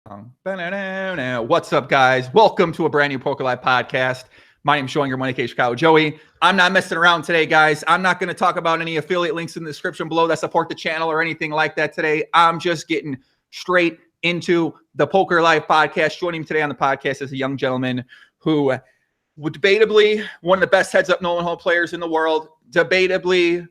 What's up, guys? Welcome to a brand new Poker Live podcast. My name is Showing Your Money Case Chicago Joey. I'm not messing around today, guys. I'm not going to talk about any affiliate links in the description below that support the channel or anything like that today. I'm just getting straight into the Poker Live podcast. Joining me today on the podcast is a young gentleman who would debatably one of the best heads-up no-one-hole players in the world, debatably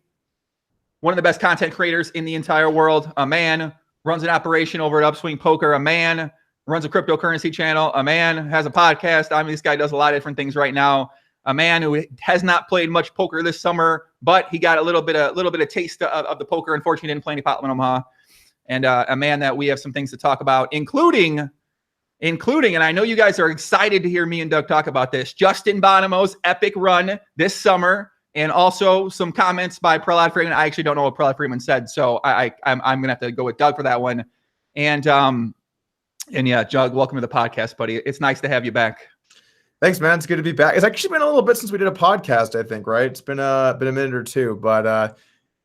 one of the best content creators in the entire world, a man runs an operation over at Upswing Poker, a man runs a cryptocurrency channel, a man has a podcast. I mean, this guy does a lot of different things right now. A man who has not played much poker this summer, but he got a little bit of taste of the poker. Unfortunately, didn't play any pot in Omaha. And a man that we have some things to talk about, including, and I know you guys are excited to hear me and Doug talk about this, Justin Bonomo's epic run this summer. And also some comments by Prahlad Freeman. I actually don't know what Prahlad Freeman said, so I'm gonna have to go with Doug for that one. And yeah, Doug, welcome to the podcast, buddy. It's nice to have you back. Thanks, man. It's good to be back. It's actually been a little bit since we did a podcast, I think, right? It's been a minute or two, but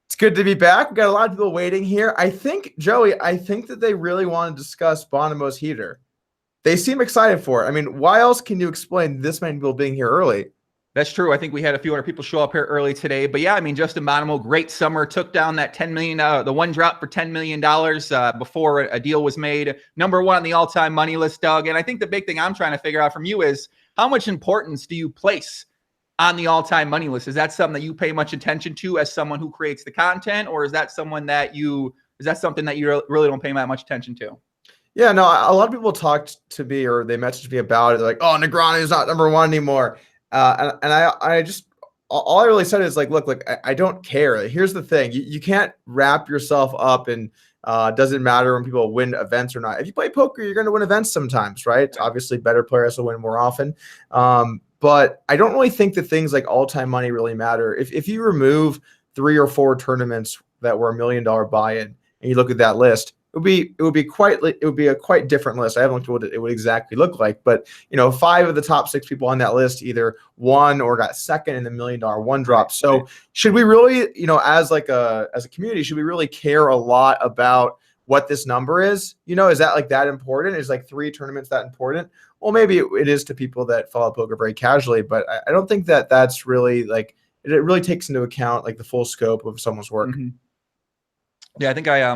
it's good to be back. We got a lot of people waiting here. I think, Joey, that they really want to discuss Bonomo's heater. They seem excited for it. I mean, why else can you explain this many people being here early? That's true. I think we had a few other people show up here early today. But yeah, I mean, Justin Bonomo, great summer, took down that $10 million, the one drop for $10 million before a deal was made. Number one on the all-time money list, Doug. And I think the big thing I'm trying to figure out from you is how much importance do you place on the all-time money list? Is that something that you pay much attention to as someone who creates the content? Or is that something that you really don't pay that much attention to? Yeah, no, a lot of people talked to me or they messaged me about it. They're like, oh, Negroni is not number one anymore. And I just, all I really said is like, look, I don't care. Here's the thing. You can't wrap yourself up and doesn't matter when people win events or not. If you play poker, you're going to win events sometimes, right? Obviously better players will win more often. But I don't really think that things like all-time money really matter. If you remove 3 or 4 tournaments that were $1 million buy-in and you look at that list, it would be a quite different list. I haven't looked at what it would exactly look like, but 5 of the top 6 people on that list either won or got second in the $1 million one drop. So should we really, as a community, should we really care a lot about what this number is? Is that that important? Is 3 tournaments that important? Well, maybe it is to people that follow poker very casually, but I don't think that that's really it really takes into account the full scope of someone's work. Mm-hmm. Yeah, I think I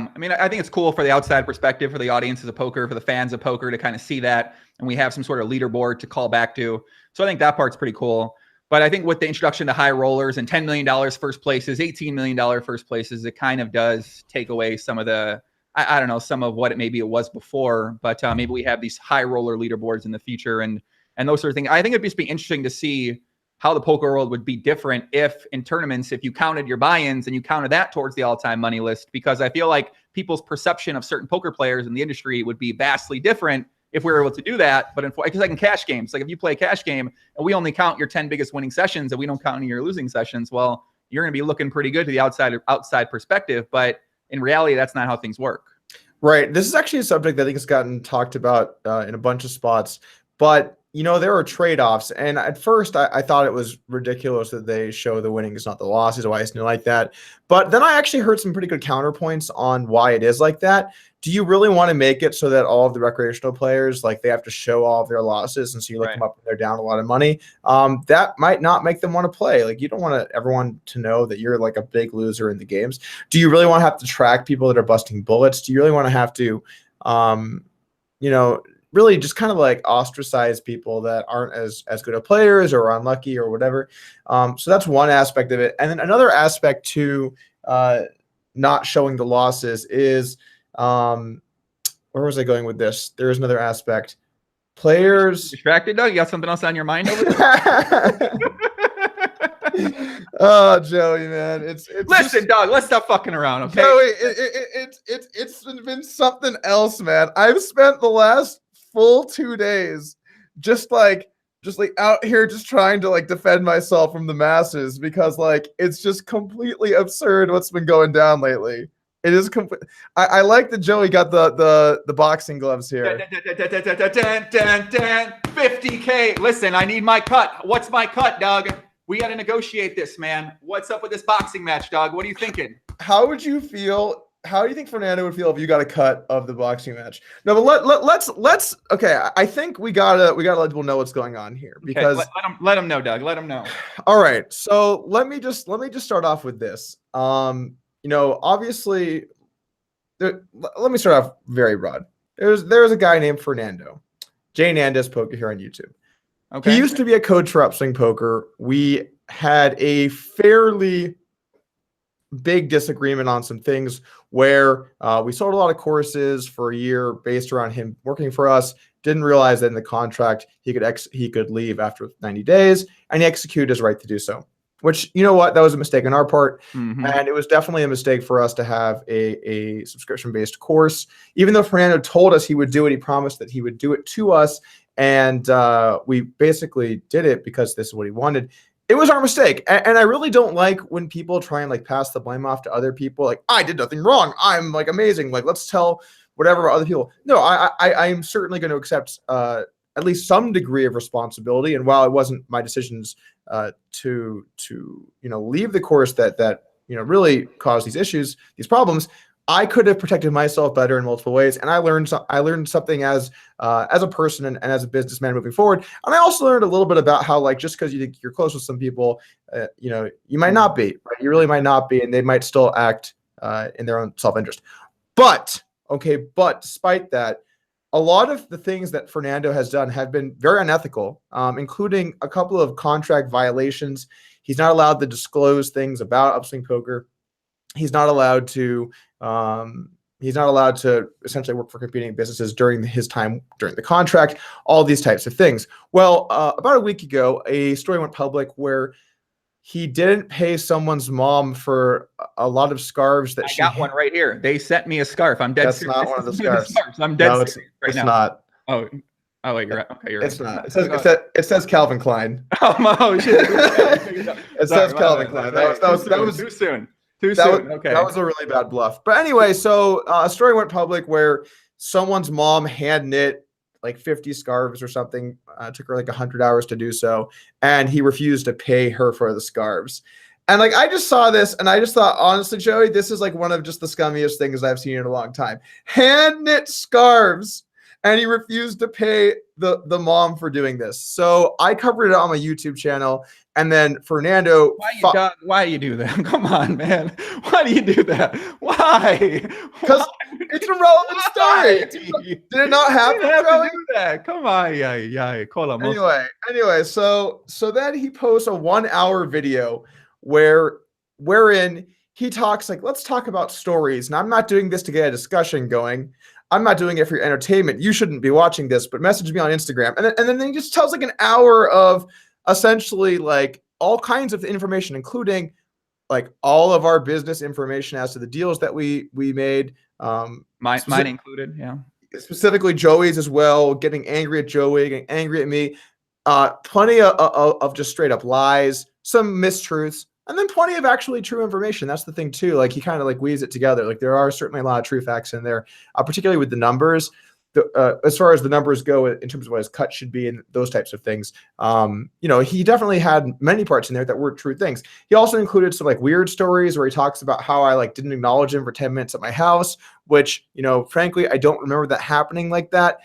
think it's cool for the outside perspective, for the audiences of poker, for the fans of poker to kind of see that. And we have some sort of leaderboard to call back to. So I think that part's pretty cool. But I think with the introduction to high rollers and $10 million first places, $18 million first places, it kind of does take away some of the, I don't know, some of what it was before. But maybe we have these high roller leaderboards in the future and those sort of things. I think it'd just be interesting to see how the poker world would be different if in tournaments, if you counted your buy-ins and you counted that towards the all-time money list, because I feel like people's perception of certain poker players in the industry would be vastly different if we were able to do that. But because in cash games, if you play a cash game and we only count your 10 biggest winning sessions and we don't count any of your losing sessions, well, you're going to be looking pretty good to the outside perspective. But in reality, that's not how things work. Right. This is actually a subject that I think has gotten talked about in a bunch of spots, but there are trade-offs. And at first, I thought it was ridiculous that they show the winnings, not the losses, why it's new like that. But then I actually heard some pretty good counterpoints on why it is like that. Do you really want to make it so that all of the recreational players, they have to show all of their losses, and so you look them up and they're down a lot of money? That might not make them want to play. You don't want everyone to know that you're a big loser in the games. Do you really want to have to track people that are busting bullets? Do you really want to have to, really just kind of ostracize people that aren't as good of players or unlucky or whatever? So that's one aspect of it. And then another aspect to not showing the losses is, where was I going with this? There is another aspect. Players distracted, Doug? You got something else on your mind over there? Oh, Joey, man, it's listen, Doug. Let's stop fucking around, okay? Joey, it's been something else, man. I've spent the last full 2 days just out here just trying to defend myself from the masses, because it's just completely absurd what's been going down lately. It is complete. I like that Joey got the boxing gloves here. 50K. Listen, I need my cut. What's my cut, Doug? We got to negotiate this, man. What's up with this boxing match, Doug? What are you thinking? How would you feel how do you think Fernando would feel if you got a cut of the boxing match? No, but let's okay. I think we gotta let people know what's going on here because okay, let them know, Doug. Let them know. all right. So let me just start off with this. Obviously, let me start off very broad. There's a guy named Fernando, Jay Nandez Poker here on YouTube. Okay. He used to be a coach for Upswing Poker. We had a fairly big disagreement on some things where we sold a lot of courses for a year based around him working for us. Didn't realize that in the contract he could leave after 90 days, and he executed his right to do so. Which, you know what, that was a mistake on our part, and it was definitely a mistake for us to have a subscription-based course. Even though Fernando told us he would do it, he promised that he would do it to us, and we basically did it because this is what he wanted. It was our mistake, and I really don't like when people try and like pass the blame off to other people. Like, I did nothing wrong. I'm like amazing. Like, let's tell whatever about other people. No, I'm certainly going to accept at least some degree of responsibility. And while it wasn't my decisions to leave the course that really caused these issues, these problems, I could have protected myself better in multiple ways, and I learned something as a person and as a businessman moving forward. And I also learned a little bit about how, like, just because you think you're close with some people, you might not be. Right? You really might not be, and they might still act in their own self-interest. But despite that, a lot of the things that Fernando has done have been very unethical, including a couple of contract violations. He's not allowed to disclose things about Upswing Poker. He's not allowed to essentially work for competing businesses during his time during the contract, all these types of things. Well, about a week ago, a story went public where he didn't pay someone's mom for a lot of scarves that I got one right here. They sent me a scarf. I'm dead serious. That's not one of the scarves. I'm dead serious right now. It's not. Oh, wait, you're right. Okay, you're right. It's not. It says Calvin Klein. Oh shit. It says Calvin Klein. That was too soon. Okay. That was a really bad bluff. But anyway, so a story went public where someone's mom hand knit like 50 scarves or something. Took her like 100 hours to do so, and he refused to pay her for the scarves. And like, I just saw this and I just thought, honestly, Joey, this is like one of just the scummiest things I've seen in a long time. Hand knit scarves, and he refused to pay the mom for doing this. So I covered it on my YouTube channel. And then Fernando, why do you do that? Come on, man. Why do you do that? Why? Because it's a relevant story. Did it not happen? You have to do that. Come on, Anyway, so then he posts a 1-hour video wherein he talks like, let's talk about stories. And I'm not doing this to get a discussion going. I'm not doing it for your entertainment. You shouldn't be watching this, but message me on Instagram. And then he just tells like an hour of essentially like all kinds of information, including like all of our business information as to the deals that we made. Mine included, yeah. Specifically Joey's as well, getting angry at Joey, getting angry at me. Plenty of just straight up lies, some mistruths, and then plenty of actually true information. That's the thing too. Like he kind of like weaves it together. Like there are certainly a lot of true facts in there, particularly with the numbers. As far as the numbers go in terms of what his cut should be and those types of things, he definitely had many parts in there that were true things. He also included some like weird stories where he talks about how I like didn't acknowledge him for 10 minutes at my house, which, frankly, I don't remember that happening like that.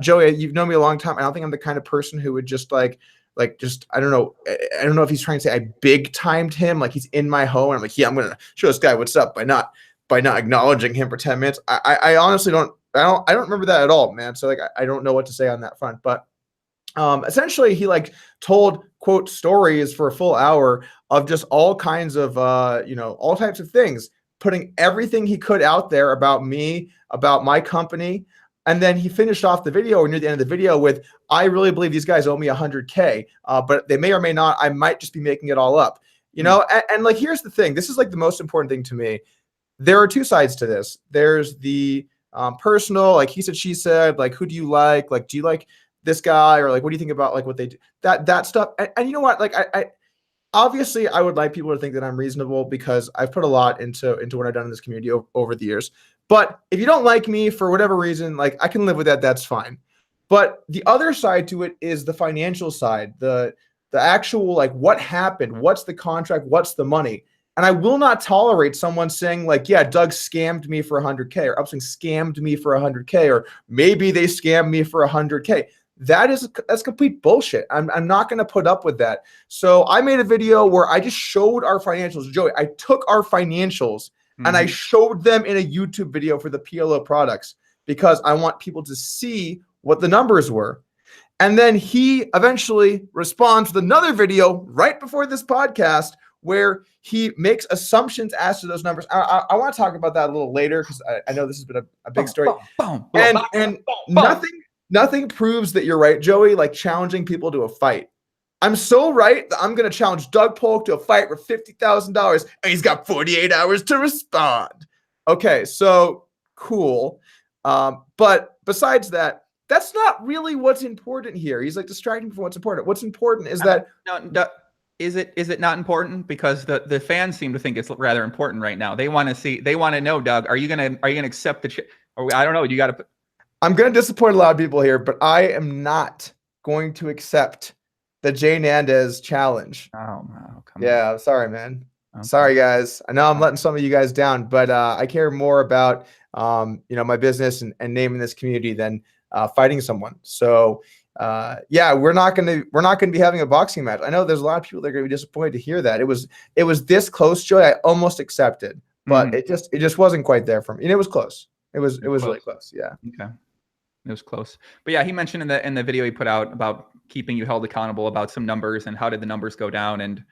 Joey, you've known me a long time. I don't think I'm the kind of person who would just I don't know if he's trying to say I big timed him, like he's in my home and I'm like, yeah, I'm going to show this guy what's up by not acknowledging him for 10 minutes. I honestly don't remember that at all, man. So like, I don't know what to say on that front, but essentially he like told quote stories for a full hour of just all kinds of, all types of things, putting everything he could out there about me, about my company. And then he finished off the video or near the end of the video with, I really believe these guys owe me 100K, but they may or may not, I might just be making it all up, and like, here's the thing. This is like the most important thing to me. There are two sides to this. There's the personal, like he said, she said, like, who do you like? Like, do you like this guy? Or like, what do you think about like what they do? That stuff. And you know what? Like I obviously I would like people to think that I'm reasonable because I've put a lot into what I've done in this community over the years. But if you don't like me for whatever reason, like I can live with that. That's fine. But the other side to it is the financial side, the actual, like what happened, what's the contract, what's the money. And I will not tolerate someone saying like, yeah, Doug scammed me for 100K, or Upswing scammed me for 100K, or maybe they scammed me for 100K. That's complete bullshit. I'm not going to put up with that. So I made a video where I just showed our financials. Joey, I took our financials and I showed them in a YouTube video for the PLO products because I want people to see what the numbers were. And then he eventually responds with another video right before this podcast where he makes assumptions as to those numbers. I want to talk about that a little later because I know this has been a big story. And nothing proves that you're right, Joey, like challenging people to a fight. I'm so right that I'm going to challenge Doug Polk to a fight for $50,000, and he's got 48 hours to respond. Okay, so cool. But besides that, that's not really what's important here. He's like distracting from what's important. What's important is that is it not important? Because the fans seem to think it's rather important right now. They want to know, Doug, are you gonna accept or I don't know. You got to. I'm going to disappoint a lot of people here, but I am not going to accept the Jay Nandez challenge. Oh, no, come on. I'm sorry, man. Okay. Sorry, guys. I know I'm letting some of you guys down, but I care more about my business and naming this community than fighting someone. So we're not going to be having a boxing match. I know there's a lot of people that are going to be disappointed to hear that. It was this close, Joey. I almost accepted, but it just wasn't quite there for me. And it was close. It was really close. Yeah. Okay. It was close. But yeah, he mentioned in the video he put out about keeping you held accountable about some numbers and how did the numbers go down. And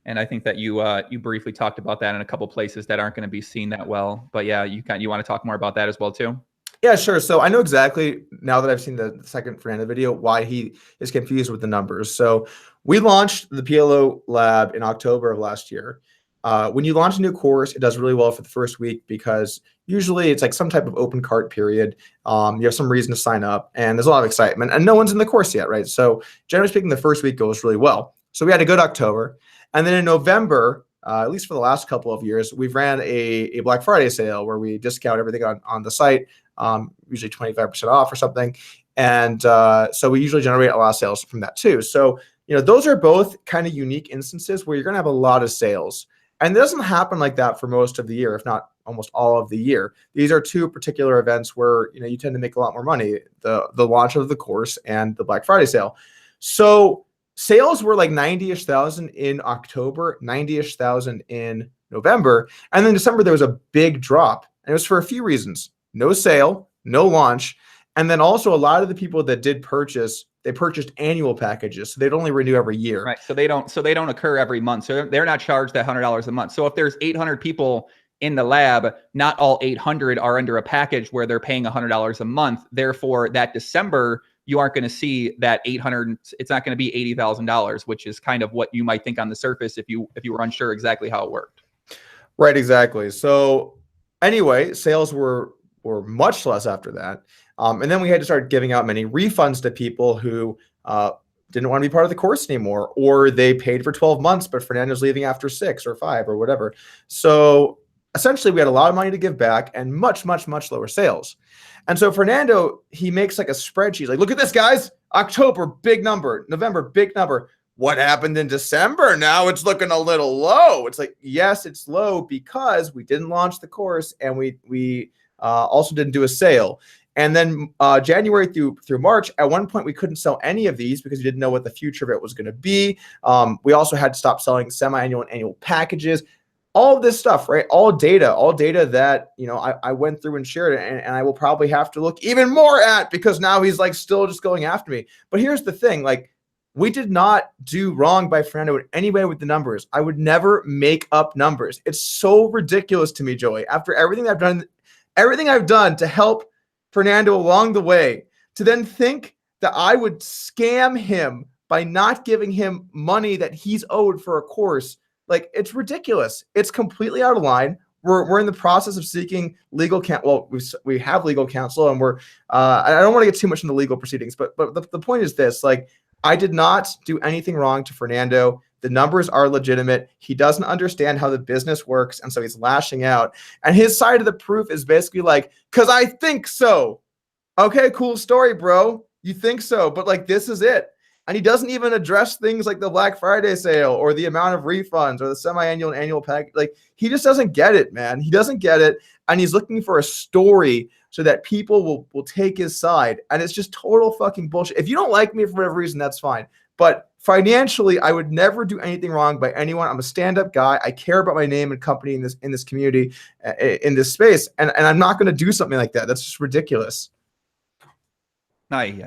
I think that you briefly talked about that in a couple places that aren't going to be seen that well. But yeah, you want to talk more about that as well too? Yeah, sure. So I know exactly now that I've seen the second Fernando video why he is confused with the numbers. So we launched the PLO lab in October of last year. When you launch a new course, it does really well for the first week because usually it's like some type of open cart period. You have some reason to sign up and there's a lot of excitement and no one's in the course yet, right? So generally speaking, the first week goes really well. So we had a good October. And then in November, at least for the last couple of years, we've ran a Black Friday sale where we discount everything on the site, usually 25% off or something. And so we usually generate a lot of sales from that too. So, those are both kind of unique instances where you're going to have a lot of sales. And it doesn't happen like that for most of the year, if not almost all of the year. These are two particular events where you tend to make a lot more money, the launch of the course and the Black Friday sale. So sales were like 90-ish thousand in October, 90-ish thousand in November. And then December, there was a big drop. And it was for a few reasons. No sale, no launch. And then also a lot of the people that did purchase, they purchased annual packages. So they'd only renew every year. Right. So they don't occur every month. So they're not charged that $100 a month. So if there's 800 people in the lab, not all 800 are under a package where they're paying $100 a month. Therefore, that December, you aren't going to see that 800. It's not going to be $80,000, which is kind of what you might think on the surface if you were unsure exactly how it worked. Right. Exactly. So anyway, sales were much less after that. And then we had to start giving out many refunds to people who didn't want to be part of the course anymore, or they paid for 12 months, but Fernando's leaving after 6 or 5 or whatever. So essentially we had a lot of money to give back and much, much, much lower sales. And so Fernando, he makes like a spreadsheet, like, look at this, guys, October, big number, November, big number. What happened in December? Now it's looking a little low. It's like, yes, it's low because we didn't launch the course and we also didn't do a sale. And then January through March, at one point, we couldn't sell any of these because we didn't know what the future of it was going to be. We also had to stop selling semi-annual and annual packages. All of this stuff, right? All data that, I went through and shared it, and I will probably have to look even more at because now he's like still just going after me. But here's the thing, like, we did not do wrong by Fernando in any way with the numbers. I would never make up numbers. It's so ridiculous to me, Joey. After everything I've done to help Fernando along the way, to then think that I would scam him by not giving him money that he's owed for a course. Like, it's ridiculous. It's completely out of line. We're in the process of seeking legal counsel. Well, we have legal counsel, and I don't want to get too much into legal proceedings, but the point is this, like, I did not do anything wrong to Fernando. The numbers are legitimate. He doesn't understand how the business works, and so he's lashing out. And his side of the proof is basically like, because I think so. Okay, cool story, bro. You think so, but like, this is it. And he doesn't even address things like the Black Friday sale or the amount of refunds or the semi-annual and annual pack. Like, he just doesn't get it, man. He doesn't get it. And he's looking for a story so that people will take his side. And it's just total fucking bullshit. If you don't like me for whatever reason, that's fine. But financially, I would never do anything wrong by anyone. I'm a stand-up guy. I care about my name and company in this community, in this space. And I'm not going to do something like that. That's just ridiculous. How did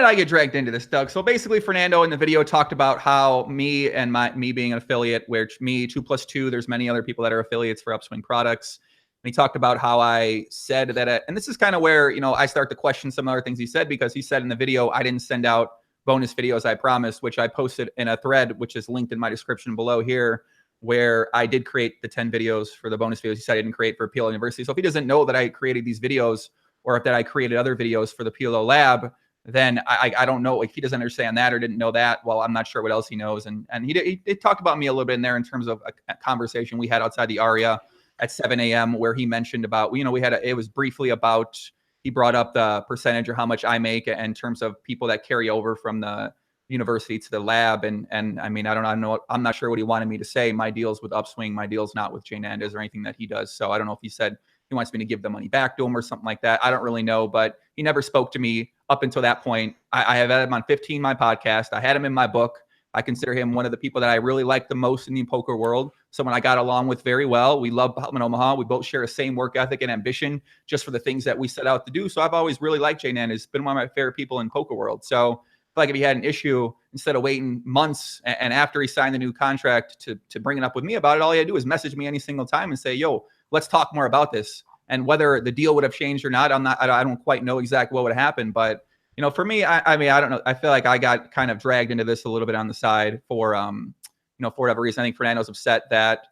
I get dragged into this, Doug? So basically, Fernando in the video talked about how me being an affiliate, which me 2 + 2, there's many other people that are affiliates for Upswing products. And he talked about how I said that, and this is kind of where, you know, I start to question some other things he said, because he said in the video, I didn't send out bonus videos I promised, which I posted in a thread, which is linked in my description below here, where I did create the 10 videos for the bonus videos he said I didn't create for PLO University. So if he doesn't know that I created these videos, or if that I created other videos for the PLO lab, then I don't know. Like, he doesn't understand that or didn't know that. Well, I'm not sure what else he knows. And he talked about me a little bit in there in terms of a conversation we had outside the ARIA at 7 a.m. where he mentioned about, you know, it was briefly about, he brought up the percentage or how much I make in terms of people that carry over from the university to the lab. And I mean, I know, I'm not sure what he wanted me to say. My deal's with Upswing. My deal's not with Jay Nandez or anything that he does. So I don't know if he said he wants me to give the money back to him or something like that. I don't really know, but he never spoke to me up until that point. I have had him on 15, my podcast. I had him in my book. I consider him one of the people that I really like the most in the poker world. Someone I got along with very well. We love Helpman Omaha. We both share the same work ethic and ambition just for the things that we set out to do. So I've always really liked Jay Nandez. He's been one of my favorite people in poker world. So I feel like if he had an issue, instead of waiting months and after he signed the new contract to bring it up with me about it, all he had to do is message me any single time and say, yo, let's talk more about this. And whether the deal would have changed or not, I don't quite know exactly what would have happened. But, you know, for me, I mean, I don't know. I feel like I got kind of dragged into this a little bit on the side for, you know, for whatever reason. I think Fernando's upset that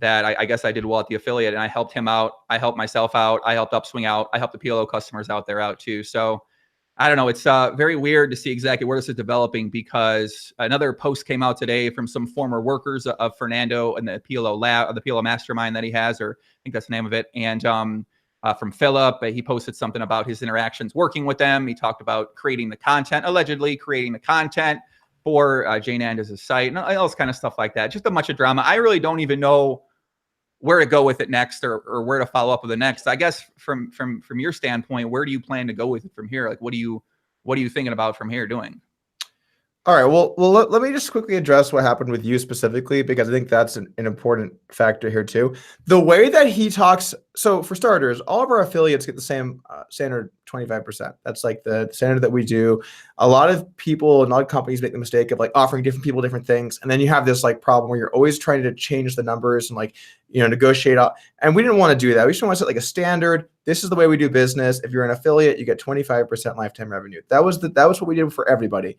I guess I did well at the affiliate and I helped him out. I helped myself out. I helped Upswing out. I helped the PLO customers out there out too. So I don't know. It's very weird to see exactly where this is developing, because another post came out today from some former workers of Fernando and the PLO lab, the PLO mastermind that he has, or I think that's the name of it. And from Philip, he posted something about his interactions working with them. He talked about creating the content, allegedly creating the content for Jay Nandez's site and all this kind of stuff like that. Just a bunch of drama. I really don't even know where to go with it next, or where to follow up with the next. I guess from your standpoint, where do you plan to go with it from here? Like, what are you thinking about from here doing? All right. Well, let me just quickly address what happened with you specifically, because I think that's an important factor here too. The way that he talks. So for starters, all of our affiliates get the same standard 25%. That's like the standard that we do. A lot of people and a lot of companies make the mistake of like offering different people different things. And then you have this like problem where you're always trying to change the numbers and like, you know, negotiate out. And we didn't want to do that. We just want to set like a standard. This is the way we do business. If you're an affiliate, you get 25% lifetime revenue. That was what we did for everybody.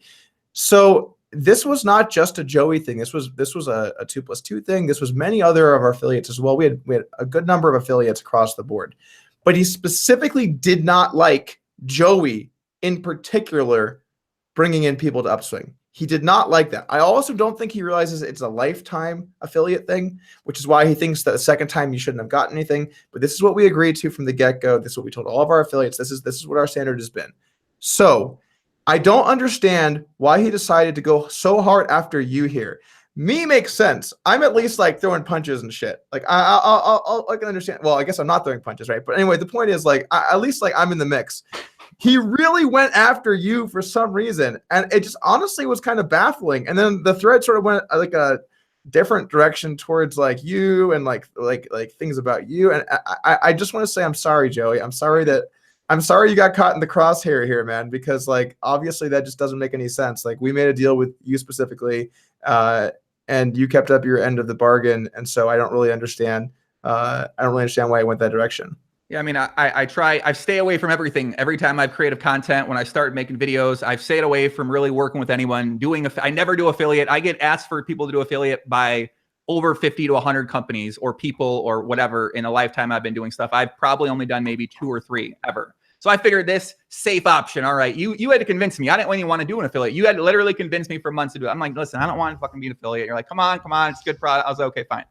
So this was not just a Joey thing. This was a 2 + 2 thing. This was many other of our affiliates as well. We had a good number of affiliates across the board, but he specifically did not like Joey in particular bringing in people to Upswing. He did not like that. I also don't think he realizes it's a lifetime affiliate thing, which is why he thinks that the second time you shouldn't have gotten anything. But this is what we agreed to from the get-go. This is what we told all of our affiliates. This is what our standard has been. So I don't understand why he decided to go so hard after you here. Me makes sense. I'm at least like throwing punches and shit. Like I can understand. Well, I guess I'm not throwing punches, right? But anyway, the point is like at least like I'm in the mix. He really went after you for some reason, and it just honestly was kind of baffling. And then the thread sort of went like a different direction towards like you and like things about you. And I just want to say I'm sorry, Joey. I'm sorry you got caught in the crosshair here, man, because like, obviously that just doesn't make any sense. Like, we made a deal with you specifically, and you kept up your end of the bargain. And so I don't really understand. I don't really understand why it went that direction. Yeah. I mean, I stay away from everything. Every time I have creative content, when I start making videos, I've stayed away from really working with anyone I never do affiliate. I get asked for people to do affiliate by over 50 to 100 companies or people or whatever in a lifetime I've been doing stuff. I've probably only done maybe 2 or 3 ever. So I figured this safe option. All right. You had to convince me. I didn't even want to do an affiliate. You had to literally convince me for months to do it. I'm like, listen, I don't want to fucking be an affiliate. You're like, come on. It's a good product. I was like, okay, fine.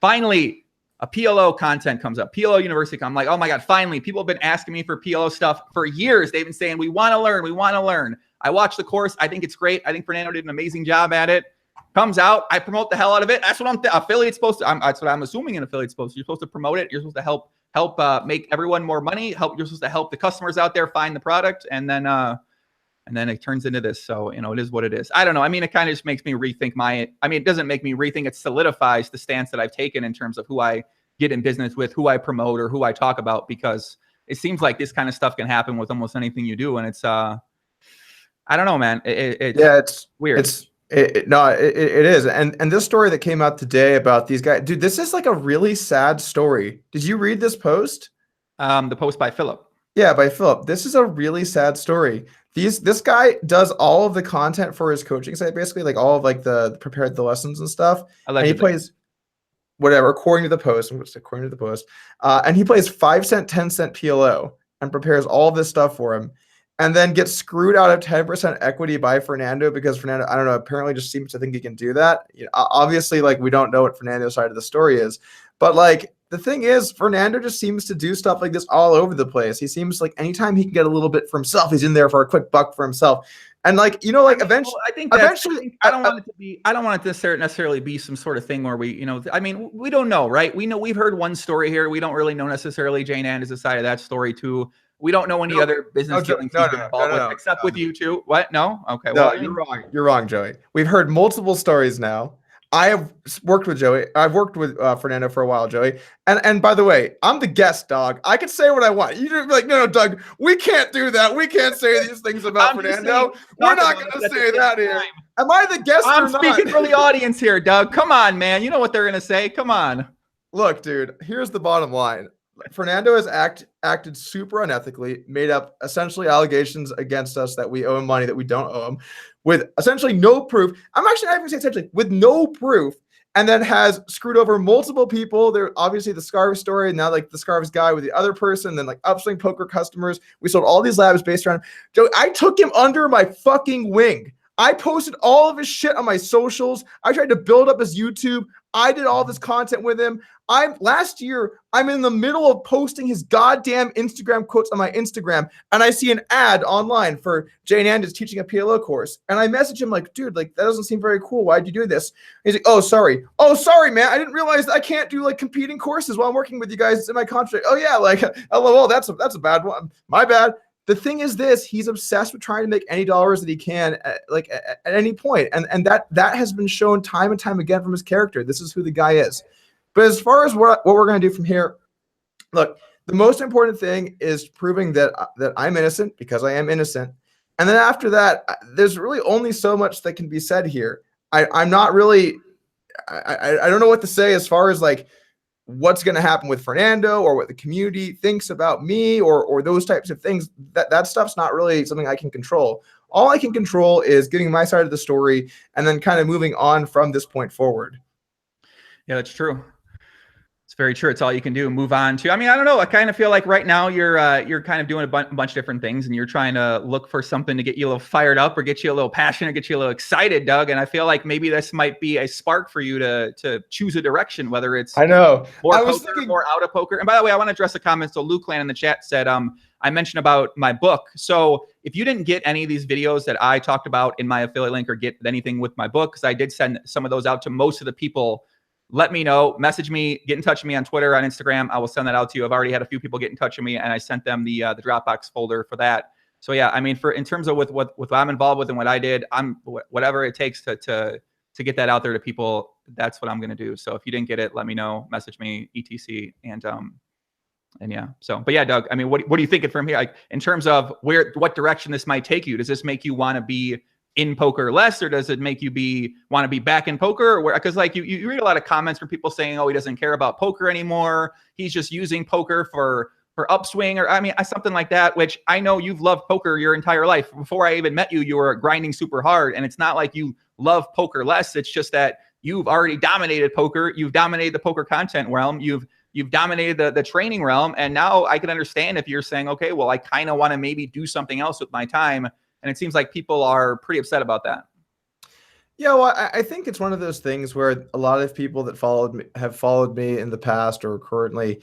Finally, a PLO content comes up. PLO University. I'm like, oh my God, finally. People have been asking me for PLO stuff for years. They've been saying, we want to learn. I watched the course. I think it's great. I think Fernando did an amazing job at it. Comes out, I promote the hell out of it. That's what affiliate's supposed to. That's what I'm assuming an affiliate's supposed to. You're supposed to promote it. You're supposed to help make everyone more money. You're supposed to help the customers out there find the product, and then it turns into this. So it is what it is. I don't know. I mean, it kind of just makes me rethink it doesn't make me rethink. It solidifies the stance that I've taken in terms of who I get in business with, who I promote, or who I talk about, because it seems like this kind of stuff can happen with almost anything you do, and it's I don't know, man. It's weird. It is. And this story that came out today about these guys, dude, this is like a really sad story. Did you read this post? The post by Philip. Yeah, by Philip. This is a really sad story. This guy does all of the content for his coaching site, basically, like all of like the prepared the lessons and stuff. Allegedly. And he plays whatever, according to the post, and he plays 5 cent, 10 cent PLO and prepares all this stuff for him, and then gets screwed out of 10% equity by Fernando because Fernando, I don't know, apparently just seems to think he can do that. Obviously, like, we don't know what Fernando's side of the story is, but like, the thing is, Fernando just seems to do stuff like this all over the place. He seems like anytime he can get a little bit for himself, he's in there for a quick buck for himself. And like, eventually, I don't want it to necessarily be some sort of thing where we don't know, right? We've heard one story here. We don't really know necessarily Jane Anders' side of that story too. We don't know any other business dealings he's been involved with, except with you two. What? No? Okay. No, you're wrong. You're wrong, Joey. We've heard multiple stories now. I have worked with Joey. I've worked with Fernando for a while, Joey. And by the way, I'm the guest, dog. I can say what I want. You're like, no, Doug, we can't do that. We can't say these things about Fernando. We're not going to say that here. Am I the guest or not? I'm speaking for the audience here, Doug. Come on, man. You know what they're going to say. Come on. Look, dude, here's the bottom line. Fernando has acted super unethically, made up essentially allegations against us that we owe him money that we don't owe him, with essentially no proof. I'm actually not even saying essentially, with no proof, and then has screwed over multiple people. There obviously the scarf story, and now like the scarves guy with the other person, then like Upswing Poker customers. We sold all these labs based around him. Joe, I took him under my fucking wing. I posted all of his shit on my socials. I tried to build up his YouTube. I did all this content with him. Last year, I'm in the middle of posting his goddamn Instagram quotes on my Instagram, and I see an ad online for Jane Anders teaching a PLO course. And I message him like, dude, like, that doesn't seem very cool. Why'd you do this? And he's like, oh, sorry. Oh, sorry, man. I didn't realize that I can't do like competing courses while I'm working with you guys. It's in my contract. Oh yeah, like, LOL, that's a bad one. My bad. The thing is this, he's obsessed with trying to make any dollars that he can at any point. And that has been shown time and time again from his character. This is who the guy is. But as far as what we're going to do from here, look, the most important thing is proving that I'm innocent, because I am innocent. And then after that, there's really only so much that can be said here. I'm not really, I don't know what to say as far as like what's going to happen with Fernando or what the community thinks about me or those types of things. That stuff's not really something I can control. All I can control is getting my side of the story and then kind of moving on from this point forward. Yeah, that's true. It's very true. It's all you can do. Move on to. I mean, I don't know. I kind of feel like right now you're kind of doing a bunch of different things, and you're trying to look for something to get you a little fired up or get you a little passionate, get you a little excited, Doug. And I feel like maybe this might be a spark for you to choose a direction, whether it's more poker, more out of poker. And by the way, I want to address a comment. So Luke Land in the chat said, I mentioned about my book. So if you didn't get any of these videos that I talked about in my affiliate link or get anything with my book, because I did send some of those out to most of the people, let me know, message me, get in touch with me on Twitter, on Instagram. I will send that out to you. I've already had a few people get in touch with me, and I sent them the Dropbox folder for that. So yeah, I mean, in terms of with what I'm involved with and what I did, I'm whatever it takes to get that out there to people. That's what I'm going to do. So if you didn't get it, let me know, message me, etc. And yeah. So, but yeah, Doug, I mean, what are you thinking from here? Like, in terms of what direction this might take you? Does this make you want to be in poker less, or does it make you want to be back in poker? Or because like you read a lot of comments from people saying, oh, he doesn't care about poker anymore. He's just using poker for upswing, or I mean, something like that, which I know you've loved poker your entire life. Before I even met you, you were grinding super hard. And it's not like you love poker less. It's just that you've already dominated poker. You've dominated the poker content realm. You've dominated the training realm. And now I can understand if you're saying, okay, well, I kind of want to maybe do something else with my time. And it seems like people are pretty upset about that. Yeah, well, I think it's one of those things where a lot of people that have followed me in the past or currently,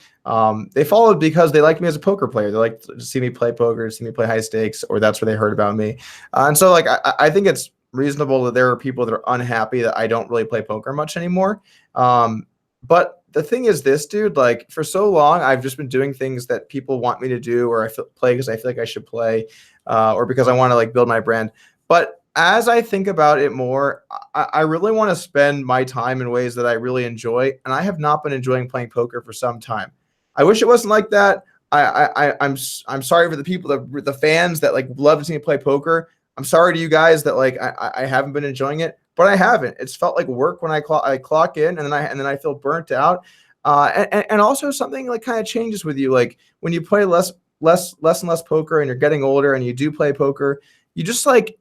they followed because they like me as a poker player. They like to see me play poker, see me play high stakes, or that's where they heard about me. And so, like, I think it's reasonable that there are people that are unhappy that I don't really play poker much anymore. But the thing is, this dude, like, for so long, I've just been doing things that people want me to do, or play because I feel like I should play, or because I want to like build my brand. But as I think about it more, I really want to spend my time in ways that I really enjoy, and I have not been enjoying playing poker for some time. I wish it wasn't like that. I'm sorry for the people, the fans that like love to see me play poker. I'm sorry to you guys that like I haven't been enjoying it, but I haven't. It's felt like work when I clock in, and then I feel burnt out. And also something like kind of changes with you, like when you play less and less poker, and you're getting older, and you do play poker, you just like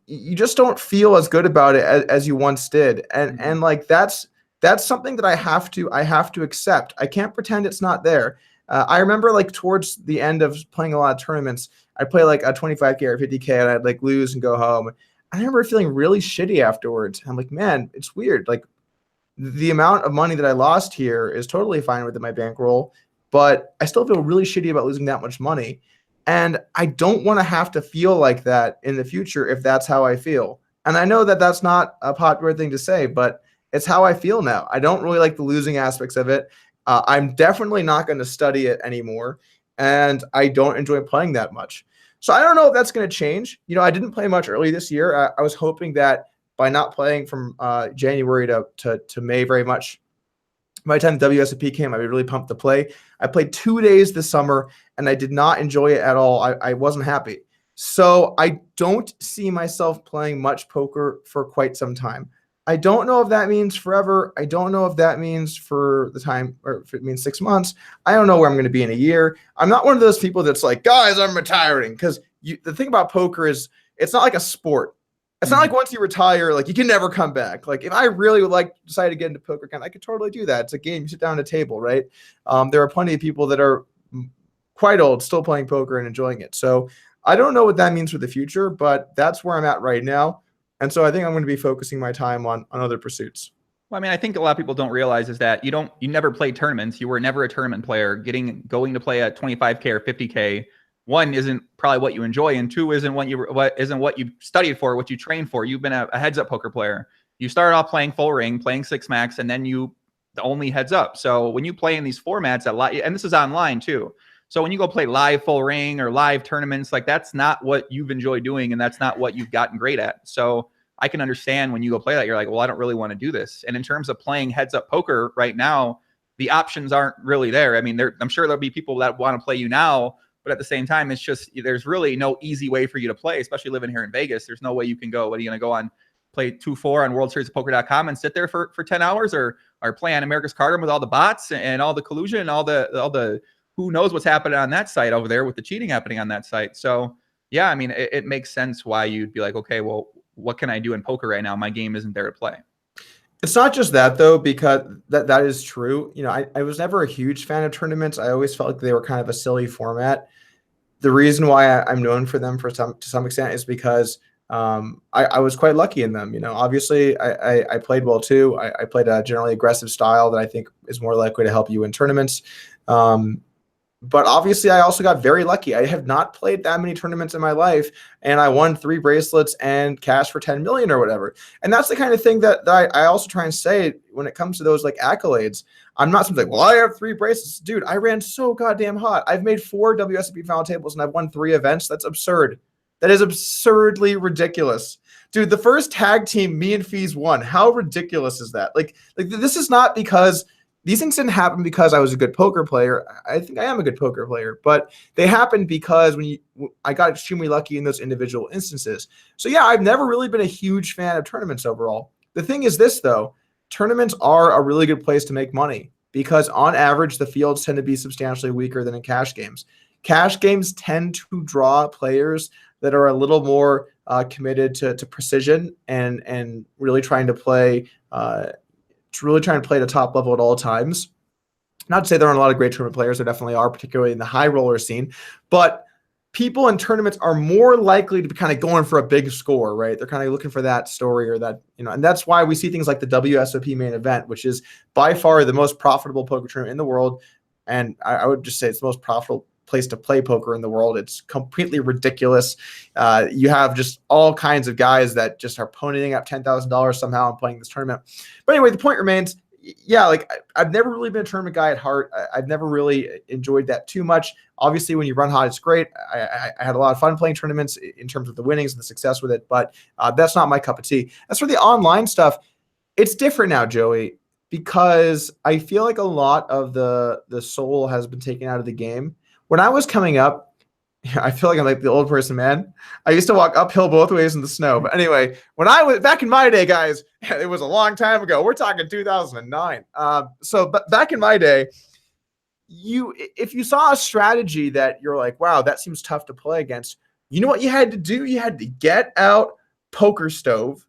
you just don't feel as good about it as you once did, and like that's something that I have to accept. I can't pretend it's not there. I remember like towards the end of playing a lot of tournaments, I'd play like a 25K or 50K, and I'd like lose and go home. I remember feeling really shitty afterwards. I'm like, man, it's weird. Like the amount of money that I lost here is totally fine within my bankroll, but I still feel really shitty about losing that much money. And I don't want to have to feel like that in the future if that's how I feel. And I know that that's not a popular thing to say, but it's how I feel now. I don't really like the losing aspects of it. I'm definitely not going to study it anymore. And I don't enjoy playing that much. So I don't know if that's going to change. I didn't play much early this year. I was hoping that by not playing from January to May very much, by the time WSOP came, I'd be really pumped to play. I played 2 days this summer, and I did not enjoy it at all. I wasn't happy. So I don't see myself playing much poker for quite some time. I don't know if that means forever. I don't know if that means for the time, or if it means 6 months. I don't know where I'm going to be in a year. I'm not one of those people that's like, guys, I'm retiring. Because the thing about poker is it's not like a sport. It's not like once you retire, like you can never come back. Like if I really would like decide to get into poker again, I could totally do that. It's a game. You sit down at a table, right? There are plenty of people that are quite old still playing poker and enjoying it. So I don't know what that means for the future, but that's where I'm at right now. And so I think I'm going to be focusing my time on other pursuits. Well, I mean, I think a lot of people don't realize is that you never played tournaments. You were never a tournament player. Going to play at 25K or 50K, one isn't probably what you enjoy, and two isn't what you studied for, what you trained for. You've been a heads up poker player. You started off playing full ring, playing six max, and then you only heads up. So when you play in these formats and this is online too. So when you go play live full ring or live tournaments, like that's not what you've enjoyed doing, and that's not what you've gotten great at. So I can understand when you go play that, you're like, well, I don't really want to do this. And in terms of playing heads up poker right now, the options aren't really there. I mean, I'm sure there'll be people that want to play you now, but at the same time, it's just, there's really no easy way for you to play, especially living here in Vegas. There's no way you can go, what are you going to go on, play 2-4 on worldseriespoker.com and sit there for 10 hours or play on America's Cardroom with all the bots and all the collusion and all the who knows what's happening on that site over there with the cheating happening on that site. So yeah, I mean, it makes sense why you'd be like, okay, well, what can I do in poker right now? My game isn't there to play. It's not just that though, because that is true. I was never a huge fan of tournaments. I always felt like they were kind of a silly format. The reason why I'm known for them to some extent is because I was quite lucky in them. Obviously I played well too. I played a generally aggressive style that I think is more likely to help you in tournaments. But obviously, I also got very lucky. I have not played that many tournaments in my life, and I won 3 bracelets and cash for 10 million or whatever. And that's the kind of thing that I also try and say when it comes to those like accolades. I'm not something like, well, I have 3 bracelets. Dude, I ran so goddamn hot. I've made 4 WSOP final tables, and I've won 3 events. That's absurd. That is absurdly ridiculous. Dude, the first tag team me and Fees won. How ridiculous is that? Like this is not because these things didn't happen because I was a good poker player. I think I am a good poker player, but they happened because I got extremely lucky in those individual instances. So yeah, I've never really been a huge fan of tournaments overall. The thing is this though, tournaments are a really good place to make money because on average, the fields tend to be substantially weaker than in cash games. Cash games tend to draw players that are a little more committed to precision and really trying to play at the top level at all times. Not to say there aren't a lot of great tournament players. There definitely are, particularly in the high roller scene. But people in tournaments are more likely to be kind of going for a big score, right? They're kind of looking for that story or that, and that's why we see things like the WSOP main event, which is by far the most profitable poker tournament in the world. And I would just say it's the most profitable place to play poker in the world. It's completely ridiculous. You have just all kinds of guys that just are ponying up $10,000 somehow and playing this tournament. But anyway, the point remains, yeah, like I've never really been a tournament guy at heart. I've never really enjoyed that too much. Obviously, when you run hot, it's great. I had a lot of fun playing tournaments in terms of the winnings and the success with it, but that's not my cup of tea. As for the online stuff, it's different now, Joey, because I feel like a lot of the soul has been taken out of the game. When I was coming up, I feel like I'm like the old person, man. I used to walk uphill both ways in the snow. But anyway, when I was back in my day, guys, it was a long time ago. We're talking 2009. But back in my day, if you saw a strategy that you're like, wow, that seems tough to play against, you know what you had to do? You had to get out Poker Stove,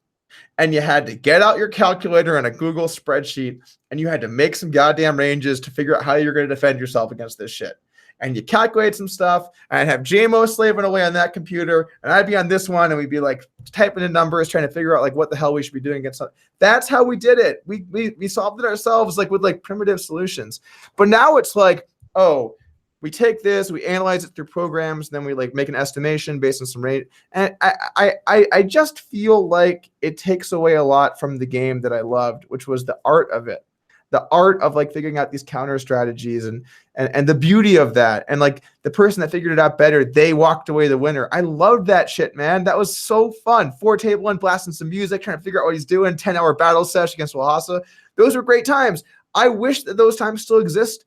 and you had to get out your calculator and a Google spreadsheet, and you had to make some goddamn ranges to figure out how you're going to defend yourself against this shit. And you calculate some stuff, and I'd have JMO slaving away on that computer, and I'd be on this one, and we'd be like typing in numbers, trying to figure out like what the hell we should be doing against something. That's how we did it. We solved it ourselves, like with like primitive solutions. But now it's like, oh, we take this, we analyze it through programs, then we like make an estimation based on some rate. And I just feel like it takes away a lot from the game that I loved, which was the art of it. The art of like figuring out these counter strategies and the beauty of that. And like the person that figured it out better, they walked away the winner. I loved that shit, man. That was so fun. 4-table and blasting some music, trying to figure out what he's doing. 10-hour battle sesh against Wahasa. Those were great times. I wish that those times still exist,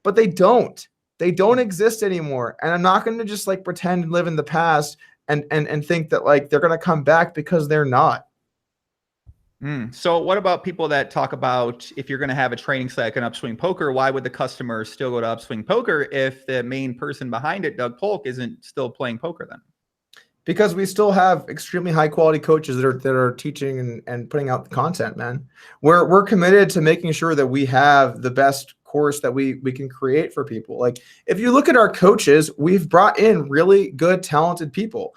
but they don't. They don't exist anymore. And I'm not going to just like pretend and live in the past and think that like they're going to come back, because they're not. So what about people that talk about, if you're going to have a training site like an Upswing Poker, why would the customer still go to Upswing Poker if the main person behind it, Doug Polk, isn't still playing poker then? Because we still have extremely high quality coaches that are teaching and putting out the content, man. We're committed to making sure that we have the best course that we can create for people. Like if you look at our coaches, we've brought in really good, talented people.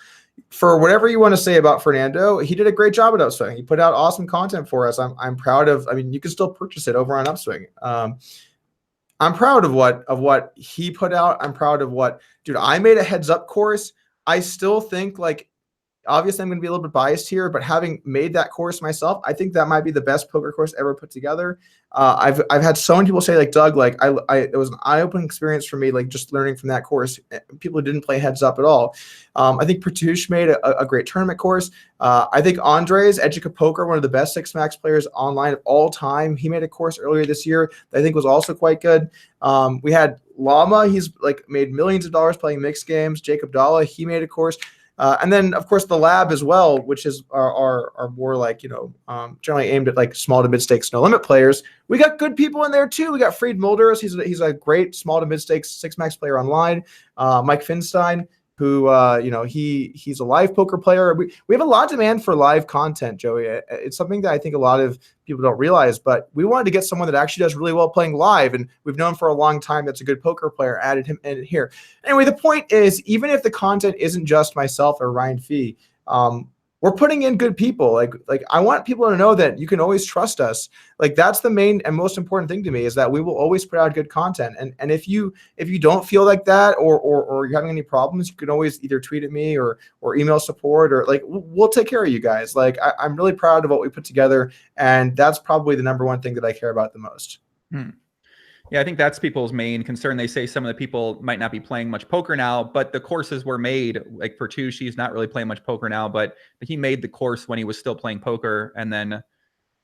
For whatever you want to say about Fernando, he did a great job at Upswing. He put out awesome content for us. I'm proud of. I mean, you can still purchase it over on Upswing. I'm proud of what he put out. I'm proud of what, dude. I made a heads up course. I still think like, obviously I'm going to be a little bit biased here, but having made that course myself, I think that might be the best poker course ever put together. I've had so many people say like, Doug, like it was an eye-opening experience for me, like just learning from that course. People who didn't play heads up at all. I think Pertush made a great tournament course. I think Andres, Educa Poker, one of the best 6-max players online of all time, he made a course earlier this year that I think was also quite good. We had Llama, he's like made millions of dollars playing mixed games. Jacob Dalla, he made a course. And then, of course, the lab as well, which is are more like, generally aimed at like small to mid stakes, no limit players. We got good people in there, too. We got Fried Mulders. He's a great small to mid stakes 6-max player online. Mike Finstein, who, he's a live poker player. We have a lot of demand for live content, Joey. It's something that I think a lot of people don't realize, but we wanted to get someone that actually does really well playing live, and we've known for a long time that's a good poker player, added him in here. Anyway, the point is, even if the content isn't just myself or Ryan Fee, we're putting in good people. Like I want people to know that you can always trust us. Like that's the main and most important thing to me, is that we will always put out good content. And if you don't feel like that, or you're having any problems, you can always either tweet at me or email support, or like we'll take care of you guys. Like I'm really proud of what we put together, and that's probably the number one thing that I care about the most. Yeah, I think that's people's main concern. They say some of the people might not be playing much poker now, but the courses were made. Like for Tush, he's not really playing much poker now, but he made the course when he was still playing poker, and then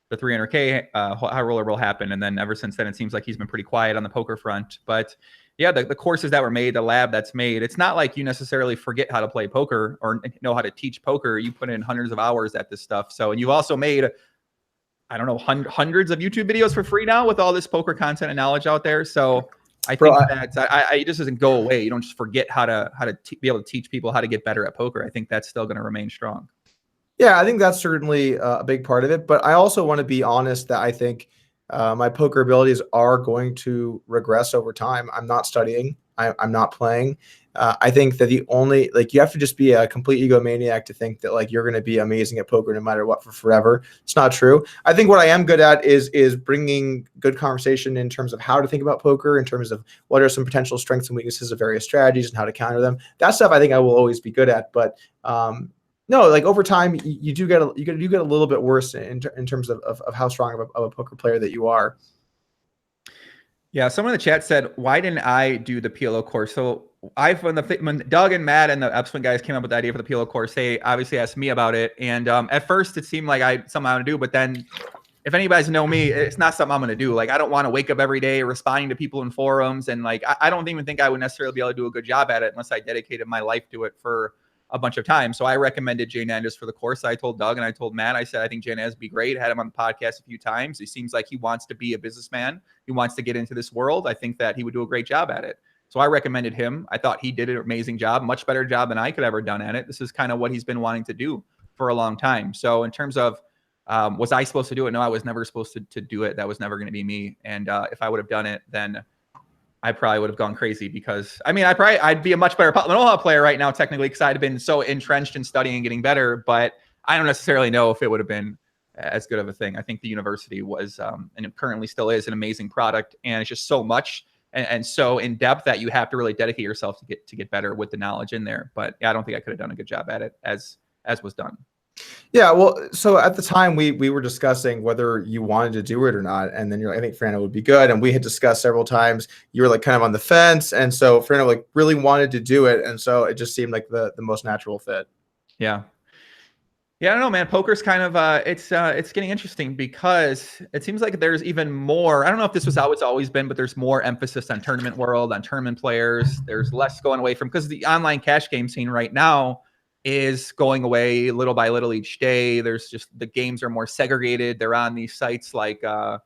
the 300K high roller will happen, and then ever since then, it seems like he's been pretty quiet on the poker front. But yeah, the courses that were made, the lab that's made, it's not like you necessarily forget how to play poker or know how to teach poker. You put in hundreds of hours at this stuff. So, and you've also made, I don't know, hundreds of YouTube videos for free now with all this poker content and knowledge out there. So I think it just doesn't go away. You don't just forget how to be able to teach people how to get better at poker. I think that's still going to remain strong. Yeah, I think that's certainly a big part of it. But I also want to be honest that I think my poker abilities are going to regress over time. I'm not studying. I'm not playing. I think that the only, like, you have to just be a complete egomaniac to think that like you're going to be amazing at poker no matter what for forever. It's not true. I think what I am good at is bringing good conversation in terms of how to think about poker, in terms of what are some potential strengths and weaknesses of various strategies and how to counter them. That stuff I think I will always be good at. But no, like over time, you do get a little bit worse in terms of how strong of a poker player that you are. Yeah, someone in the chat said, "Why didn't I do the PLO course?" So when Doug and Matt and the Upswing guys came up with the idea for the PLO course, they obviously asked me about it. And at first, it seemed like I something I want to do, but then, if anybody's know me, it's not something I'm going to do. Like, I don't want to wake up every day responding to people in forums, and like I don't even think I would necessarily be able to do a good job at it unless I dedicated my life to it for a bunch of time. So I recommended Jay Nandis for the course. I told Doug and I told Matt, I said, I think Jay Nandis would be great. I had him on the podcast a few times. He seems like he wants to be a businessman. He wants to get into this world. I think that he would do a great job at it. So I recommended him. I thought he did an amazing job, much better job than I could ever done at it. This is kind of what he's been wanting to do for a long time. So in terms of, was I supposed to do it? No, I was never supposed to do it. That was never going to be me. And if I would have done it, then I probably would have gone crazy, because I mean, I'd be a much better Aloha player right now, technically, because I'd have been so entrenched in studying and getting better, but I don't necessarily know if it would have been as good of a thing. I think the university was, and it currently still is, an amazing product, and it's just so much and so in depth that you have to really dedicate yourself to get better with the knowledge in there. But yeah, I don't think I could have done a good job at it as was done. Yeah, well, so at the time we were discussing whether you wanted to do it or not, and then you're like, I think Fernando would be good, and we had discussed several times. You were like kind of on the fence, and so Fernando like really wanted to do it, and so it just seemed like the most natural fit. Yeah. Yeah, I don't know, man. Poker's kind of it's getting interesting, because it seems like there's even more. I don't know if this was how it's always been, but there's more emphasis on tournament world, on tournament players. There's less going away from, because the online cash game scene right now is going away little by little each day. There's just, the games are more segregated. They're on these sites like I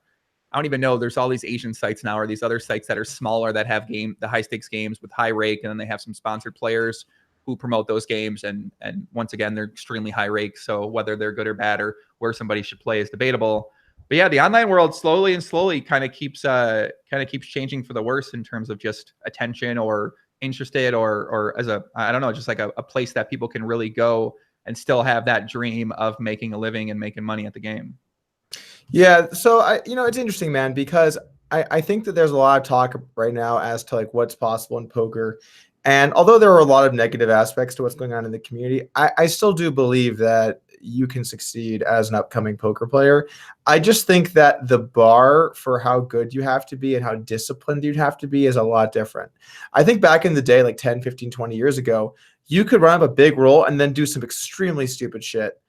don't even know. There's all these Asian sites now, or these other sites that are smaller that have the high stakes games with high rake, and then they have some sponsored players who promote those games. And once again, they're extremely high rake. So whether they're good or bad, or where somebody should play, is debatable. But yeah, the online world slowly kind of keeps changing for the worse in terms of just attention, or interested, or as I don't know, just like a place that people can really go and still have that dream of making a living and making money at the game. Yeah, so it's interesting, man, because I think that there's a lot of talk right now as to like what's possible in poker. And although there are a lot of negative aspects to what's going on in the community, I still do believe that you can succeed as an upcoming poker player. I just think that the bar for how good you have to be and how disciplined you'd have to be is a lot different. I think back in the day, like 10, 15, 20 years ago, you could run up a big roll and then do some extremely stupid shit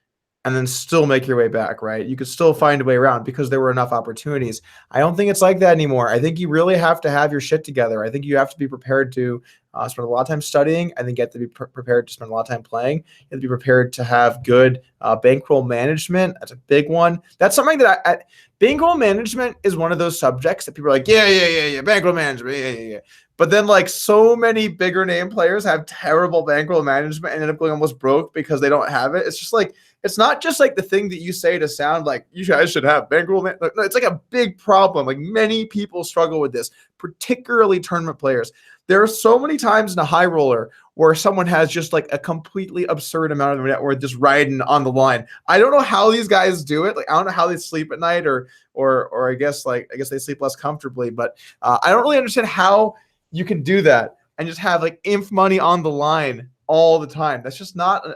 and then still make your way back, right? You could still find a way around because there were enough opportunities. I don't think it's like that anymore. I think you really have to have your shit together. I think you have to be prepared to spend a lot of time studying. I think you have to be prepared to spend a lot of time playing. You have to be prepared to have good bankroll management. That's a big one. That's something that bankroll management is one of those subjects that people are like, yeah, bankroll management, yeah. But then like so many bigger name players have terrible bankroll management and end up going almost broke because they don't have it. It's just like, it's not just like the thing that you say to sound like you guys should have bankroll. No, it's like a big problem. Like many people struggle with this, particularly tournament players. There are so many times in a high roller where someone has just like a completely absurd amount of net worth just riding on the line. I don't know how these guys do it. Like, I don't know how they sleep at night, or I guess they sleep less comfortably, but I don't really understand how you can do that and just have like inf money on the line all the time. That's just not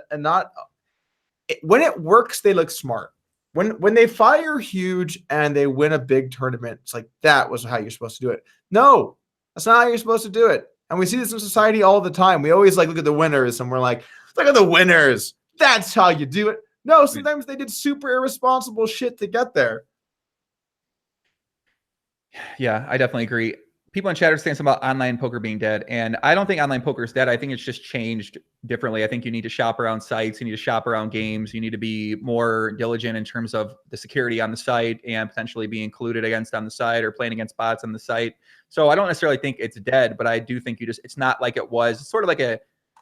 when it works, they look smart. When they fire huge and they win a big tournament, it's like, that was how you're supposed to do it. No, that's not how you're supposed to do it. And we see this in society all the time. We always like look at the winners and we're like, look at the winners. That's how you do it. No, sometimes they did super irresponsible shit to get there. Yeah, I definitely agree. People in chat are saying something about online poker being dead, and I don't think online poker is dead. I think it's just changed differently. I think you need to shop around sites, you need to shop around games, you need to be more diligent in terms of the security on the site and potentially being included against on the site or playing against bots on the site. So I don't necessarily think it's dead, but I do think it's not like it was. It's sort of like a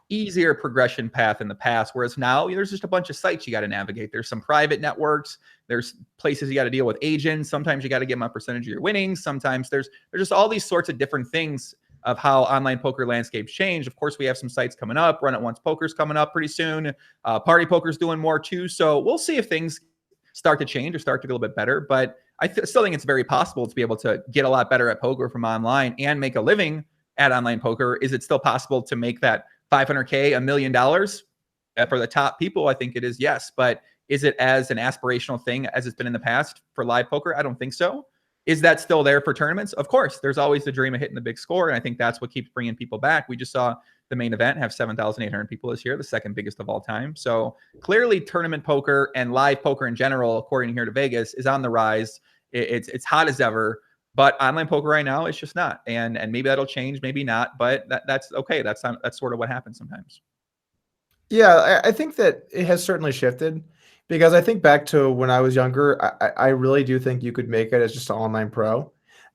easier progression path in the past, whereas now there's just a bunch of sites you got to navigate. There's some private networks, there's places you got to deal with agents, sometimes you got to give them a percentage of your winnings, sometimes there's just all these sorts of different things of how online poker landscapes change. Of course, we have some sites coming up. Run It Once Poker's coming up pretty soon. Party Poker's doing more too. So we'll see if things start to change or start to get a little bit better. But I still think it's very possible to be able to get a lot better at poker from online and make a living at online poker. Is it still possible to make that $500K, $1 million for the top people? I think it is, yes. But is it as an aspirational thing as it's been in the past for live poker? I don't think so. Is that still there for tournaments? Of course, there's always the dream of hitting the big score. And I think that's what keeps bringing people back. We just saw the main event have 7,800 people this year, the second biggest of all time. So clearly tournament poker and live poker in general, according here to Vegas, is on the rise. It's hot as ever. But online poker right now, it's just not. And maybe that'll change, maybe not. But that's okay. That's sort of what happens sometimes. Yeah, I think that it has certainly shifted, because I think back to when I was younger, I really do think you could make it as just an online pro.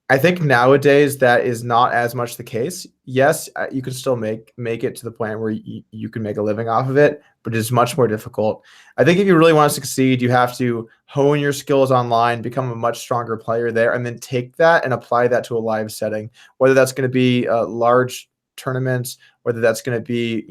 I think nowadays that is not as much the case. Yes, you can still make it to the point where you can make a living off of it, but it's much more difficult. I think if you really want to succeed, you have to hone your skills online, become a much stronger player there, and then take that and apply that to a live setting, whether that's going to be large tournaments, whether that's going to be,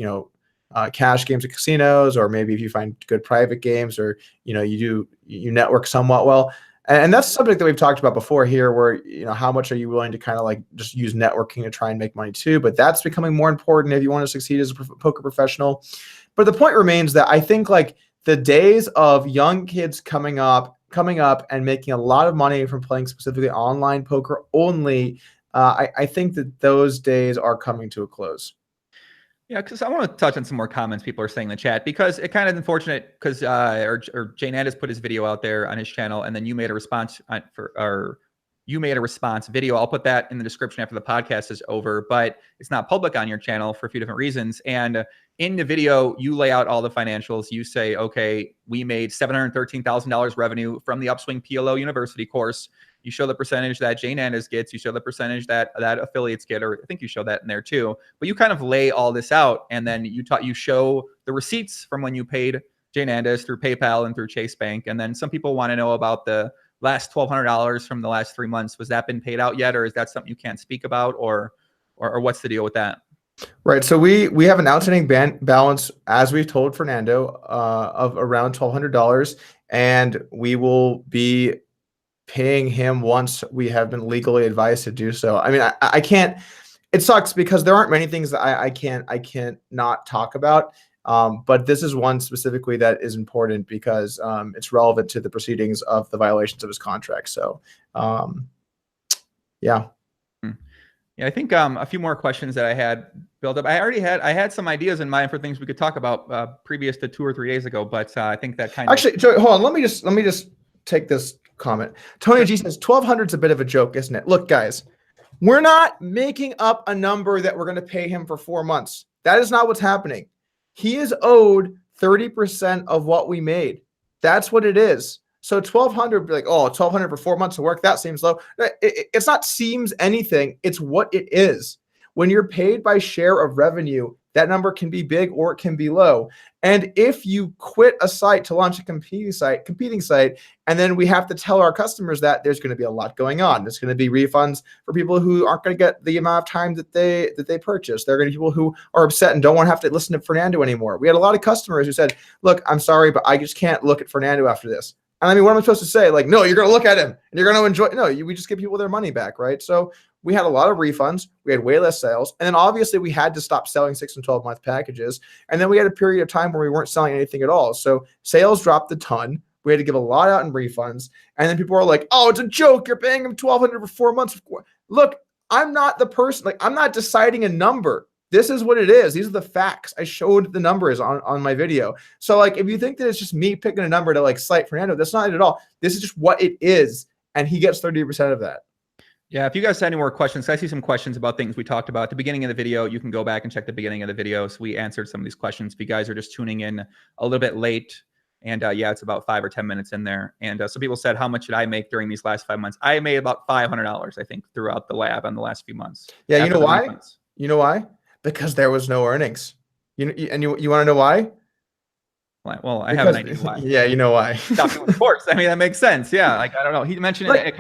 cash games at casinos, or maybe if you find good private games, or you network somewhat well. And that's a subject that we've talked about before here, where how much are you willing to kind of like just use networking to try and make money too. But that's becoming more important if you want to succeed as a poker professional. But the point remains that I think like the days of young kids coming up and making a lot of money from playing specifically online poker only, I think that those days are coming to a close. Yeah, because I want to touch on some more comments people are saying in the chat, because it kind of unfortunate because or Jane Andis put his video out there on his channel, and then you made a response video. I'll put that in the description after the podcast is over, but it's not public on your channel for a few different reasons. And in the video, you lay out all the financials. You say, okay, we made $713,000 revenue from the Upswing PLO University course. You show the percentage that Jane Andis gets. You show the percentage that affiliates get, or I think you show that in there too. But you kind of lay all this out, and then you show the receipts from when you paid Jane Andis through PayPal and through Chase Bank. And then some people want to know about the last $1,200 from the last 3 months. Was that been paid out yet, or is that something you can't speak about, or what's the deal with that? Right. So we have an outstanding balance, as we've told Fernando, of around $1,200, and we will be paying him once we have been legally advised to do so. I mean, I can't. It sucks because there aren't many things that I can't not talk about. But this is one specifically that is important because it's relevant to the proceedings of the violations of his contract. So, yeah. Yeah, I think a few more questions that I had built up. I had some ideas in mind for things we could talk about previous to 2 or 3 days ago, but I think that kind of actually, Joey, hold on. Let me just take this comment. Tony G says 1,200 is a bit of a joke, isn't it? Look, guys, we're not making up a number that we're going to pay him for 4 months. That is not what's happening. He is owed 30% of what we made. That's what it is. So 1,200, be like, oh, 1,200 for 4 months of work, that seems low. It's not seems anything. It's what it is. When you're paid by share of revenue, that number can be big or it can be low. And if you quit a site to launch a competing site, and then we have to tell our customers that there's going to be a lot going on. There's going to be refunds for people who aren't going to get the amount of time that they purchased. There are going to be people who are upset and don't want to have to listen to Fernando anymore. We had a lot of customers who said, look, I'm sorry, but I just can't look at Fernando after this. And I mean, what am I supposed to say? Like, no, you're going to look at him and you're going to enjoy. No, we just give people their money back, right? So we had a lot of refunds. We had way less sales. And then obviously we had to stop selling 6 and 12 month packages. And then we had a period of time where we weren't selling anything at all. So sales dropped a ton. We had to give a lot out in refunds. And then people were like, oh, it's a joke. You're paying him $1,200 for 4 months. Look, I'm not the person. Like, I'm not deciding a number. This is what it is. These are the facts. I showed the numbers on my video. So like, if you think that it's just me picking a number to like slight Fernando, that's not it at all. This is just what it is. And he gets 30% of that. Yeah, if you guys had any more questions, I see some questions about things we talked about at the beginning of the video. You can go back and check the beginning of the video. So we answered some of these questions. If you guys are just tuning in a little bit late, and yeah, it's about 5 or 10 minutes in there. And some people said, how much did I make during these last 5 months? I made about $500, I think, throughout the lab in the last few months. Yeah, you know why? Refunds. You know why? Because there was no earnings. You want to know why? Well, I have an idea why. Yeah, you know why. Stop doing sports. I mean, that makes sense. Yeah, like I don't know. He mentioned it at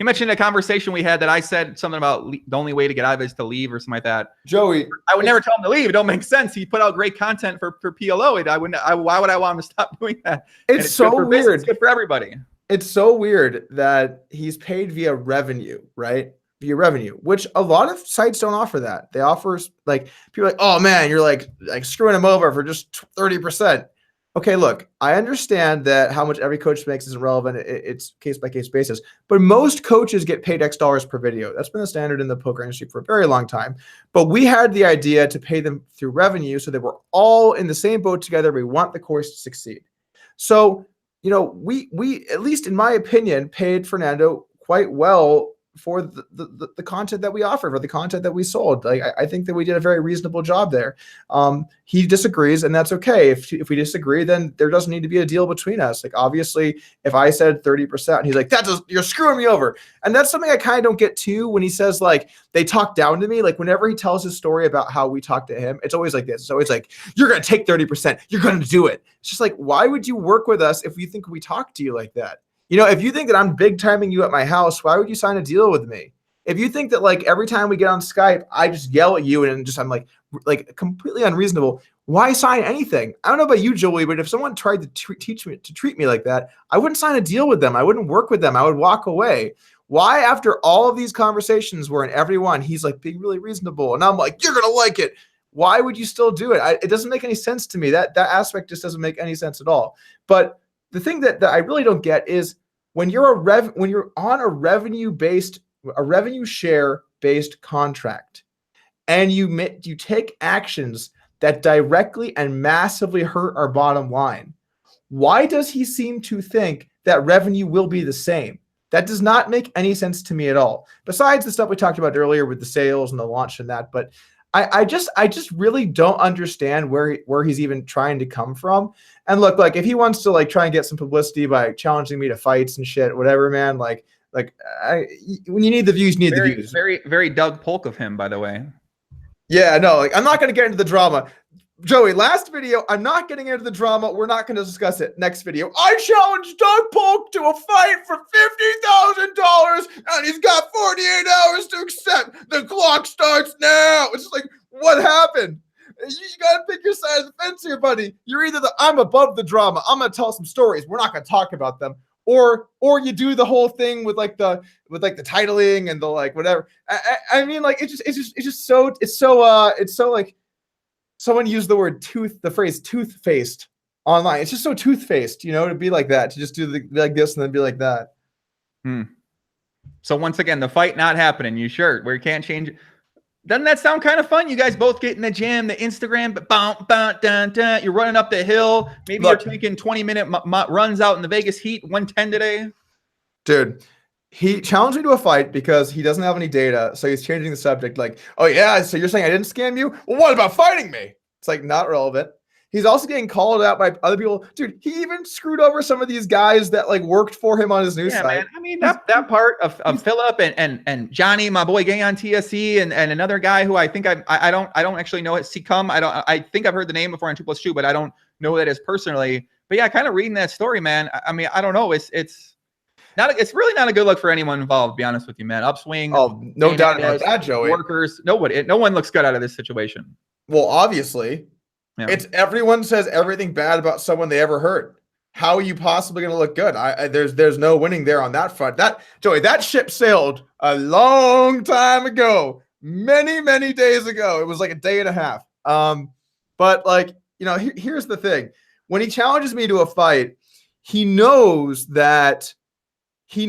He mentioned a conversation we had that I said something about the only way to get out of it is to leave or something like that. Joey, I would never tell him to leave. It don't make sense. He put out great content for PLO. Why would I want him to stop doing that? It's so good for weird. It's good for everybody. It's so weird that he's paid via revenue, right? Via revenue, which a lot of sites don't offer that. They offer like people are like, oh man, you're like screwing him over for just 30%. Okay, look, I understand that how much every coach makes isn't relevant. It's case by case basis, but most coaches get paid X dollars per video. That's been the standard in the poker industry for a very long time. But we had the idea to pay them through revenue so that we're all in the same boat together. We want the course to succeed. So, you know, we at least in my opinion paid Fernando quite well for the content that we offered, for the content that we sold. Like I think that we did a very reasonable job there. He disagrees, and that's okay. If we disagree, then there doesn't need to be a deal between us. Like obviously, if I said 30%, he's like, you're screwing me over. And that's something I kind of don't get too when he says like they talk down to me. Like whenever he tells his story about how we talk to him, it's always like this. It's always like, you're gonna take 30%, you're gonna do it. It's just like, why would you work with us if you think we talk to you like that? You know, if you think that I'm big timing you at my house, why would you sign a deal with me? If you think that like every time we get on Skype, I just yell at you and just I'm like completely unreasonable, why sign anything? I don't know about you, Joey, but if someone tried to treat me like that, I wouldn't sign a deal with them. I wouldn't work with them. I would walk away. Why, after all of these conversations where in every one he's like being really reasonable, and I'm like, you're gonna like it. Why would you still do it? It doesn't make any sense to me. That aspect just doesn't make any sense at all. But the thing that I really don't get is when you're on a revenue share based contract, and you take actions that directly and massively hurt our bottom line, why does he seem to think that revenue will be the same? That does not make any sense to me at all. Besides the stuff we talked about earlier with the sales and the launch and that, but I just really don't understand where he's even trying to come from. And look, like if he wants to like try and get some publicity by challenging me to fights and shit, whatever, man, when you need the views, you need the views. Very, very Doug Polk of him, by the way. Yeah, no, like I'm not going to get into the drama. Joey, last video, I'm not getting into the drama. We're not going to discuss it. Next video, I challenged Doug Polk to a fight for $50,000, and he's got 48 hours to accept. The clock starts now. It's just like, what happened? You got to pick your side of the fence here, buddy. You're either I'm above the drama. I'm going to tell some stories. We're not going to talk about them. Or you do the whole thing with the titling and the like whatever. I mean, like it's so like. Someone used the phrase toothpaste online. It's just so toothpaste, you know, to be like that, to just do like this and then be like that. So once again, the fight not happening. You sure? Where you can't change it. Doesn't that sound kind of fun? You guys both get in the gym, the Instagram, but you're running up the hill. Maybe you're taking 20-minute runs out in the Vegas heat, 110 today. Dude, he challenged me to a fight because he doesn't have any data. So he's changing the subject like, oh yeah, so you're saying I didn't scam you? Well, what about fighting me? It's like not relevant. He's also getting called out by other people. Dude, he even screwed over some of these guys that like worked for him on his news site. Man. I mean, that part of Philip and Johnny, my boy Gang on TSE, and another guy who I think I don't actually know it. Secum. I think I've heard the name before on 2+2, but I don't know that as personally. But yeah, kind of reading that story, man. I mean, I don't know. It's really not a good look for anyone involved, to be honest with you, man. Upswing. Oh, no doubt about that, Joey. Workers, no one looks good out of this situation. Well, obviously, it's everyone says everything bad about someone they ever heard. How are you possibly going to look good? There's no winning there on that front. That ship sailed a long time ago, many days ago. It was like a day and a half. But like, you know, here's the thing. When he challenges me to a fight, he knows that he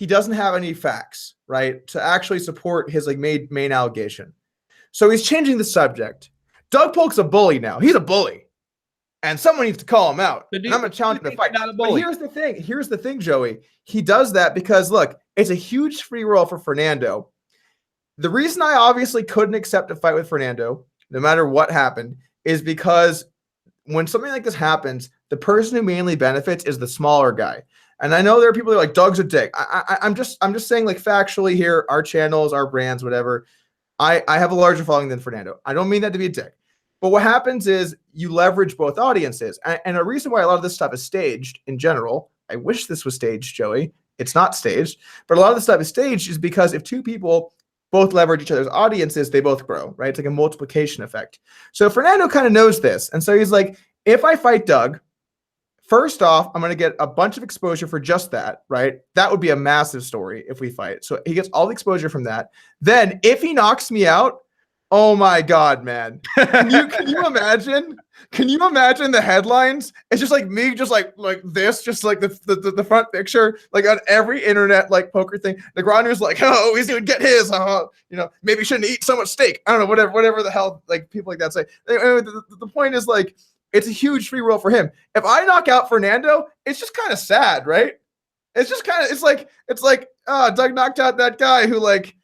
doesn't have any facts, right, to actually support his like main allegation. So he's changing the subject. Doug Polk's a bully now. He's a bully. And someone needs to call him out. And I'm going to challenge him to fight. But here's the thing, Joey. He does that because, look, it's a huge free roll for Fernando. The reason I obviously couldn't accept a fight with Fernando, no matter what happened, is because when something like this happens, the person who mainly benefits is the smaller guy. And I know there are people who are like, Doug's a dick. I'm just saying, like, factually here, our channels, our brands, whatever, I have a larger following than Fernando. I don't mean that to be a dick. But what happens is you leverage both audiences. And a reason why a lot of this stuff is staged in general, I wish this was staged, Joey, It's not staged, but a lot of the stuff is staged is because if two people both leverage each other's audiences, they both grow, right? It's like a multiplication effect. So Fernando kind of knows this. And so he's like, if I fight Doug, first off, I'm going to get a bunch of exposure for just that, right? That would be a massive story if we fight. So he gets all the exposure from that. Then if he knocks me out, oh my God, man. Can you imagine? Can you imagine the headlines? It's just like me, just like this, just like the front picture, like on every internet like poker thing. Negreanu's like, oh, he's gonna get his. Maybe he shouldn't eat so much steak. I don't know, whatever the hell like people like that say. The point is like it's a huge free roll for him. If I knock out Fernando, it's just kind of sad, right? It's just kind of it's like Doug knocked out that guy who like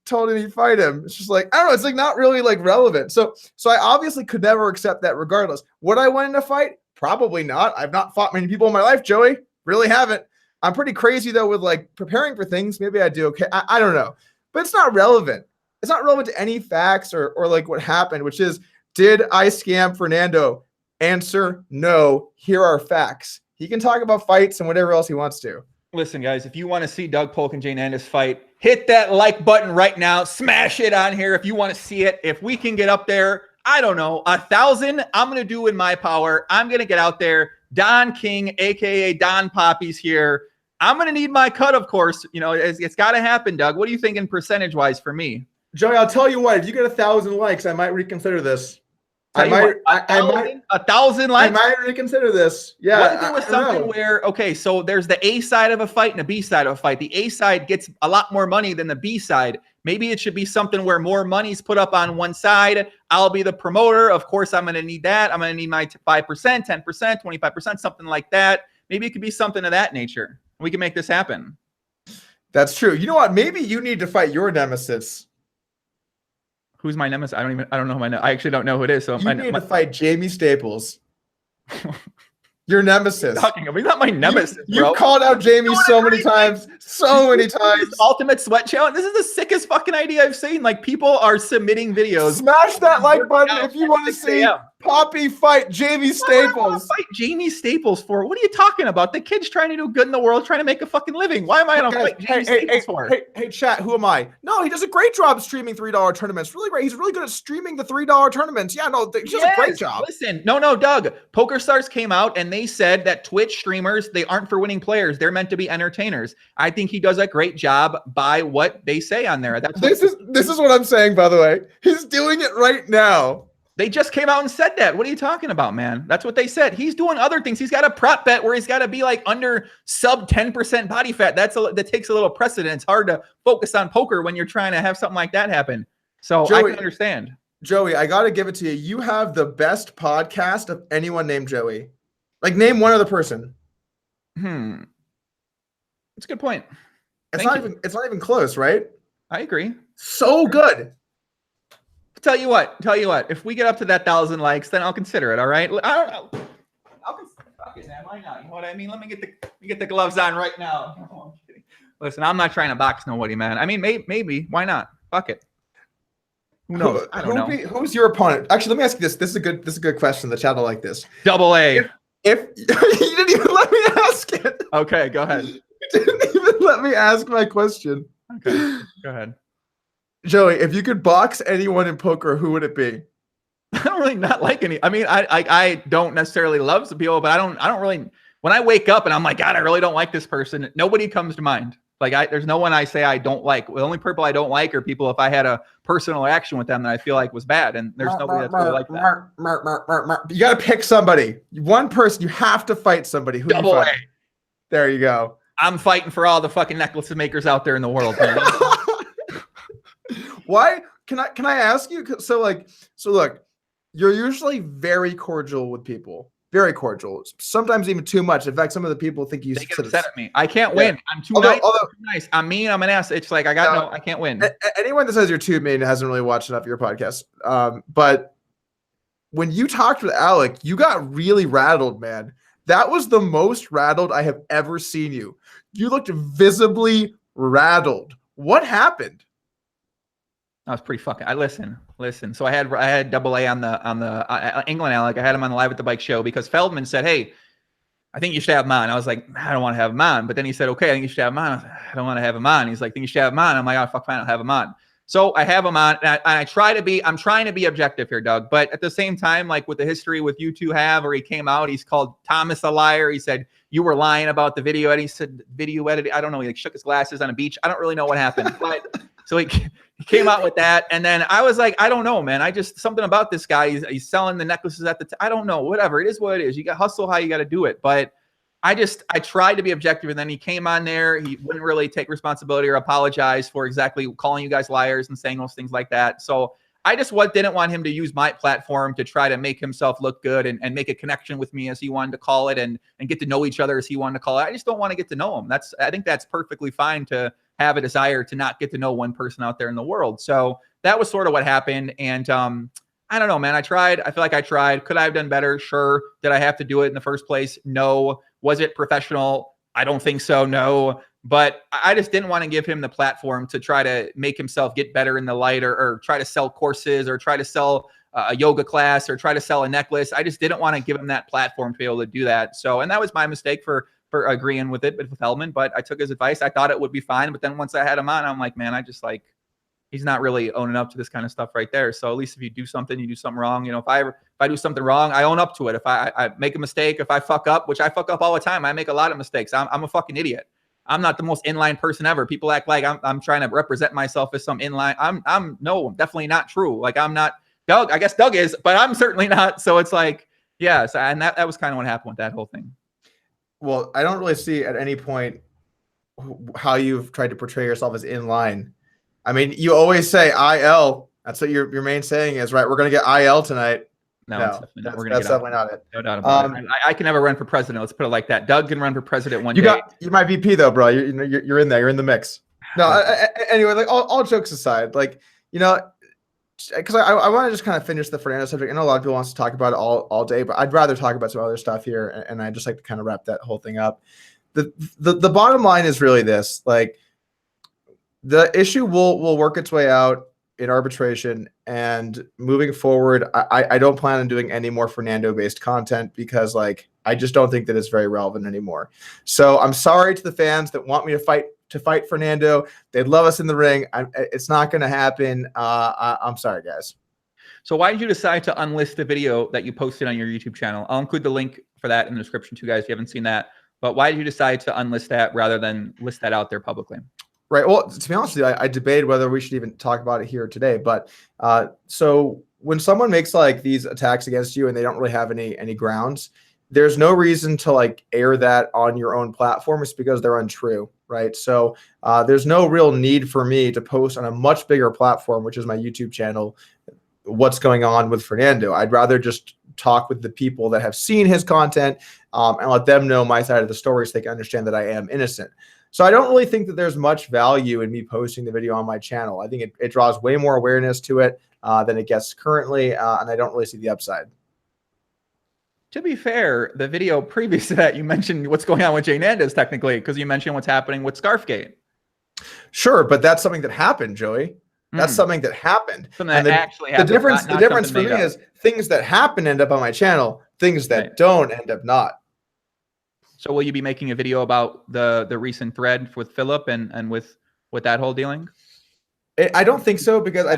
told him he'd fight him. It's just like, I don't know, it's like not really like relevant. So I obviously could never accept that regardless. Would I win in a fight? Probably not. I've not fought many people in my life, Joey. Really haven't. I'm pretty crazy though with like preparing for things. Maybe I do okay. I don't know. But it's not relevant. It's not relevant to any facts or like what happened, which is, did I scam Fernando? Answer, no. Here are facts. He can talk about fights and whatever else he wants to. Listen, guys, if you want to see Doug Polk and Jane Andis fight, hit that like button right now. Smash it on here if you want to see it. If we can get up there, I don't know, 1,000, I'm going to do in my power. I'm going to get out there. Don King, a.k.a. Don Poppy's here. I'm going to need my cut, of course. You know, it's got to happen, Doug. What are you thinking percentage-wise for me? Joey, I'll tell you what. If you get 1,000 likes, I might reconsider this. I might 1,000 likes. I might reconsider this. Yeah. What if it was something where, okay, so there's the A side of a fight and a B side of a fight. The A side gets a lot more money than the B side. Maybe it should be something where more money's put up on one side. I'll be the promoter. Of course, I'm going to need that. I'm going to need my 5%, 10%, 25%, something like that. Maybe it could be something of that nature. We can make this happen. That's true. You know what? Maybe you need to fight your nemesis. Who's my nemesis? I don't know I actually don't know who it is. So you need to fight Jamie Staples. Your nemesis. He's not my nemesis, bro. You called out Jamie so many times. So many times. Ultimate sweat challenge. This is the sickest fucking idea I've seen. Like, people are submitting videos. Smash that like button if you want to see Poppy fight Jamie Staples. Fight Jamie Staples for? What are you talking about? The kid's trying to do good in the world, trying to make a fucking living. Why am I going to fight Jamie Staples for? Hey, chat, who am I? No, he does a great job streaming $3 tournaments. Really great. He's really good at streaming the $3 tournaments. Yeah, no, he does a great job. Listen, no, Doug. PokerStars came out and they said that Twitch streamers, they aren't for winning players. They're meant to be entertainers. I think he does a great job by what they say on there. This is what I'm saying, by the way. He's doing it right now. They just came out and said that. What are you talking about, man? That's what they said. He's doing other things. He's got a prop bet where he's got to be like under sub 10% body fat. That takes a little precedent. It's hard to focus on poker when you're trying to have something like that happen. So Joey, I can understand. Joey, I got to give it to you. You have the best podcast of anyone named Joey. Like, name one other person. That's a good point. It's not even close, right? I agree. So good. Tell you what, if we get up to that 1,000 likes, then I'll consider it. All right. I don't know. Fuck it, man. Why not? You know what I mean? Let me get the gloves on right now. No, I'm kidding. Listen, I'm not trying to box nobody, man. I mean, maybe. Why not? Fuck it. Who knows? I don't know. Who's your opponent? Actually, let me ask you this. This is a good question. The chat will like this. Double A. If you didn't even let me ask it. Okay, go ahead. You didn't even let me ask my question. Okay, go ahead. Joey, if you could box anyone in poker, who would it be? I don't really not like any. I mean, I don't necessarily love some people, but I don't really. When I wake up and I'm like, God, I really don't like this person. Nobody comes to mind. Like, there's no one I say I don't like. The only people I don't like are people if I had a personal action with them that I feel like was bad, and there's nobody that's really like that. You got to pick somebody. One person. You have to fight somebody. Who Double A. There you go. I'm fighting for all the fucking necklace makers out there in the world, man. Why can I ask you? So look, you're usually very cordial with people, very cordial. Sometimes even too much. In fact, some of the people think you get upset at me. I can't win. I'm too nice. I'm mean. I'm an ass. It's like I can't win. Anyone that says you're too mean hasn't really watched enough of your podcast. But when you talked with Alec, you got really rattled, man. That was the most rattled I have ever seen you. You looked visibly rattled. What happened? I was pretty fucking. Listen. So I had Double A on the England Alec. I had him on the Live at the Bike show because Feldman said, "Hey, I think you should have him on. I was like, I don't want to have him on. But then he said, okay, I think you should have him on. I was like, I don't want to have him on. He's like, I think you should have him on. I'm like, oh, fuck, fine, I'll have him on. So I have him on, and I'm trying to be objective here, Doug. But at the same time, like with the history with you two have, where he came out, he's called Thomas a liar. He said, you were lying about the video editing. He said, video editing. I don't know. He like shook his glasses on a beach. I don't really know what happened. But so he came out with that. And then I was like, I don't know, man. I just, something about this guy. He's selling the necklaces at the, I don't know, whatever. It is what it is. You got hustle how you got to do it. But I tried to be objective, and then he came on there. He wouldn't really take responsibility or apologize for exactly calling you guys liars and saying those things like that. So I just didn't want him to use my platform to try to make himself look good and make a connection with me, as he wanted to call it, and get to know each other as he wanted to call it. I just don't want to get to know him. I think that's perfectly fine to have a desire to not get to know one person out there in the world. So that was sort of what happened. And I don't know, man. I tried. I feel like I tried. Could I have done better? Sure. Did I have to do it in the first place? No. Was it professional? I don't think so. No. But I just didn't want to give him the platform to try to make himself get better in the light, or try to sell courses, or try to sell a yoga class, or try to sell a necklace. I just didn't want to give him that platform to be able to do that. So, and that was my mistake for agreeing with it with Hellman, but I took his advice. I thought it would be fine. But then once I had him on, I'm like, man, I just like, he's not really owning up to this kind of stuff right there. So at least if you do something, you do something wrong. You know, if I do something wrong, I own up to it. If I make a mistake, if I fuck up, which I fuck up all the time, I make a lot of mistakes. I'm a fucking idiot. I'm not the most inline person ever. People act like I'm trying to represent myself as some inline. I'm no, definitely not true. Like I'm not Doug. I guess Doug is, but I'm certainly not. So it's like, yeah. So, and that was kind of what happened with that whole thing. Well, I don't really see at any point how you've tried to portray yourself as inline. I mean, you always say IL. That's what your main saying is, right? We're going to get IL tonight. No, that's definitely not it. No doubt about it. I can never run for president. Let's put it like that. Doug can run for president one day. You might VP though, bro. You're in there. You're in the mix. No, anyway, like all jokes aside, like, you know, because I want to just kind of finish the Fernando subject. I know a lot of people wants to talk about it all day, but I'd rather talk about some other stuff here, and I just like to kind of wrap that whole thing up. The bottom line is really this: like, the issue will work its way out in arbitration, and moving forward, I don't plan on doing any more Fernando-based content, because like I just don't think that it's very relevant anymore. So I'm sorry to the fans that want me to fight Fernando. They'd love us in the ring. It's not going to happen. I'm sorry, guys. So why did you decide to unlist the video that you posted on your YouTube channel? I'll include the link for that in the description too, guys, if you haven't seen that. But why did you decide to unlist that rather than list that out there publicly? Right. Well, to be honest with you, I debated whether we should even talk about it here today. But so when someone makes like these attacks against you and they don't really have any grounds, there's no reason to like air that on your own platform. It's because they're untrue. Right. So there's no real need for me to post on a much bigger platform, which is my YouTube channel, what's going on with Fernando. I'd rather just talk with the people that have seen his content and let them know my side of the story, so they can understand that I am innocent. So I don't really think that there's much value in me posting the video on my channel. I think it draws way more awareness to it than it gets currently, and I don't really see the upside. To be fair, the video previous to that, you mentioned what's going on with Jay Nandez technically, because you mentioned what's happening with Scarfgate. Sure, but that's something that happened, Joey. That's something that happened. Something that actually happened. The difference for me is things that happen end up on my channel. Things that don't end up not. So will you be making a video about the recent thread with Philip and with that whole dealing? I don't think so, because I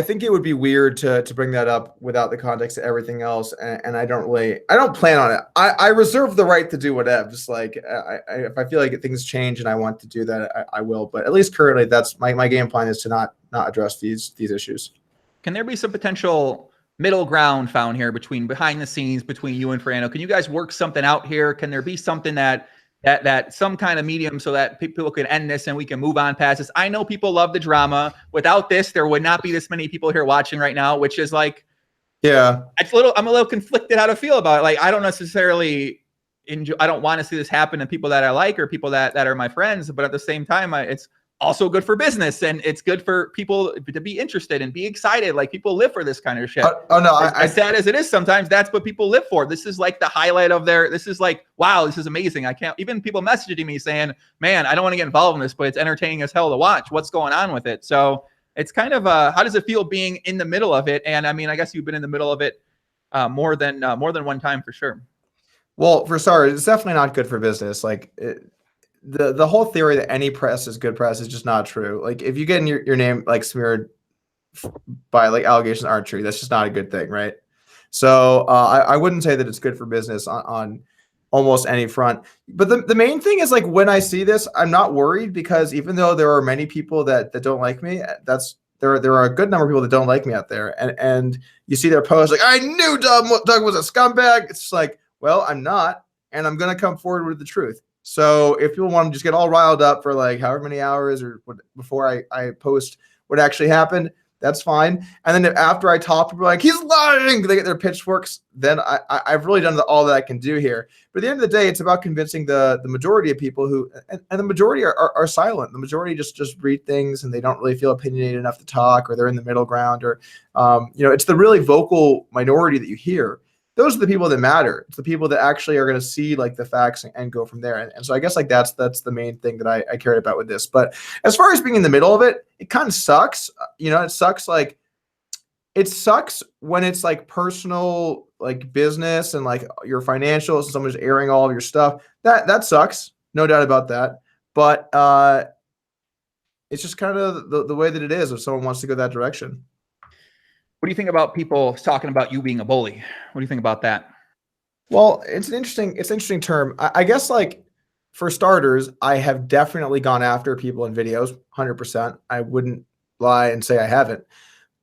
think it would be weird to bring that up without the context of everything else, and I don't plan on it. I reserve the right to do whatever. Just like if I feel like things change and I want to do that, I will. But at least currently, that's my game plan, is to not address these issues. Can there be some potential middle ground found here behind the scenes between you and Fernando? Can you guys work something out here? Can there be something that some kind of medium so that people can end this and we can move on past this? I know people love the drama. Without this, there would not be this many people here watching right now, which is like, yeah, I'm a little conflicted how to feel about it. Like, I don't necessarily enjoy, I don't want to see this happen to people that I like or people that are my friends, but at the same time, it's also good for business, and it's good for people to be interested and be excited. Like, people live for this kind of shit. As sad as it is sometimes, that's what people live for. This is like the highlight of this is like, wow, this is amazing. I can't, even people messaging me saying, man, I don't want to get involved in this, but it's entertaining as hell to watch. What's going on with it? So it's kind of how does it feel being in the middle of it? And I mean, I guess you've been in the middle of it more than one time for sure. Well, for starters, it's definitely not good for business. The whole theory that any press is good press is just not true. Like if you get your name like smeared by like allegations that aren't true, that's just not a good thing, right? So I wouldn't say that it's good for business on almost any front. But the main thing is like when I see this, I'm not worried because even though there are many people that don't like me, there are a good number of people that don't like me out there, and you see their posts like I knew Doug was a scumbag. It's like, well, I'm not, and I'm gonna come forward with the truth. So if people want to just get all riled up for like however many hours or before I post what actually happened, that's fine. And then after I talk, people are like, he's lying. They get their pitchforks. Then I've really done all that I can do here. But at the end of the day, it's about convincing the majority of people who, and the majority are silent. The majority just read things and they don't really feel opinionated enough to talk, or they're in the middle ground, or, it's the really vocal minority that you hear. Those are the people that matter. It's the people that actually are going to see like the facts and go from there. And so I guess like that's the main thing that I cared about with this. But as far as being in the middle of it, it kind of sucks. It sucks when it's like personal, like business and like your financials and someone's airing all of your stuff. That sucks. No doubt about that. But it's just kind of the way that it is if someone wants to go that direction. What do you think about people talking about you being a bully? What do you think about that? Well, it's an interesting term. I guess like for starters, I have definitely gone after people in videos, 100%. I wouldn't lie and say I haven't,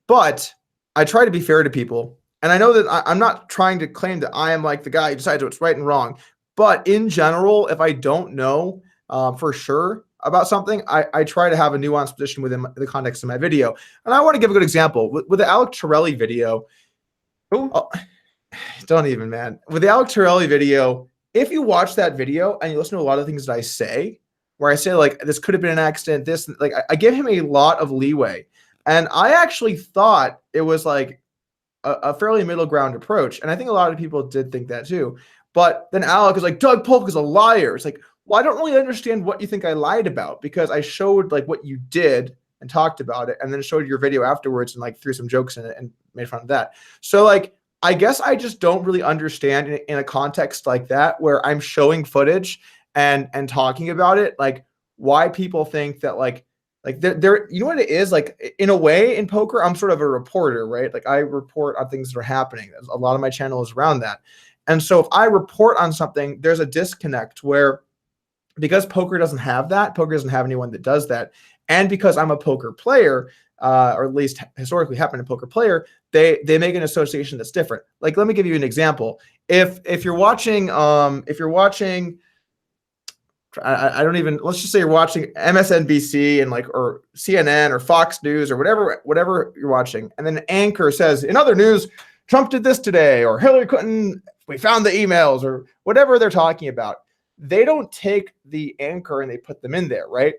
but I try to be fair to people. And I know that I'm not trying to claim that I am like the guy who decides what's right and wrong. But in general, if I don't know for sure about something, I try to have a nuanced position within the context of my video. And I want to give a good example. With the Alec Torelli video, don't even, man. With the Alec Torelli video, if you watch that video and you listen to a lot of things that I say, where I say like, this could have been an accident, this, like I give him a lot of leeway. And I actually thought it was like a fairly middle ground approach. And I think a lot of people did think that too. But then Alec is like, Doug Polk is a liar. It's like, well, I don't really understand what you think I lied about, because I showed like what you did and talked about it, and then showed your video afterwards and like threw some jokes in it and made fun of that. So like, I guess I just don't really understand in a context like that, where I'm showing footage and talking about it, like why people think that like they're you know what it is, like in a way in poker, I'm sort of a reporter, right? Like I report on things that are happening. A lot of my channel is around that. And so if I report on something, there's a disconnect where, because poker doesn't have that, poker doesn't have anyone that does that. And because I'm a poker player, or at least historically have been a poker player, they make an association that's different. Like, let me give you an example. If you're watching, I don't even, let's just say you're watching MSNBC and like, or CNN or Fox News or whatever you're watching, and then an anchor says, in other news, Trump did this today, or Hillary Clinton, we found the emails, or whatever they're talking about. They don't take the anchor and they put them in there, right?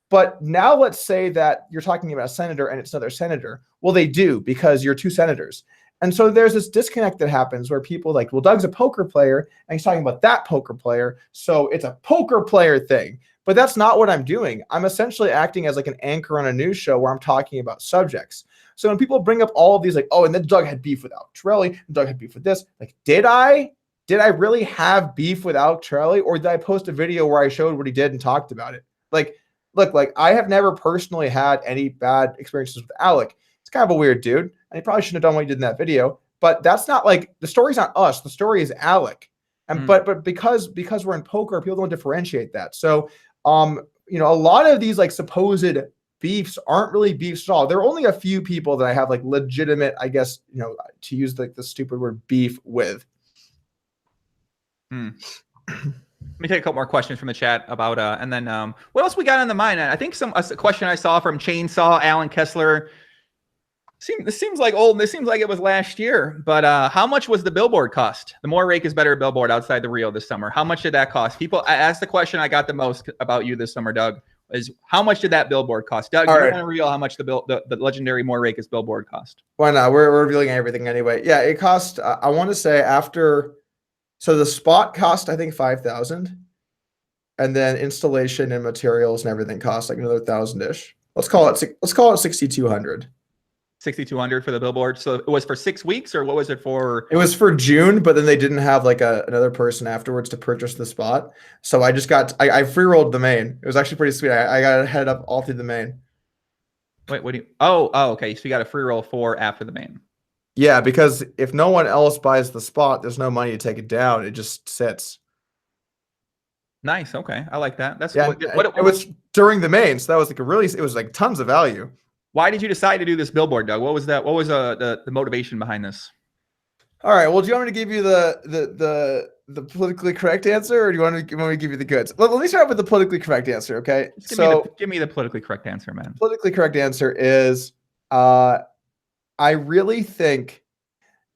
But now let's say that you're talking about a senator and it's another senator. Well, they do, because you're two senators. And so there's this disconnect that happens where people like, well, Doug's a poker player and he's talking about that poker player, so it's a poker player thing. But that's not what I'm doing. I'm essentially acting as like an anchor on a news show where I'm talking about subjects. So when people bring up all of these, like, oh, and then Doug had beef with Alex Torelli, and Doug had beef with this, like, did I really have beef with Alex Torelli, or did I post a video where I showed what he did and talked about it? Like, look, like I have never personally had any bad experiences with Alec. It's kind of a weird dude, and he probably shouldn't have done what he did in that video. But that's not like, the story's not us. The story is Alec. And but because we're in poker, people don't differentiate that. So a lot of these like supposed beefs aren't really beefs at all. There are only a few people that I have like legitimate, I guess, to use like the stupid word, beef with. Let me take a couple more questions from the chat about and then what else we got on the mind? I think a question I saw from Chainsaw Alan Kessler. This seems like old. This seems like it was last year. But how much was the billboard cost? The More Rake is Better billboard outside the Rio this summer. How much did that cost? I asked the question I got the most about you this summer, Doug, is how much did that billboard cost? Doug, you're going to reveal how much the legendary More Rake is billboard cost. Why not? We're revealing everything anyway. Yeah, it cost. I want to say so the spot cost, I think, $5,000, and then installation and materials and everything cost like another $1,000-ish. Let's call it $6,200. 6,200 for the billboard. So it was for 6 weeks, or what was it for? It was for June, but then they didn't have like another person afterwards to purchase the spot. So I just I free rolled the main. It was actually pretty sweet. I got to head up all through the main. Wait, what do you? Oh, okay. So you got a free roll for after the main. Yeah, because if no one else buys the spot, there's no money to take it down. It just sits. Nice. Okay, I like that. That's Yeah. It was during the main, so that was like it was like tons of value. Why did you decide to do this billboard, Doug? What was that? What was the motivation behind this? All right. Well, do you want me to give you the politically correct answer, or do you want me to give you the goods? Let me start with the politically correct answer. Okay. Give me the politically correct answer, man. Politically correct answer is, I really think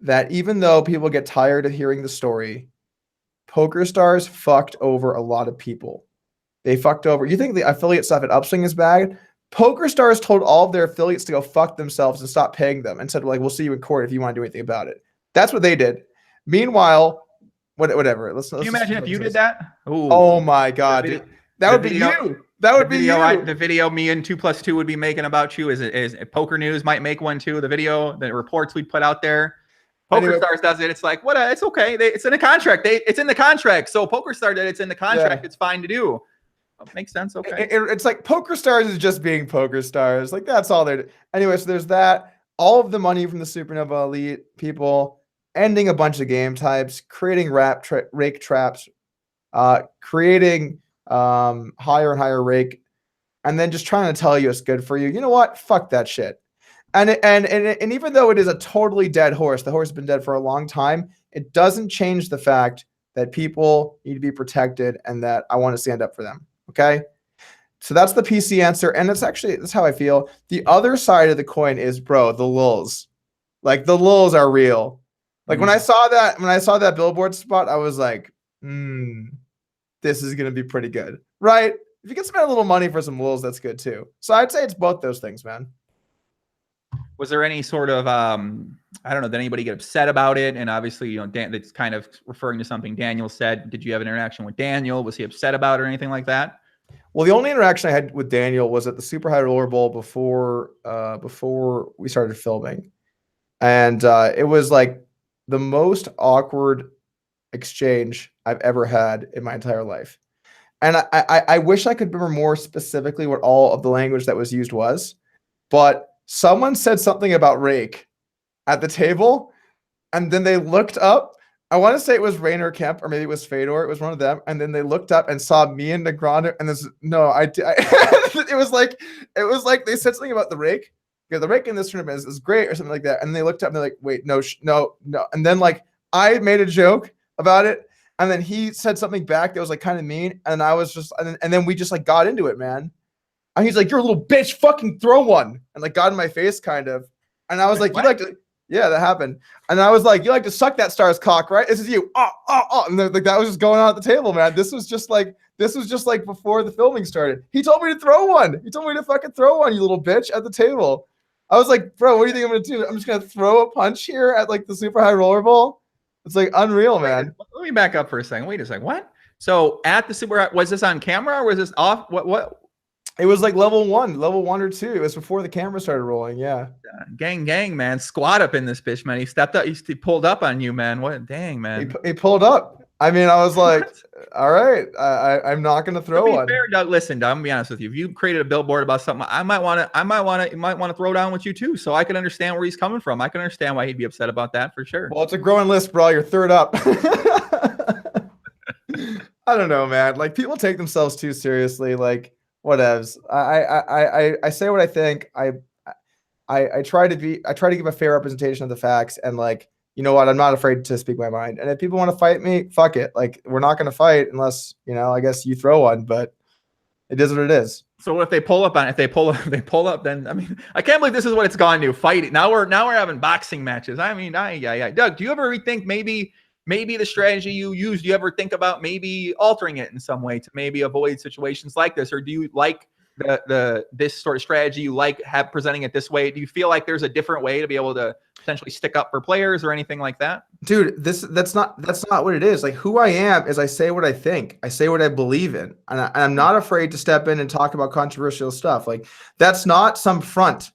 that even though people get tired of hearing the story, PokerStars fucked over a lot of people. They fucked over. You think the affiliate stuff at Upswing is bad? PokerStars told all of their affiliates to go fuck themselves and stop paying them, and said, like, we'll see you in court if you want to do anything about it. That's what they did. Meanwhile, whatever. Let's Can you imagine if you did that? Ooh. Oh my God, dude. That would be you. That would be you. The video me and 2+2 would be making about you is Poker News might make one too. The video, the reports we put out there. PokerStars does it. It's like, what? It's okay. It's in the contract. It's in the contract. So PokerStars did. It's in the contract. Yeah. It's fine to do. Makes sense. Okay. It's like PokerStars is just being PokerStars. Like, that's all they're. Anyway, so there's that. All of the money from the Supernova Elite people, ending a bunch of game types, creating rake traps, creating higher and higher rake, and then just trying to tell you it's good for you. You know what? Fuck that shit. And even though it is a totally dead horse, the horse has been dead for a long time, it doesn't change the fact that people need to be protected and that I want to stand up for them. Okay? So that's the PC answer, and that's how I feel. The other side of the coin is, bro, the lulz. Like, the lulz are real. Like, when I saw that billboard spot, I was like, this is gonna be pretty good. Right? If you can spend a little money for some lulz, that's good too. So I'd say it's both those things, man. Was there any sort of I don't know, did anybody get upset about it? And obviously, you know, that's kind of referring to something Daniel said. Did you have an interaction with Daniel? Was he upset about it or anything like that? Well, the only interaction I had with Daniel was at the Super High Roller Bowl before we started filming. And it was like the most awkward exchange I've ever had in my entire life. And I wish I could remember more specifically what all of the language that was used was, but someone said something about rake at the table, and then they looked up. I want to say it was Rainer Kemp, or maybe it was Fedor. It was one of them. And then they looked up and saw me and Negrano. And it was like they said something about the rake. Yeah, the rake in this tournament is great, or something like that. And they looked up and they're like, wait, no. And then, like, I made a joke about it, and then he said something back that was like kind of mean. And I was just, and then we just like got into it, man. And he's like, you're a little bitch, fucking throw one. And like got in my face kind of. And I was like, you like to, yeah, that happened. And I was like, you like to suck that star's cock, right? This is you. And like that was just going on at the table, man. This was just like before the filming started. He told me to throw one. He told me to fucking throw one, you little bitch, at the table. I was like, bro, what do you think I'm gonna do? I'm just gonna throw a punch here at like the Super High Roller Bowl? It's like unreal, man. Let me back up for a second. Wait a second. What? So at the Super High, was this on camera or was this off? What? It was like level one or two. It was before the camera started rolling. Yeah. Gang, man. Squat up in this bitch, man. He stepped up. He pulled up on you, man. What? Dang, man. He pulled up. I mean, I was like, all right, I'm not going to throw one. Fair, Doug, listen, Doug, I'm gonna be honest with you. If you created a billboard about something, I might want to throw down with you too. So I can understand where he's coming from. I can understand why he'd be upset about that for sure. Well, it's a growing list, bro. You're third up. I don't know, man. Like, people take themselves too seriously. Like, whatevs. I say what I think. I try to give a fair representation of the facts, and like, you know what, I'm not afraid to speak my mind. And if people want to fight me, fuck it. Like, we're not going to fight unless, you know, I guess you throw one, but it is what it is. So if they pull up, then I mean, I can't believe this is what it's gone to. Fight it. Now we're having boxing matches. I mean, yeah. Doug, do you ever rethink maybe the strategy you used? Do you ever think about maybe altering it in some way to maybe avoid situations like this? Or do you like this sort of strategy? You like presenting it this way? Do you feel like there's a different way to be able to potentially stick up for players or anything like that? Dude, that's not what it is. Like, who I am is I say what I think. I say what I believe in. And I'm not afraid to step in and talk about controversial stuff. Like, that's not some front.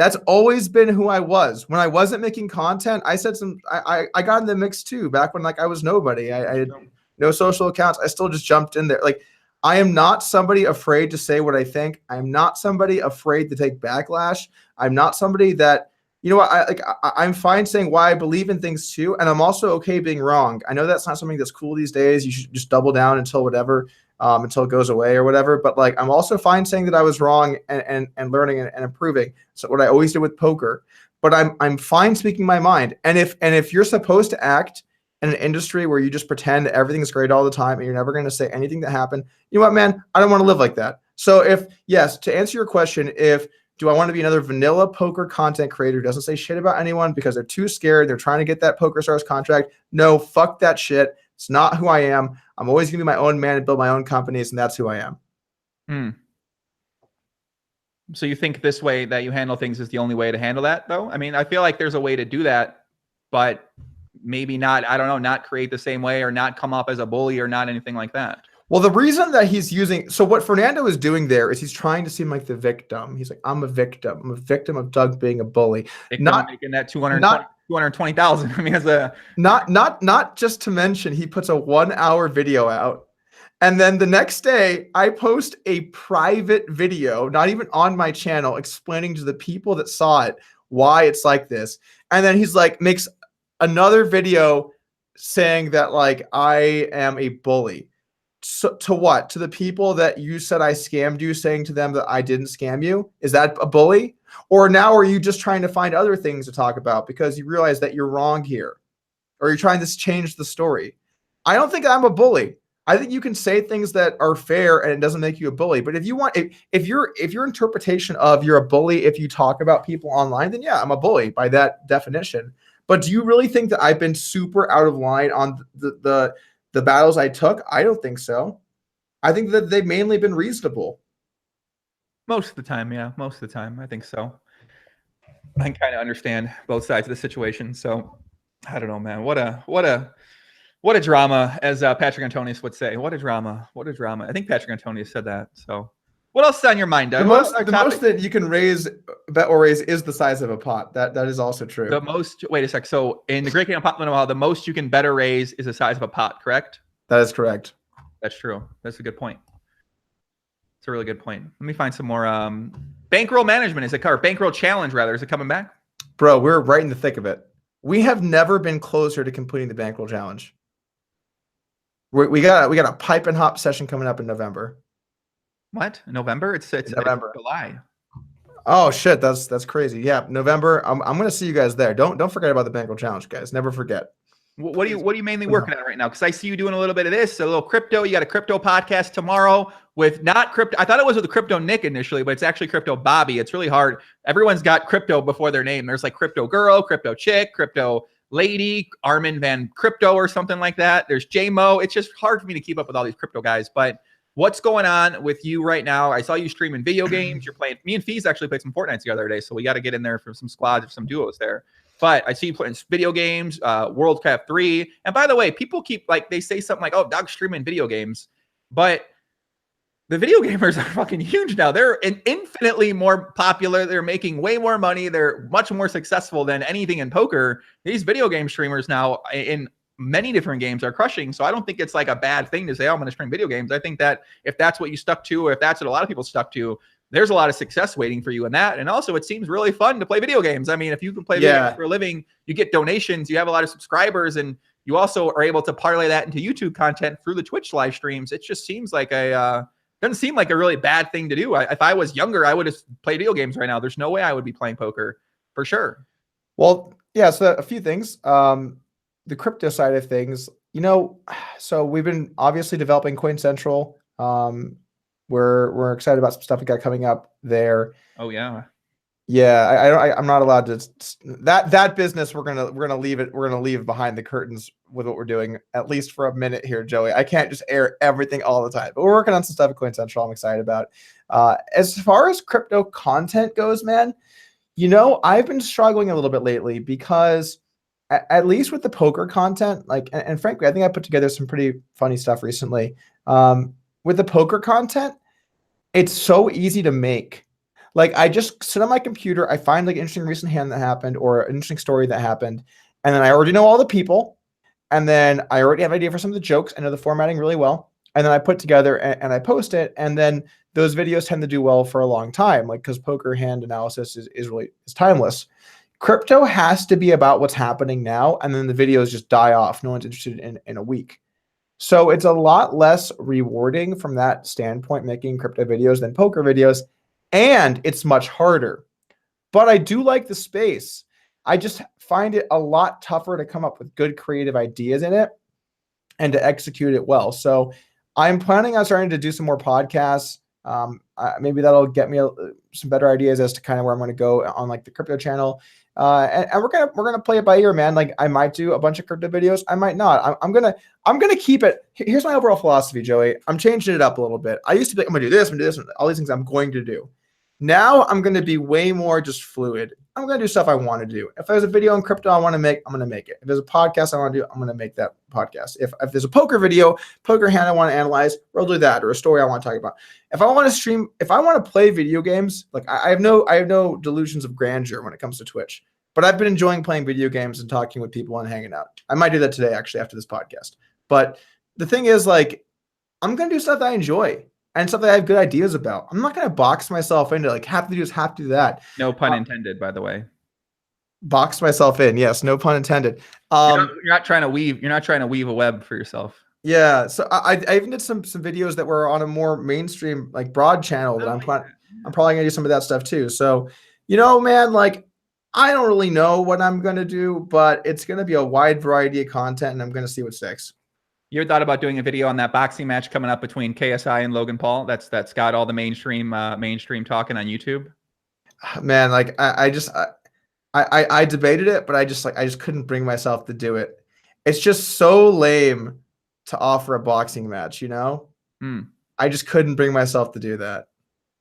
That's always been who I was. When I wasn't making content, I said I got in the mix too. Back when like I was nobody, I had no social accounts. I still just jumped in there. Like I am not somebody afraid to say what I think. I'm not somebody afraid to take backlash. I'm not somebody that, you know what, I'm fine saying why I believe in things too. And I'm also okay being wrong. I know that's not something that's cool these days. You should just double down until whatever. Until it goes away or whatever. But like, I'm also fine saying that I was wrong and learning and improving. So what I always did with poker, but I'm fine speaking my mind. And if you're supposed to act in an industry where you just pretend everything's great all the time and you're never going to say anything that happened, you know what, man, I don't want to live like that. So yes, to answer your question, do I want to be another vanilla poker content creator who doesn't say shit about anyone because they're too scared, they're trying to get that PokerStars contract? No, fuck that shit. It's not who I am. I'm always going to be my own man and build my own companies, and that's who I am. So you think this way that you handle things is the only way to handle that, though? I mean, I feel like there's a way to do that, but maybe not, I don't know, not create the same way or not come up as a bully or not anything like that. Well, the reason that he's using, so what Fernando is doing there is he's trying to seem like the victim. He's like, I'm a victim. I'm a victim of Doug being a bully. Not making that 220,000. I mean, as a not just to mention, he puts a 1 hour video out. And then the next day I post a private video, not even on my channel, explaining to the people that saw it why it's like this. And then he's like, makes another video saying that like I am a bully. So, to what? To the people that you said I scammed you, saying to them that I didn't scam you? Is that a bully? Or now are you just trying to find other things to talk about because you realize that you're wrong here? Or you're trying to change the story? I don't think I'm a bully. I think you can say things that are fair and it doesn't make you a bully. But if you want, if your interpretation of you're a bully if you talk about people online, then yeah, I'm a bully by that definition. But do you really think that I've been super out of line on the battles I took? I don't think so. I think that they've mainly been reasonable. Most of the time, yeah. Most of the time, I think so. I can kind of understand both sides of the situation. So I don't know, man. What a drama, as Patrick Antonius would say. What a drama. What a drama. I think Patrick Antonius said that. So what else is on your mind, Doug? The most that you can bet or raise is the size of a pot. That is also true. The most, wait a sec. So in the Great Game of Pot Winnowell, the most you can bet or raise is the size of a pot, correct? That is correct. That's true. That's a good point. It's a really good point. Let me find some more. Bankroll management, is it, or bankroll challenge rather, is it coming back? Bro, we're right in the thick of it. We have never been closer to completing the bankroll challenge. We got a pipe and hop session coming up in November. What? November? It's November. It's July. Oh shit, that's crazy. Yeah, November. I'm gonna see you guys there. Don't forget about the bankroll challenge, guys. Never forget. What are you mainly working on right now? Because I see you doing a little bit of this, a little crypto. You got a crypto podcast tomorrow with not crypto. I thought it was with the Crypto Nick initially, but it's actually Crypto Bobby. It's really hard. Everyone's got crypto before their name. There's like Crypto Girl, Crypto Chick, Crypto Lady, Armin Van Crypto or something like that. There's JMO. It's just hard for me to keep up with all these crypto guys. But what's going on with you right now? I saw you streaming video games. You're playing. Me and Fees actually played some Fortnite the other day, so we got to get in there for some squads or some duos there. But I see you playing video games, World Cup 3. And by the way, people keep like, they say something like, oh, Doug's streaming video games. But the video gamers are fucking huge now. They're infinitely more popular. They're making way more money. They're much more successful than anything in poker. These video game streamers now in many different games are crushing. So I don't think it's like a bad thing to say, oh, I'm going to stream video games. I think that if that's what you stuck to, or if that's what a lot of people stuck to, there's a lot of success waiting for you in that. And also it seems really fun to play video games. I mean, if you can play video games for a living, you get donations, you have a lot of subscribers, and you also are able to parlay that into YouTube content through the Twitch live streams. It just seems like doesn't seem like a really bad thing to do. If I was younger, I would have played video games right now. There's no way I would be playing poker for sure. Well, yeah. So a few things, the crypto side of things, so we've been obviously developing Coin Central. We're excited about some stuff we got coming up there. Oh yeah. Yeah, I'm not allowed to that business. We're gonna leave it. We're gonna leave behind the curtains with what we're doing, at least for a minute here, Joey. I can't just air everything all the time, but we're working on some stuff at Coin Central. I'm excited about. As far as crypto content goes, man, I've been struggling a little bit lately because at least with the poker content, and frankly, I think I put together some pretty funny stuff recently. With the poker content, it's so easy to make. Like I just sit on my computer, I find like an interesting recent hand that happened or an interesting story that happened, and then I already know all the people, and then I already have an idea for some of the jokes. I know the formatting really well, and then I put together and I post it, and then those videos tend to do well for a long time, like because poker hand analysis is timeless. Crypto has to be about what's happening now, and then the videos just die off. No one's interested in a week. So it's a lot less rewarding from that standpoint, making crypto videos than poker videos, and it's much harder. But I do like the space. I just find it a lot tougher to come up with good creative ideas in it and to execute it well. So I'm planning on starting to do some more podcasts. Maybe that'll get me some better ideas as to kind of where I'm going to go on like the crypto channel. And we're gonna play it by ear, man. Like I might do a bunch of crypto videos, I might not. I'm gonna keep it. Here's my overall philosophy, Joey. I'm changing it up a little bit. I used to be like, I'm gonna do this, I'm gonna do this, all these things I'm going to do. Now I'm gonna be way more just fluid. I'm gonna do stuff I want to do. If there's a video on crypto I want to make, I'm gonna make it. If there's a podcast I want to do, I'm gonna make that podcast. If there's a poker video, poker hand I want to analyze, we'll do that, or a story I want to talk about. If I want to stream, if I want to play video games, like I have no delusions of grandeur when it comes to Twitch. But I've been enjoying playing video games and talking with people and hanging out. I might do that today, actually, after this podcast. But the thing is, like, I'm going to do stuff that I enjoy and stuff that I have good ideas about. I'm not going to box myself into, like, have to do this, have to do that. No pun intended, by the way. Box myself in. Yes, no pun intended. You're not trying to weave. You're not trying to weave a web for yourself. Yeah. So I even did some videos that were on a more mainstream, like, broad channel that I'm probably going to do some of that stuff, too. So, you know, man, like, I don't really know what I'm going to do, but it's going to be a wide variety of content, and I'm going to see what sticks. You ever thought about doing a video on that boxing match coming up between KSI and Logan Paul? That's got all the mainstream talking on YouTube. Man, like I debated it, but I just couldn't bring myself to do it. It's just so lame to offer a boxing match, you know? I just couldn't bring myself to do that.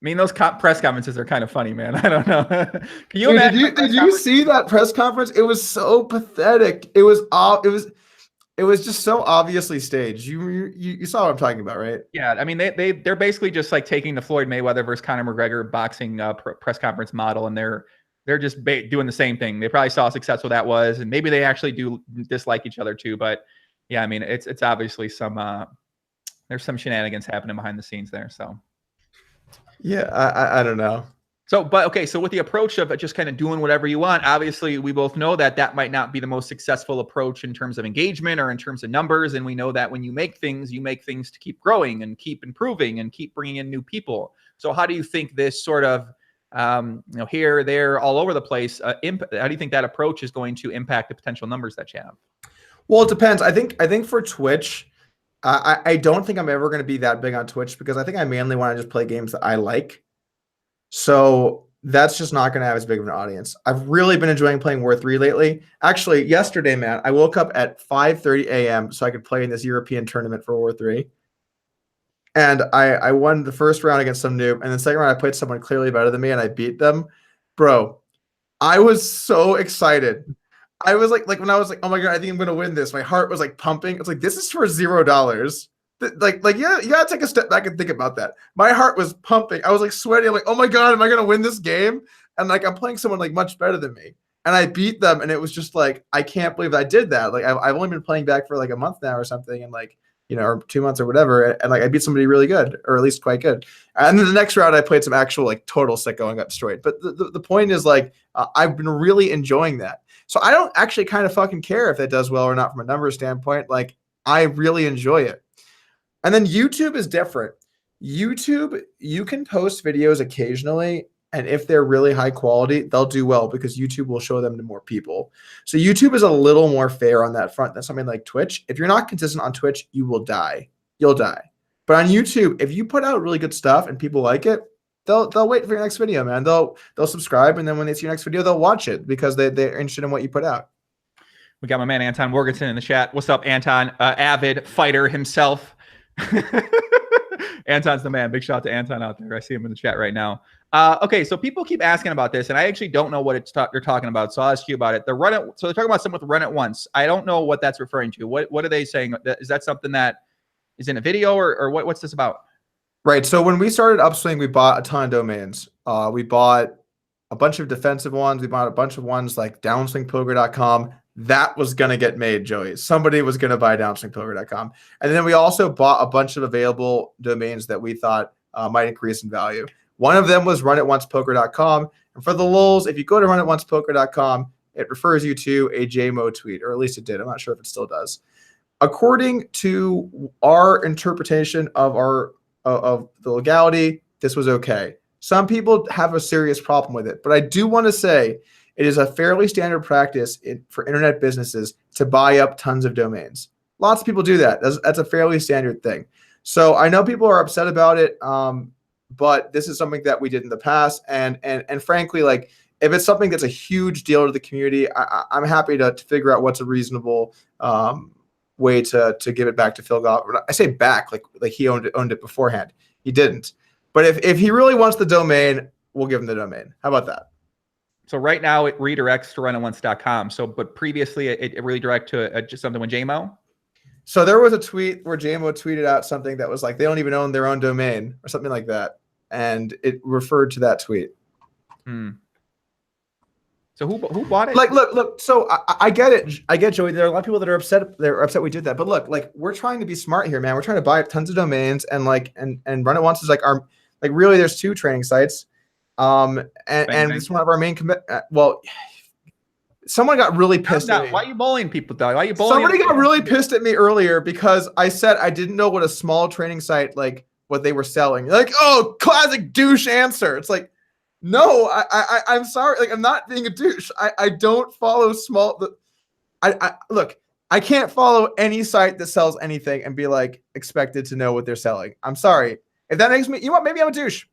I mean, those press conferences are kind of funny, man. I don't know. Can you Dude, imagine? did you see that press conference? It was so pathetic. It was just so obviously staged. You saw what I'm talking about, right? Yeah, I mean, they're basically just like taking the Floyd Mayweather versus Conor McGregor boxing press conference model, and they're just doing the same thing. They probably saw how successful that was, and maybe they actually do dislike each other too. But yeah, I mean, it's obviously there's some shenanigans happening behind the scenes there. So. Yeah, I don't know. So with the approach of just kind of doing whatever you want, obviously we both know that might not be the most successful approach in terms of engagement or in terms of numbers. And we know that when you make things to keep growing and keep improving and keep bringing in new people. So how do you think this sort of, here, there, all over the place, how do you think that approach is going to impact the potential numbers that you have? Well, it depends. I think for Twitch, I don't think I'm ever going to be that big on Twitch because I think I mainly want to just play games that I like. So that's just not going to have as big of an audience. I've really been enjoying playing War 3 lately. Actually, yesterday, man, I woke up at 5:30 a.m. so I could play in this European tournament for War 3. And I won the first round against some noob. And the second round, I played someone clearly better than me, and I beat them. Bro, I was so excited. I was like when I was like, oh my God, I think I'm going to win this. My heart was like pumping. It's like, this is for $0. Yeah, you gotta take a step back and think about that. My heart was pumping. I was like sweating. I'm like, oh my God, am I going to win this game? And like, I'm playing someone like much better than me. And I beat them. And it was just like, I can't believe I did that. Like, I've only been playing back for like a month now or something. And like, or 2 months or whatever. And like, I beat somebody really good, or at least quite good. And then the next round, I played some actual like total sicko and got destroyed. But the point is like, I've been really enjoying that. So I don't actually kind of fucking care if that does well or not from a numbers standpoint. Like, I really enjoy it. And then YouTube is different. YouTube, you can post videos occasionally, and if they're really high quality, they'll do well because YouTube will show them to more people. So YouTube is a little more fair on that front than something like Twitch. If you're not consistent on Twitch, you will die. You'll die. But on YouTube, if you put out really good stuff and people like it, they'll wait for your next video, man. They'll subscribe, and then when they see your next video, they'll watch it because they're interested in what you put out. We got my man Anton Morganson in the chat. What's up, Anton? Avid fighter himself. Anton's the man. Big shout out to Anton out there. I see him in the chat right now. Okay, so people keep asking about this, and I actually don't know what you're talking about, so I'll ask you about it. So they're talking about something with run it once. I don't know what that's referring to. What are they saying? Is that something that is in a video, or what's this about? Right. So when we started Upswing, we bought a ton of domains. We bought a bunch of defensive ones. We bought a bunch of ones like downswingpoker.com. That was going to get made, Joey. Somebody was going to buy downswingpoker.com. And then we also bought a bunch of available domains that we thought might increase in value. One of them was runitoncpoker.com. And for the lulz, if you go to runitoncpoker.com, it refers you to a JMO tweet, or at least it did. I'm not sure if it still does. According to our interpretation of the legality, this was okay. Some people have a serious problem with it, but I do want to say it is a fairly standard practice for internet businesses to buy up tons of domains. Lots of people do that. That's a fairly standard thing. So I know people are upset about it, but this is something that we did in the past. And frankly, like if it's something that's a huge deal to the community, I'm happy to figure out what's a reasonable way to give it back to Phil Goff. I say back, like he owned it beforehand. He didn't. But if he really wants the domain, we'll give him the domain. How about that? So right now it redirects to runingonce.com. So, but previously it redirected to just something with JMO. So there was a tweet where JMO tweeted out something that was like, they don't even own their own domain or something like that. And it referred to that tweet. So who bought it? Like, look. So I get it. I get, Joey. There are a lot of people that are upset. They're upset we did that. But look, like we're trying to be smart here, man. We're trying to buy tons of domains and Run It Once is like our, like really there's 2 training sites. And it's one of our main well, someone got really pissed at me. Why are you bullying people, Doug? Why are you bullying? Somebody got really pissed at me earlier because I said I didn't know what a small training site, like what they were selling. Like, oh, classic douche answer. It's like, no, I'm sorry. Like, I'm not being a douche. I don't follow small. Look, I can't follow any site that sells anything and be like expected to know what they're selling. I'm sorry. If that makes me, you know what? Maybe I'm a douche.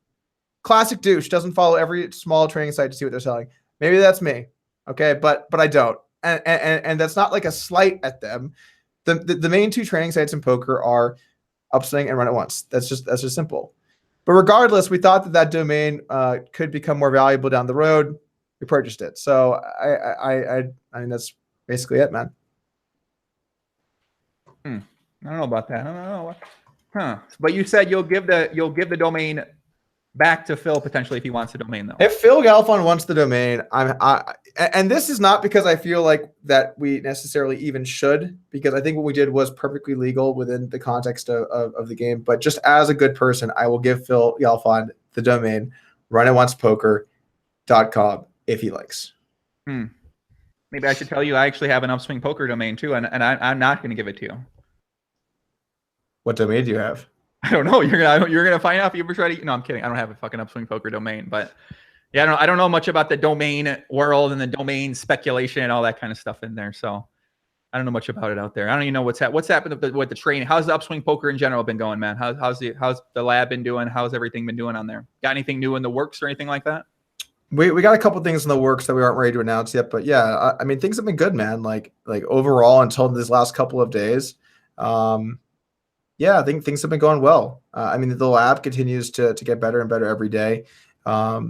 Classic douche, doesn't follow every small training site to see what they're selling. Maybe that's me. Okay. But I don't. And that's not like a slight at them. The main 2 training sites in poker are Upswing and Run It Once. That's just simple. But regardless, we thought that domain could become more valuable down the road. We purchased it. So I mean, that's basically it, man. I don't know about that. I don't know. Huh. But you said you'll give the domain back to Phil potentially if he wants the domain though. If Phil Galfond wants the domain, and this is not because I feel like that we necessarily even should, because I think what we did was perfectly legal within the context of the game. But just as a good person, I will give Phil Galfond the domain runitoncpoker.com if he likes. Maybe I should tell you I actually have an Upswing Poker domain too, and I'm not going to give it to you. What domain do you have? I don't know. You're gonna find out if you ever try to. No, I'm kidding. I don't have a fucking Upswing Poker domain, but yeah, I don't know much about the domain world and the domain speculation and all that kind of stuff in there. So I don't know much about it out there. I don't even know what's happened with the training. How's the Upswing Poker in general been going, man? How's the lab been doing? How's everything been doing on there? Got anything new in the works or anything like that? We got a couple things in the works that we aren't ready to announce yet, but yeah, I mean things have been good, man. Like overall until these last couple of days. Yeah, I think things have been going well. I mean, the lab continues to get better and better every day. Yeah,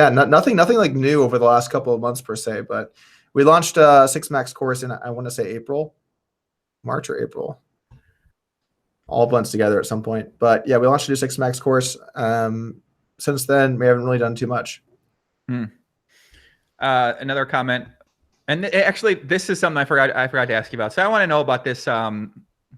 nothing like new over the last couple of months per se, but we launched a 6 Max course in, I want to say March or April. All blends together at some point. But yeah, we launched a new 6 Max course. Since then, we haven't really done too much. Another comment. And actually, this is something I forgot to ask you about. So I want to know about this.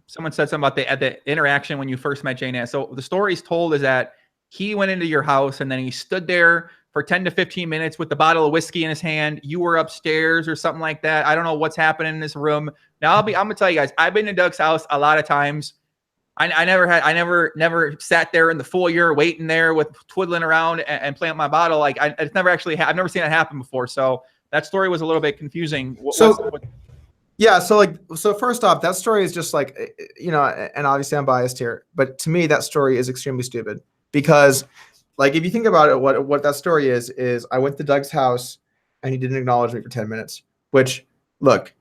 Someone said something about the interaction when you first met Jane. So the story's told is that he went into your house and then he stood there for 10 to 15 minutes with the bottle of whiskey in his hand. You were upstairs or something like that. I don't know what's happening in this room. Now I'm gonna tell you guys, I've been to Doug's house a lot of times. I never sat there in the foyer waiting there with twiddling around and playing with my bottle. Like it's never actually, I've never seen it happen before. So that story was a little bit confusing. Yeah, so first off, that story is just like, you know, and obviously I'm biased here, but to me that story is extremely stupid because, like, if you think about it, what that story is I went to Doug's house and he didn't acknowledge me for 10 minutes. Which, look,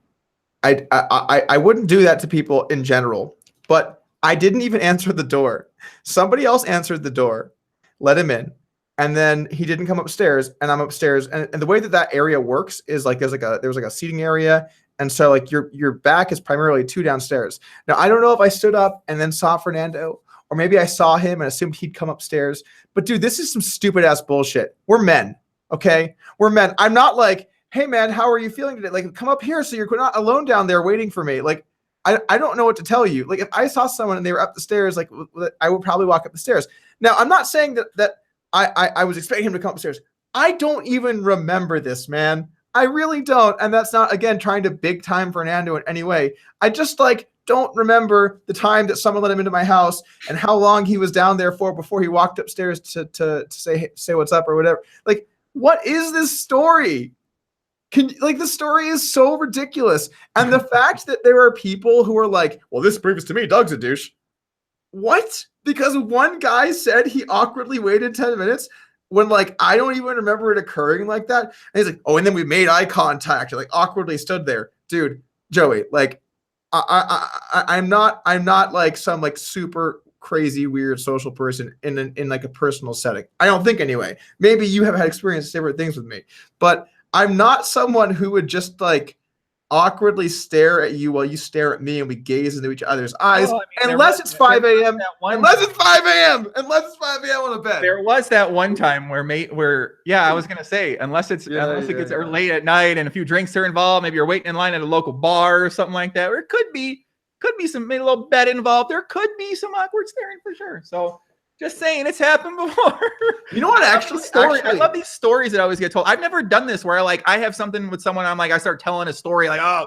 I wouldn't do that to people in general, but I didn't even answer the door. Somebody else answered the door, let him in, and then he didn't come upstairs, and I'm upstairs, and the way that area works is like there was a seating area. And so like your back is primarily 2 downstairs. Now, I don't know if I stood up and then saw Fernando, or maybe I saw him and assumed he'd come upstairs. But dude, this is some stupid ass bullshit. We're men, okay? We're men. I'm not like, hey man, how are you feeling today? Like, come up here so you're not alone down there waiting for me. Like, I don't know what to tell you. Like, if I saw someone and they were up the stairs, like, I would probably walk up the stairs. Now, I'm not saying that I was expecting him to come upstairs. I don't even remember this, man. I really don't. And that's not, again, trying to big time Fernando in any way. I just like don't remember the time that someone let him into my house and how long he was down there for before he walked upstairs to say what's up or whatever. Like, what is this story? The story is so ridiculous. And the fact that there are people who are like, well, this proves to me Doug's a douche. What? Because one guy said he awkwardly waited 10 minutes when, like, I don't even remember it occurring like that. And he's like, oh, and then we made eye contact. Like, awkwardly stood there. Dude, Joey, like, I'm not like some like super crazy weird social person in like a personal setting. I don't think anyway. Maybe you have had experienced different things with me, but I'm not someone who would just like awkwardly stare at you while you stare at me and we gaze into each other's eyes, unless it's 5 a.m. Unless it's 5 a.m. Unless it's 5 a.m. on the bed. There was that one time where I was gonna say, unless it gets late at night and a few drinks are involved, maybe you're waiting in line at a local bar or something like that, or it could be some maybe a little bet involved. There could be some awkward staring for sure. So just saying, it's happened before. You know what? I love these stories that I always get told. I've never done this where I have something with someone. I'm like, I start telling a story like, oh,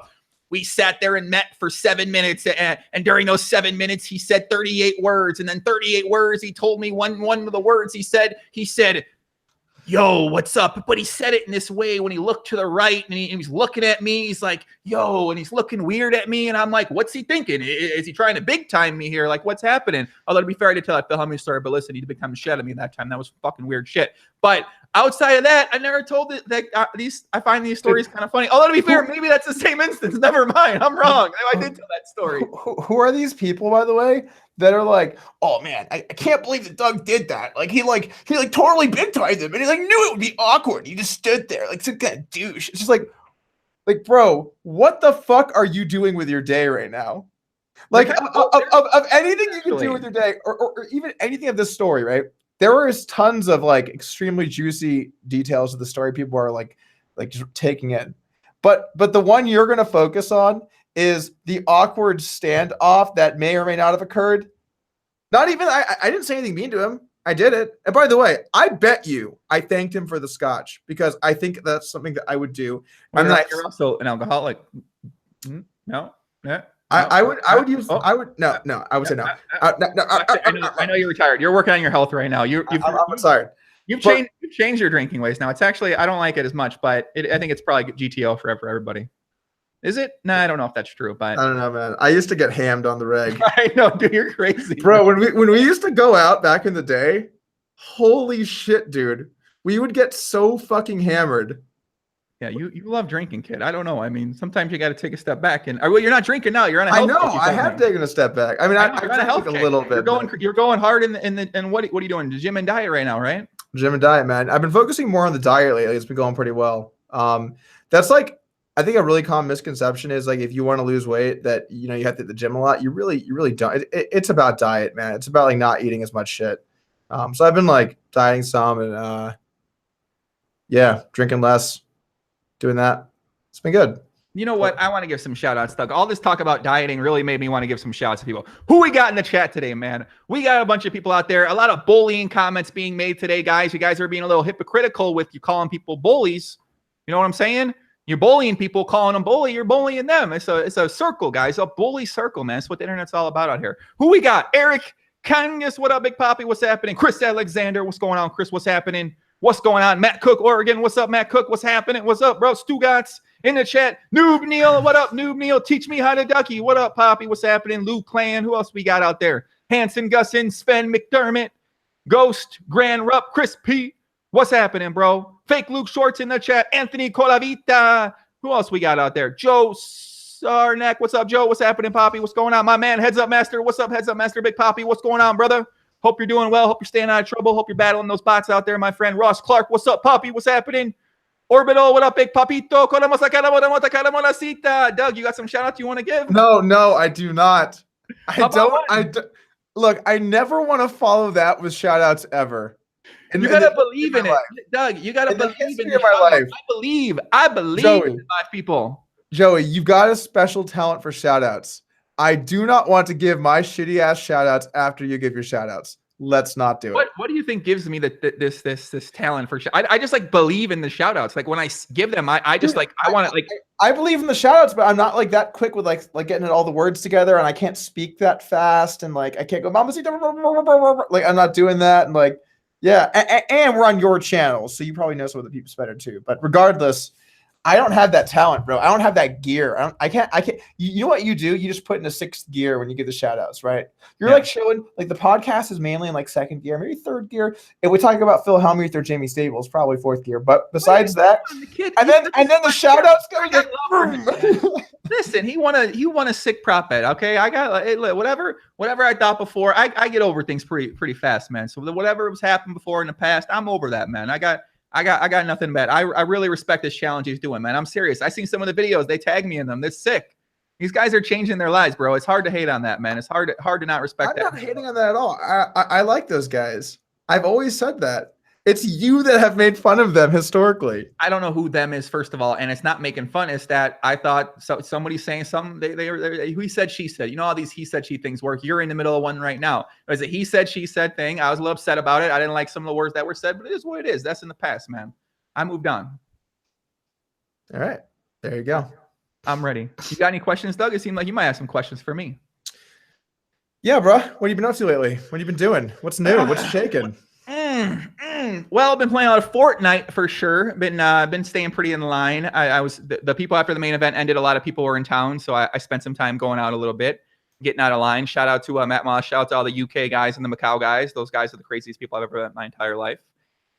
we sat there and met for 7 minutes. And during those 7 minutes, he said 38 words. And then 38 words, he told me one of the words he said, yo, what's up? But he said it in this way when he looked to the right and he's looking at me. He's like, yo, and he's looking weird at me. And I'm like, what's he thinking? Is he trying to big time me here? Like, what's happening? Although to be fair, I did tell that Phil Hellmuth story, but listen, he did big time shit at me that time. That was fucking weird shit. But outside of that, I never told it that I find these stories kind of funny. Although to be fair, maybe that's the same instance. Never mind. I'm wrong. I did tell that story. Who are these people, by the way, that are like, oh man, I can't believe that Doug did that. Like he totally big timed him and he like knew it would be awkward. He just stood there like some kind of douche. It's just like bro, what the fuck are you doing with your day right now? Like of anything you can do with your day or even anything of this story, right? There is tons of like extremely juicy details of the story people are like just taking in. But the one you're going to focus on is the awkward standoff that may or may not have occurred. Not even, I didn't say anything mean to him. I did it. And by the way, I bet you I thanked him for the scotch because I think that's something that I would do. You're also an alcoholic. No. Yeah. I would say no. I know you're retired. You're working on your health right now. I'm sorry. You've changed your drinking ways now. It's actually, I don't like it as much, but I think it's probably GTO for everybody. Is it? No, I don't know if that's true, but I don't know, man. I used to get hammed on the reg. I know, dude, you're crazy, bro. When we used to go out back in the day, holy shit, dude, we would get so fucking hammered. Yeah, you love drinking, kid. I don't know. I mean, sometimes you got to take a step back, and well, you're not drinking now. You're on a health. I know. I have taken a step back. I mean, I health a little bit. You're going hard and what are you doing? The gym and diet right now, right? Gym and diet, man. I've been focusing more on the diet lately. It's been going pretty well. That's like, I think a really common misconception is like if you want to lose weight that you have to hit the gym a lot. You really don't. It's about diet, man. It's about like not eating as much shit. So I've been like dieting some and drinking less, doing that. It's been good. You know what? I want to give some shout outs, Doug. All this talk about dieting really made me want to give some shout outs to people. Who we got in the chat today, man? We got a bunch of people out there. A lot of bullying comments being made today, guys. You guys are being a little hypocritical with you calling people bullies. You know what I'm saying? You're bullying people, calling them bully. You're bullying them. It's a circle, guys. A bully circle, man. That's what the internet's all about out here. Who we got? Eric Kangas. What up, Big Poppy? What's happening? Chris Alexander. What's going on, Chris? What's happening? What's going on? Matt Cook, Oregon. What's up, Matt Cook? What's happening? What's up, bro? Stugotz in the chat. Noob Neil. What up, Noob Neil? Teach me how to ducky. What up, Poppy? What's happening? Lou Clan. Who else we got out there? Hanson Gussin, Sven McDermott, Ghost, Grand Rupp, Chris P. What's happening, bro? Fake Luke Shorts in the chat. Anthony Colavita. Who else we got out there? Joe Sarnak. What's up, Joe? What's happening, Poppy? What's going on? My man, Heads Up Master. What's up, Heads Up Master? Big Poppy. What's going on, brother? Hope you're doing well. Hope you're staying out of trouble. Hope you're battling those bots out there, my friend. Ross Clark. What's up, Poppy? What's happening? Orbital. What up, Big Papito? Doug, you got some shout out you want to give? No, I do not. I don't. look, I never want to follow that with shout outs ever. You gotta believe in it, Doug. You gotta believe in the shout out. I believe in live people. Joey, you've got a special talent for shout outs. I do not want to give my shitty ass shout outs after you give your shout outs. Let's not do it. What do you think gives me this talent for I just like believe in the shout outs. Like when I give them, I just like I want to like I believe in the shout outs, but I'm not like that quick with like getting all the words together, and I can't speak that fast, and like I can't go Mama like I'm not doing that, and like yeah, and we're on your channel, so you probably know some of the people better too. But regardless, I don't have that talent, bro. I don't have that gear. I can't. You know what you do? You just put in a sixth gear when you give the shout outs, right? You're like showing, like the podcast is mainly in like second gear, maybe third gear. If we talk about Phil Hellmuth or Jamie Stables, probably fourth gear. But besides that, and then the shout outs go like, listen, he won a sick prop bet. Okay. I got whatever I thought before. I get over things pretty fast, man. So whatever was happened before in the past, I'm over that, man. I got nothing bad. I really respect this challenge he's doing, man. I'm serious. I seen some of the videos. They tag me in them. They're sick. These guys are changing their lives, bro. It's hard to hate on that, man. It's hard to not respect that. I'm not hating on that at all. I like those guys. I've always said that. It's you that have made fun of them historically. I don't know who them is, first of all, and it's not making fun. It's that I thought somebody's saying something. He said, she said. You know how these he said, she things work. You're in the middle of one right now. It was a he said, she said thing. I was a little upset about it. I didn't like some of the words that were said, but it is what it is. That's in the past, man. I moved on. All right. There you go. I'm ready. You got any questions, Doug? It seemed like you might have some questions for me. Yeah, bro. What have you been up to lately? What have you been doing? What's new? What's shaking? Well, I've been playing a lot of Fortnite for sure. Been staying pretty in line. I was the people after the main event ended. A lot of people were in town, so I spent some time going out a little bit, getting out of line. Shout out to Matt Moss. Shout out to all the UK guys and the Macau guys. Those guys are the craziest people I've ever met in my entire life.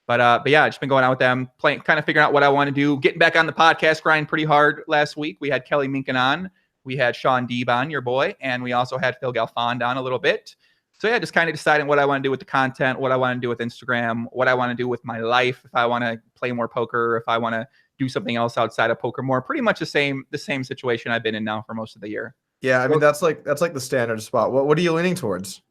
But yeah, I've just been going out with them, playing, kind of figuring out what I want to do. Getting back on the podcast grind pretty hard last week. We had Kelly Minkin on. We had Sean Deeb on, your boy. And we also had Phil Galfond on a little bit. So yeah, just kind of deciding what I want to do with the content, what I want to do with Instagram, what I want to do with my life. If I want to play more poker, if I want to do something else outside of poker more. Pretty much the same situation I've been in now for most of the year. Yeah, I mean, that's like the standard spot. What are you leaning towards?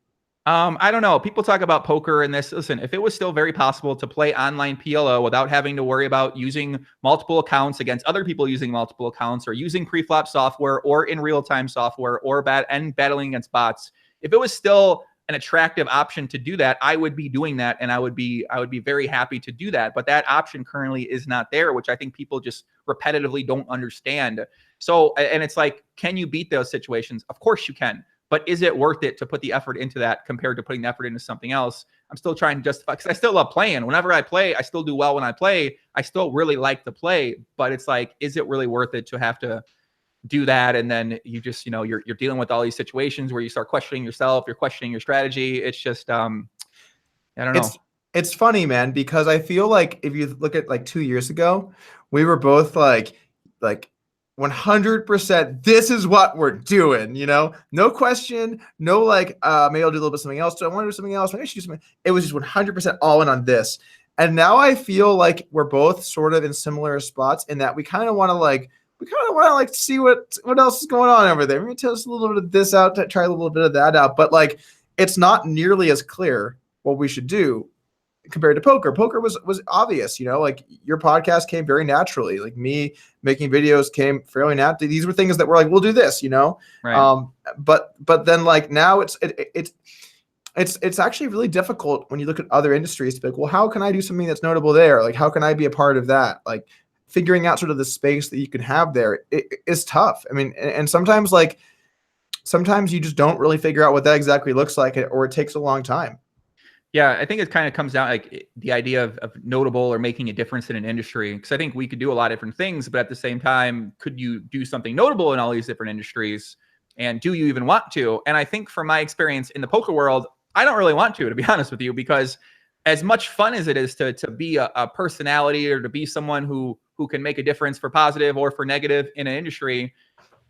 I don't know. People talk about poker and this. Listen, if it was still very possible to play online PLO without having to worry about using multiple accounts against other people using multiple accounts or using pre-flop software or in real-time software or battling against bots, if it was still an attractive option to do that, I would be doing that, and I would be very happy to do that. But that option currently is not there, which I think people just repetitively don't understand. So, and it's like, can you beat those situations? Of course you can. But is it worth it to put the effort into that compared to putting the effort into something else? I'm still trying to justify, because I still love playing. Whenever I play, I still do well when I play. I still really like to play, but it's like, is it really worth it to have to do that? And then you just, you're dealing with all these situations where you start questioning yourself, you're questioning your strategy. It's just, I don't know. It's funny, man, because I feel like if you look at like 2 years ago, we were both like 100%, this is what we're doing, no question, no like, maybe I'll do a little bit of something else. Do I want to do something else? Maybe I should do something. It was just 100% all in on this. And now I feel like we're both sort of in similar spots in that we kind of want to see what else is going on over there. Maybe tell us a little bit of this out, try a little bit of that out. But like, it's not nearly as clear what we should do compared to poker. Poker was obvious, like your podcast came very naturally. Like me making videos came fairly naturally. These were things that were like, we'll do this, Right. But then like now it's actually really difficult when you look at other industries to be like, well, how can I do something that's notable there? Like, how can I be a part of that? Like figuring out sort of the space that you can have there is tough. I mean, and sometimes you just don't really figure out what that exactly looks like, or it takes a long time. Yeah, I think it kind of comes down like the idea of notable or making a difference in an industry. Because I think we could do a lot of different things, but at the same time, could you do something notable in all these different industries? And do you even want to? And I think from my experience in the poker world, I don't really want to be honest with you, because as much fun as it is to be a personality or to be someone who can make a difference for positive or for negative in an industry,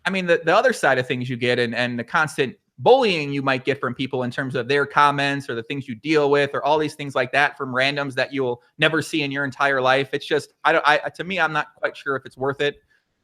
I mean, the other side of things you get and the constant bullying you might get from people in terms of their comments or the things you deal with or all these things like that from randoms that you'll never see in your entire life. It's just, to me, I'm not quite sure if it's worth it.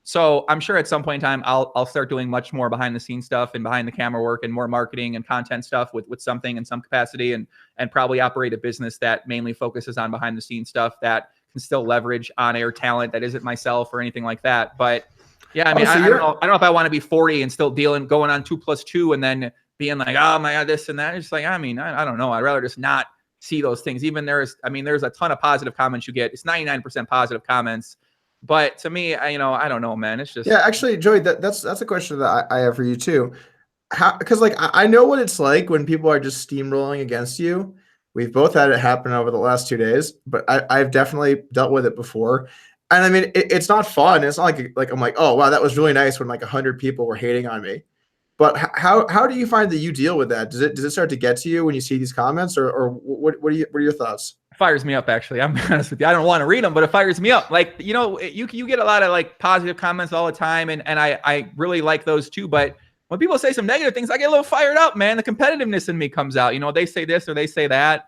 So I'm sure at some point in time, I'll start doing much more behind the scenes stuff and behind the camera work and more marketing and content stuff with something in some capacity, and probably operate a business that mainly focuses on behind the scenes stuff that can still leverage on air talent that isn't myself or anything like that. But yeah, I mean, I don't know. I don't know if I want to be 40 and still going on 2+2 and then being like, oh my God, this and that. It's like, I mean, I don't know. I'd rather just not see those things. Even there's a ton of positive comments you get. It's 99% positive comments. But to me, I don't know, man. It's just, Yeah, actually, Joey, that's a question that I have for you too. How, because like I know what it's like when people are just steamrolling against you. We've both had it happen over the last 2 days, but I've definitely dealt with it before. And I mean, it's not fun. It's not like I'm like, oh wow, that was really nice when like 100 people were hating on me. But how do you find that you deal with that? Does it start to get to you when you see these comments, or what are your thoughts? fires me up, actually. I'm honest with you. I don't want to read them, but it fires me up. Like, you get a lot of like positive comments all the time, and I really like those too. But when people say some negative things, I get a little fired up, man. The competitiveness in me comes out. They say this or they say that.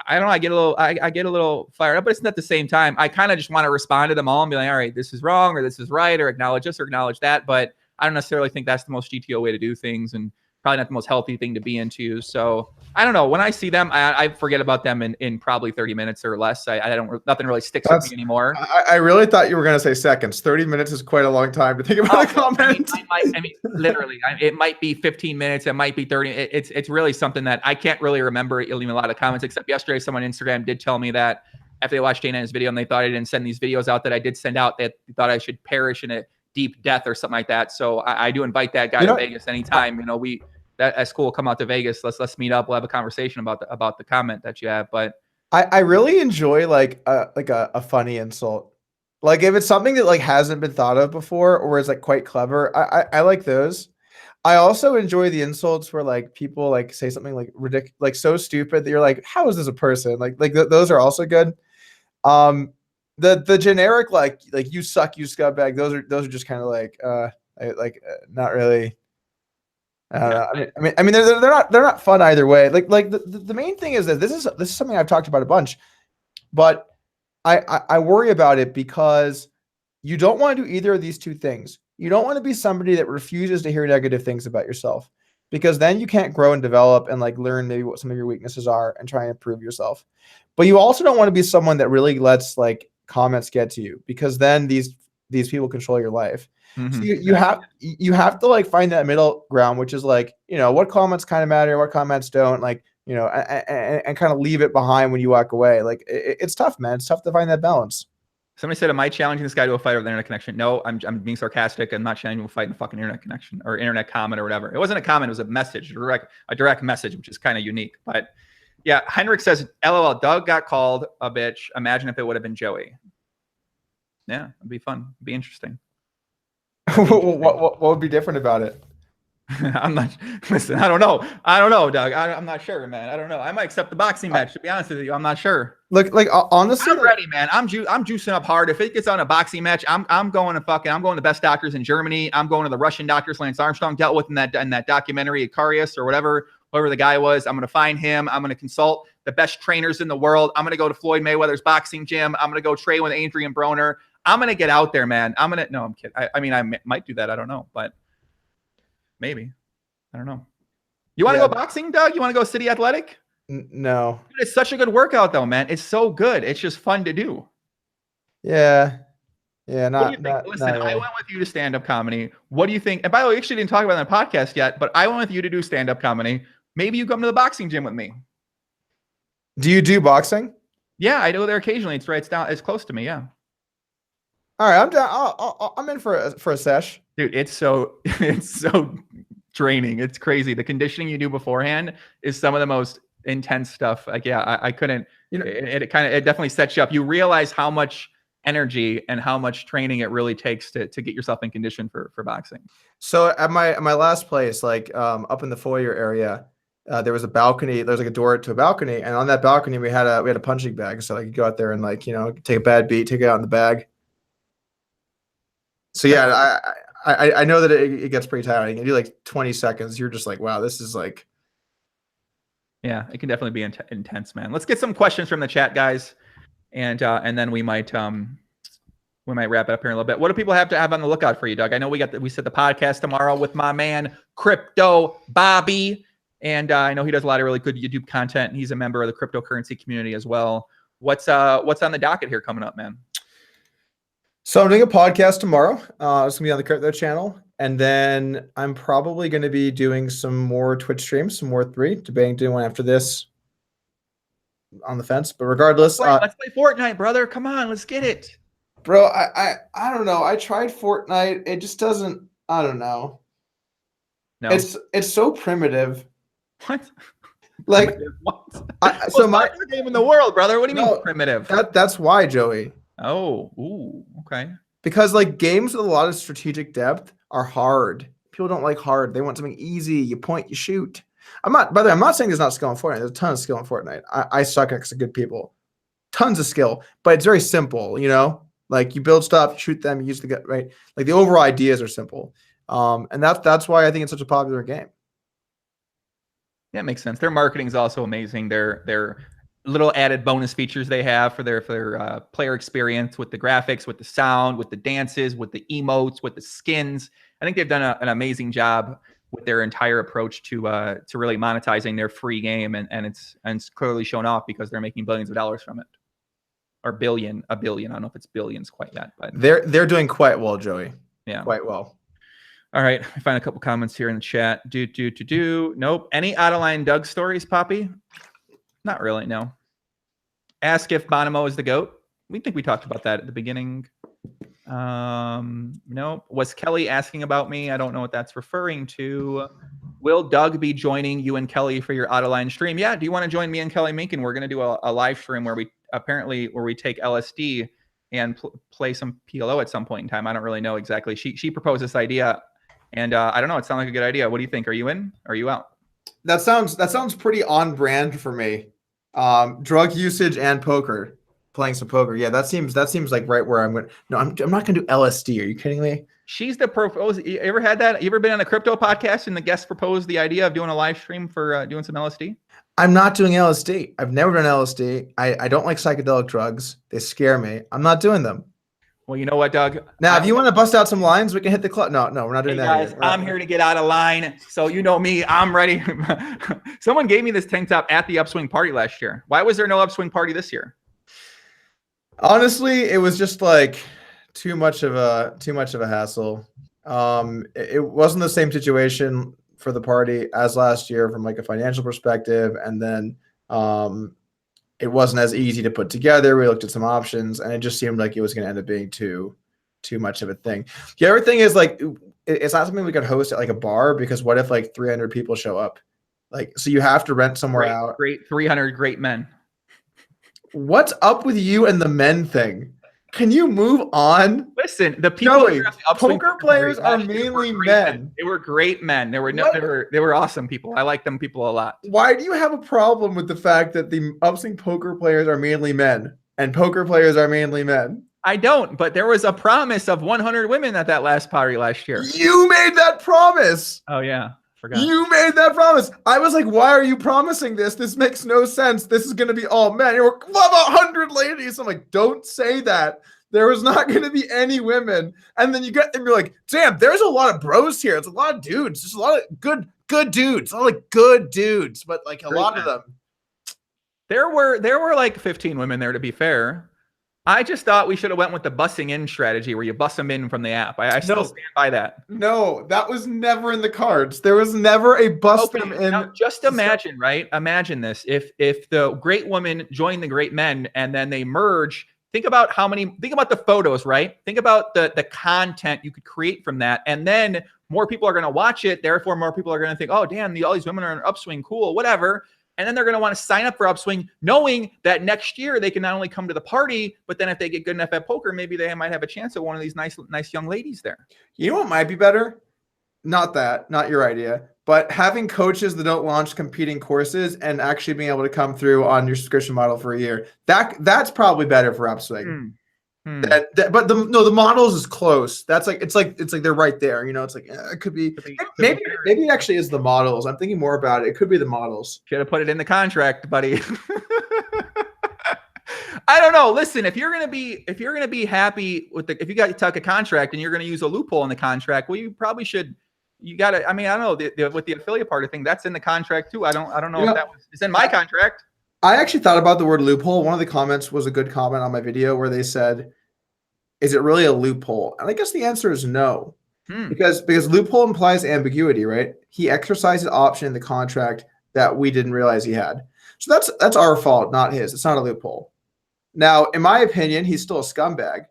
I don't know. I get a little fired up, but it's not at the same time. I kind of just want to respond to them all and be like, all right, this is wrong or this is right, or acknowledge this or acknowledge that. But I don't necessarily think that's the most GTO way to do things, and probably not the most healthy thing to be into. So I don't know. When I see them, I forget about them in probably 30 minutes or less. Nothing really sticks with me anymore. I really thought you were going to say seconds. 30 minutes is quite a long time to think about a comment. I mean, literally, it might be 15 minutes. It might be 30. It's really something that I can't really remember leaving a lot of comments, except yesterday someone on Instagram did tell me that after they watched Dana's video and they thought I didn't send these videos out that I did send out, that they thought I should perish in a deep death or something like that. So I do invite that guy to Vegas anytime. That's cool. Come out to Vegas. Let's meet up. We'll have a conversation about the comment that you have. But I really enjoy like a funny insult. Like if it's something that like hasn't been thought of before or is like quite clever, I like those. I also enjoy the insults where like people like say something like ridiculous, like so stupid that you're like, how is this a person? Those are also good. The generic like you suck, you scumbag. Those are just kind of like not really. I mean, they're not fun either way. Like the main thing is that this is something I've talked about a bunch, but I worry about it because you don't want to do either of these two things. You don't want to be somebody that refuses to hear negative things about yourself, because then you can't grow and develop and like learn maybe what some of your weaknesses are and try and improve yourself. But you also don't want to be someone that really lets like comments get to you, because then these people control your life. Mm-hmm. So you have to like find that middle ground, which is like, what comments kind of matter, what comments don't, like, and kind of leave it behind when you walk away. Like it's tough, man. It's tough to find that balance. Somebody said, am I challenging this guy to a fight over the internet connection? No, I'm being sarcastic. I'm not challenging him to a fight in a fucking internet connection or internet comment or whatever. It wasn't a comment. It was a message, a direct message, which is kind of unique. But yeah, Henrik says, LOL, Doug got called a bitch. Imagine if it would have been Joey. Yeah, it'd be fun. It'd be interesting. What would be different about it? I'm not. Listen, I don't know, Doug. I'm not sure, man. I don't know. I might accept the boxing match. To be honest with you, I'm not sure. Like honestly, I'm ready, man. I'm juicing up hard. If it gets on a boxing match, I'm going to the best doctors in Germany. I'm going to the Russian doctors Lance Armstrong dealt with in that documentary, Ikarius or whoever the guy was. I'm going to find him. I'm going to consult the best trainers in the world. I'm going to go to Floyd Mayweather's boxing gym. I'm going to go train with Adrian Broner. I'm going to get out there, man. No, I'm kidding. I mean, I might do that. I don't know, but maybe. I don't know. You want to go boxing, Doug? You want to go City Athletic? No. Dude, it's such a good workout, though, man. It's so good. It's just fun to do. Yeah. Yeah. Listen, I went with you to stand-up comedy. What do you think? And by the way, we actually didn't talk about it on the podcast yet, but I went with you to do stand-up comedy. Maybe you come to the boxing gym with me. Do you do boxing? Yeah, I go there occasionally. It's close to me. Yeah. All right, I'm down. I'm in for a sesh. Dude, it's so draining. It's crazy. The conditioning you do beforehand is some of the most intense stuff. Like, yeah, I couldn't. It definitely sets you up. You realize how much energy and how much training it really takes to get yourself in condition for boxing. So at my last place, like up in the foyer area, there was a balcony. There's like a door to a balcony, and on that balcony we had a punching bag. So I could go out there and like take a bad beat, take it out in the bag. So yeah, I know that it gets pretty tiring. You do like 20 seconds. You're just like, wow, this is like. Yeah, it can definitely be intense, man. Let's get some questions from the chat, guys, and then we might we might wrap it up here in a little bit. What do people have to have on the lookout for you, Doug? I know we said the podcast tomorrow with my man Crypto Bobby, and I know he does a lot of really good YouTube content. And he's a member of the cryptocurrency community as well. What's on the docket here coming up, man? So I'm doing a podcast tomorrow. It's gonna be on the crypto channel, and then I'm probably going to be doing some more Twitch streams, some more 3, debating doing one after this. On the fence, but regardless, let's play Fortnite, brother. Come on, let's get it. Bro, I don't know. I tried Fortnite. It just doesn't. I don't know. No, it's so primitive. What? Like what? So my favorite game in the world, brother. What do you mean primitive? That's why, Joey. Oh, okay. Because like games with a lot of strategic depth are hard. People don't like hard. They want something easy. You point, you shoot. I'm not saying there's not skill in Fortnite. There's a ton of skill in Fortnite. I suck next to good people. Tons of skill, but it's very simple, you know? Like you build stuff, shoot them, you use the gun, right? Like the overall ideas are simple. And that's why I think it's such a popular game. Yeah, it makes sense. Their marketing is also amazing. Their little added bonus features they have for their player experience with the graphics, with the sound, with the dances, with the emotes, with the skins. I think they've done an amazing job with their entire approach to really monetizing their free game, and it's clearly shown off because they're making billions of dollars from it, or a billion. I don't know if it's billions quite yet, but they're doing quite well, Joey. Yeah, quite well. All right, I find a couple comments here in the chat. Nope. Any out of line Doug stories, Poppy? Not really. No. Ask if Bonomo is the GOAT. We think we talked about that at the beginning. No. Was Kelly asking about me? I don't know what that's referring to. Will Doug be joining you and Kelly for your out of line stream? Yeah. Do you want to join me and Kelly Minkin? We're going to do a live stream where we take LSD and play some PLO at some point in time. I don't really know exactly. She proposed this idea, and I don't know. It sounds like a good idea. What do you think? Are you in? Are you out? That sounds pretty on brand for me. Drug usage and poker. Playing some poker. Yeah, that seems like right where I'm going. No, I'm not going to do LSD. Are you kidding me? She's the propose. You ever had that? You ever been on a crypto podcast and the guest proposed the idea of doing a live stream for doing some LSD? I'm not doing LSD. I've never done LSD. I don't like psychedelic drugs. They scare me. I'm not doing them. Well, you know what, Doug? Now, if you want to bust out some lines, we can hit the club. No, we're not doing that. Guys, I'm here to get out of line. So you know me, I'm ready. Someone gave me this tank top at the Upswing party last year. Why was there no Upswing party this year? Honestly, it was just like too much of a hassle. It wasn't the same situation for the party as last year from like a financial perspective, and then it wasn't as easy to put together. We looked at some options, and it just seemed like it was going to end up being too much of a thing. The other thing is like it's not something we could host at like a bar, because what if like 300 people show up? Like, so you have to rent somewhere out. Great 300 great men. What's up with you and the men thing? Can you move on? Listen, the people Joey, poker players are mainly men. They were great men. They were awesome people. I like them people a lot. Why do you have a problem with the fact that the Upswing poker players are mainly men and poker players are mainly men? I don't, but there was a promise of 100 women at that last party last year. You made that promise. Oh yeah. Forgot. You made that promise. I was like, why are you promising this? This makes no sense. This is going to be all men. You're like, love 100 ladies. I'm like, don't say that. There was not going to be any women. And then you're like, damn, there's a lot of bros here. It's a lot of dudes. There's a lot of good dudes. A lot of good dudes, but like a lot of them. There were like 15 women there, to be fair. I just thought we should have went with the bussing in strategy where you bus them in from the app. I still stand by that. No, that was never in the cards. There was never a bus them in. Now just imagine, right? Imagine this. If the great women join the great men and then they merge, think about the photos, right? Think about the content you could create from that. And then more people are going to watch it. Therefore, more people are going to think, oh, damn, all these women are in an Upswing. Cool, whatever. And then they're going to want to sign up for Upswing, knowing that next year they can not only come to the party, but then if they get good enough at poker, maybe they might have a chance at one of these nice young ladies there. You know what might be better? Not your idea, but having coaches that don't launch competing courses and actually being able to come through on your subscription model for a year. That's probably better for Upswing. But the models is close. That's like it's like they're right there. You know, it's like it could be maybe it actually is the models. I'm thinking more about it. It could be the models. Should have put it in the contract, buddy. I don't know. Listen, if you're gonna be happy with if you got to tuck a contract and you're gonna use a loophole in the contract, well, you probably should. You got to. I mean, I don't know. With the affiliate part of thing, that's in the contract too. I don't know if that was. It's in my contract. I actually thought about the word loophole. One of the comments was a good comment on my video where they said, "Is it really a loophole?" And I guess the answer is no, because loophole implies ambiguity, right? He exercised an option in the contract that we didn't realize he had. So that's our fault, not his. It's not a loophole. Now, in my opinion, he's still a scumbag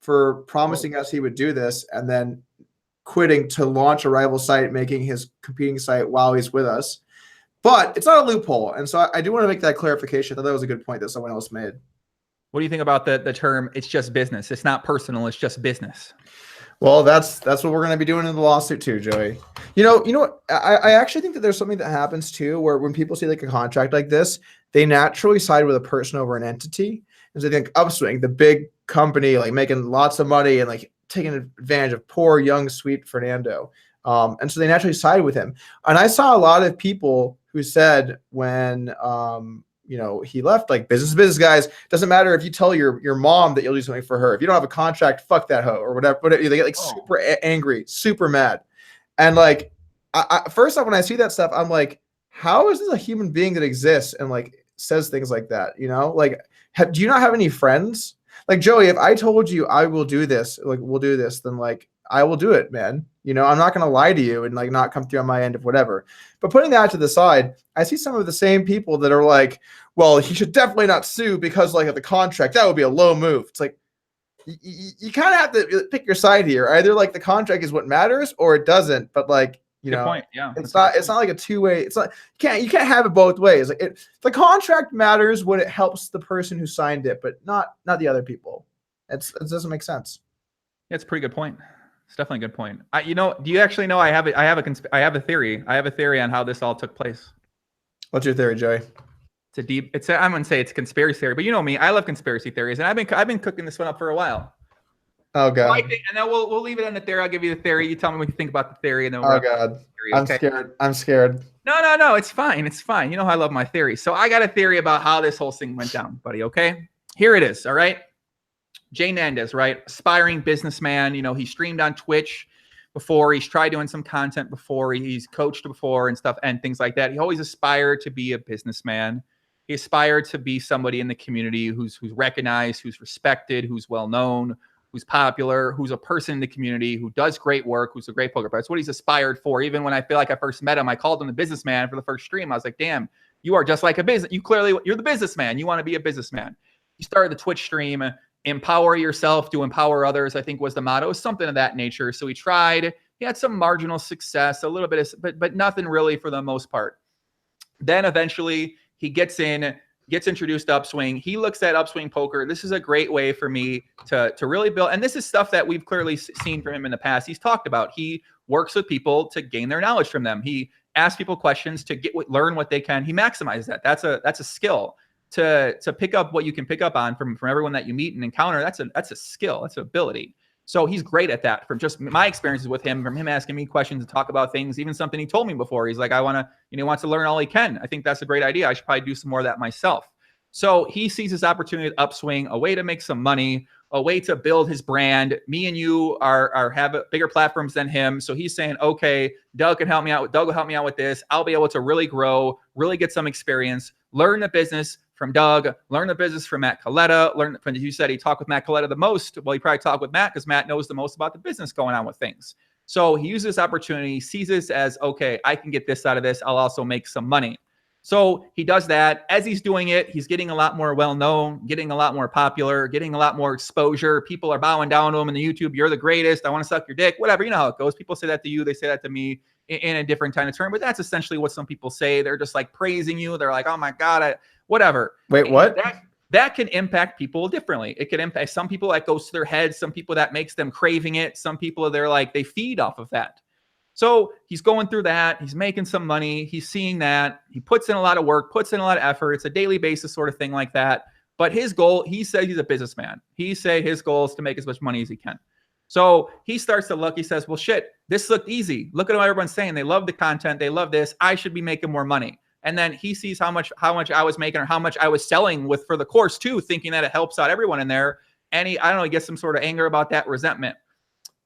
for promising us he would do this and then quitting to launch a rival site, making his competing site while he's with us. But it's not a loophole. And so I do want to make that clarification. I thought that was a good point that someone else made. What do you think about the term, it's just business? It's not personal, it's just business. Well, that's what we're going to be doing in the lawsuit too, Joey. You know what? I actually think that there's something that happens too, where when people see like a contract like this, they naturally side with a person over an entity. And so they think Upswing, the big company, like making lots of money and like taking advantage of poor, young, sweet Fernando. And so they naturally side with him. And I saw a lot of people who said when, he left, like business guys, doesn't matter if you tell your mom that you'll do something for her. If you don't have a contract, fuck that hoe or whatever. But they get like super angry, super mad. And like, first off, when I see that stuff, I'm like, how is this a human being that exists and like says things like that? Like, do you not have any friends? Like, Joey, if I told you I will do this, like we'll do this, then like I will do it, man. I'm not going to lie to you and like not come through on my end of whatever. But putting that to the side, I see some of the same people that are like, well, he should definitely not sue because like of the contract, that would be a low move. It's like, you kind of have to pick your side here. Either like the contract is what matters or it doesn't. But like, Good point. Yeah, it's not like a two-way. It's not, you can't have it both ways. Like the contract matters when it helps the person who signed it, but not the other people. It doesn't make sense. Yeah, it's a pretty good point. It's definitely a good point. Do you actually know I have a theory. I have a theory on how this all took place. What's your theory, Joey? I'm gonna say it's a conspiracy theory, but you know me, I love conspiracy theories, and I've been cooking this one up for a while. Oh god. And then we'll leave it on the theory. I'll give you the theory. You tell me what you think about the theory, and then oh god, okay? I'm scared. No, it's fine. It's fine. You know how I love my theory. So I got a theory about how this whole thing went down, buddy. Okay, here it is. All right. Jay Nandez, right? Aspiring businessman. He streamed on Twitch before. He's tried doing some content before. He's coached before and stuff and things like that. He always aspired to be a businessman. He aspired to be somebody in the community who's recognized, who's respected, who's well known, who's popular, who's a person in the community, who does great work, who's a great poker player. That's what he's aspired for. Even when I feel like I first met him, I called him the businessman for the first stream. I was like, damn, you are just like a business. You're the businessman. You want to be a businessman. He started the Twitch stream. Empower yourself to empower others, I think was the motto, something of that nature. So he tried. He had some marginal success, a little bit of, but nothing really for the most part. Then eventually he gets introduced to Upswing. He looks at Upswing Poker. This is a great way for me to really build. And this is stuff that we've clearly seen from him in the past. He's talked about. He works with people to gain their knowledge from them. He asks people questions to learn what they can. He maximizes that. That's a skill. To pick up what you can pick up on from everyone that you meet and encounter, that's a skill, that's an ability. So he's great at that. From just my experiences with him, from him asking me questions to talk about things, even something he told me before. He's like, he wants to learn all he can. I think that's a great idea. I should probably do some more of that myself. So he sees this opportunity at Upswing, a way to make some money, a way to build his brand. Me and you have bigger platforms than him. So he's saying, okay, Doug can help me out. Doug will help me out with this. I'll be able to really grow, really get some experience, learn the business from Doug, learn the business from Matt Coletta, as you said, he talked with Matt Coletta the most. Well, he probably talked with Matt because Matt knows the most about the business going on with things. So he uses this opportunity, sees this as, okay, I can get this out of this. I'll also make some money. So he does that. As he's doing it, he's getting a lot more well-known, getting a lot more popular, getting a lot more exposure. People are bowing down to him in the YouTube. You're the greatest. I want to suck your dick. Whatever. You know how it goes. People say that to you. They say that to me in a different kind of term. But that's essentially what some people say. They're just like praising you. They're like, oh my God, whatever. Wait, what? That can impact people differently. It can impact some people that goes to their heads. Some people that makes them craving it. Some people, they feed off of that. So he's going through that. He's making some money. He's seeing that. He puts in a lot of work, puts in a lot of effort. It's a daily basis sort of thing like that. But his goal, he said he's a businessman. He say his goal is to make as much money as he can. So he starts to look. He says, well, shit, this looked easy. Look at what everyone's saying. They love the content. They love this. I should be making more money. And then he sees how much I was making or how much I was selling with for the course too, thinking that it helps out everyone in there. And I don't know, he gets some sort of anger about that, resentment.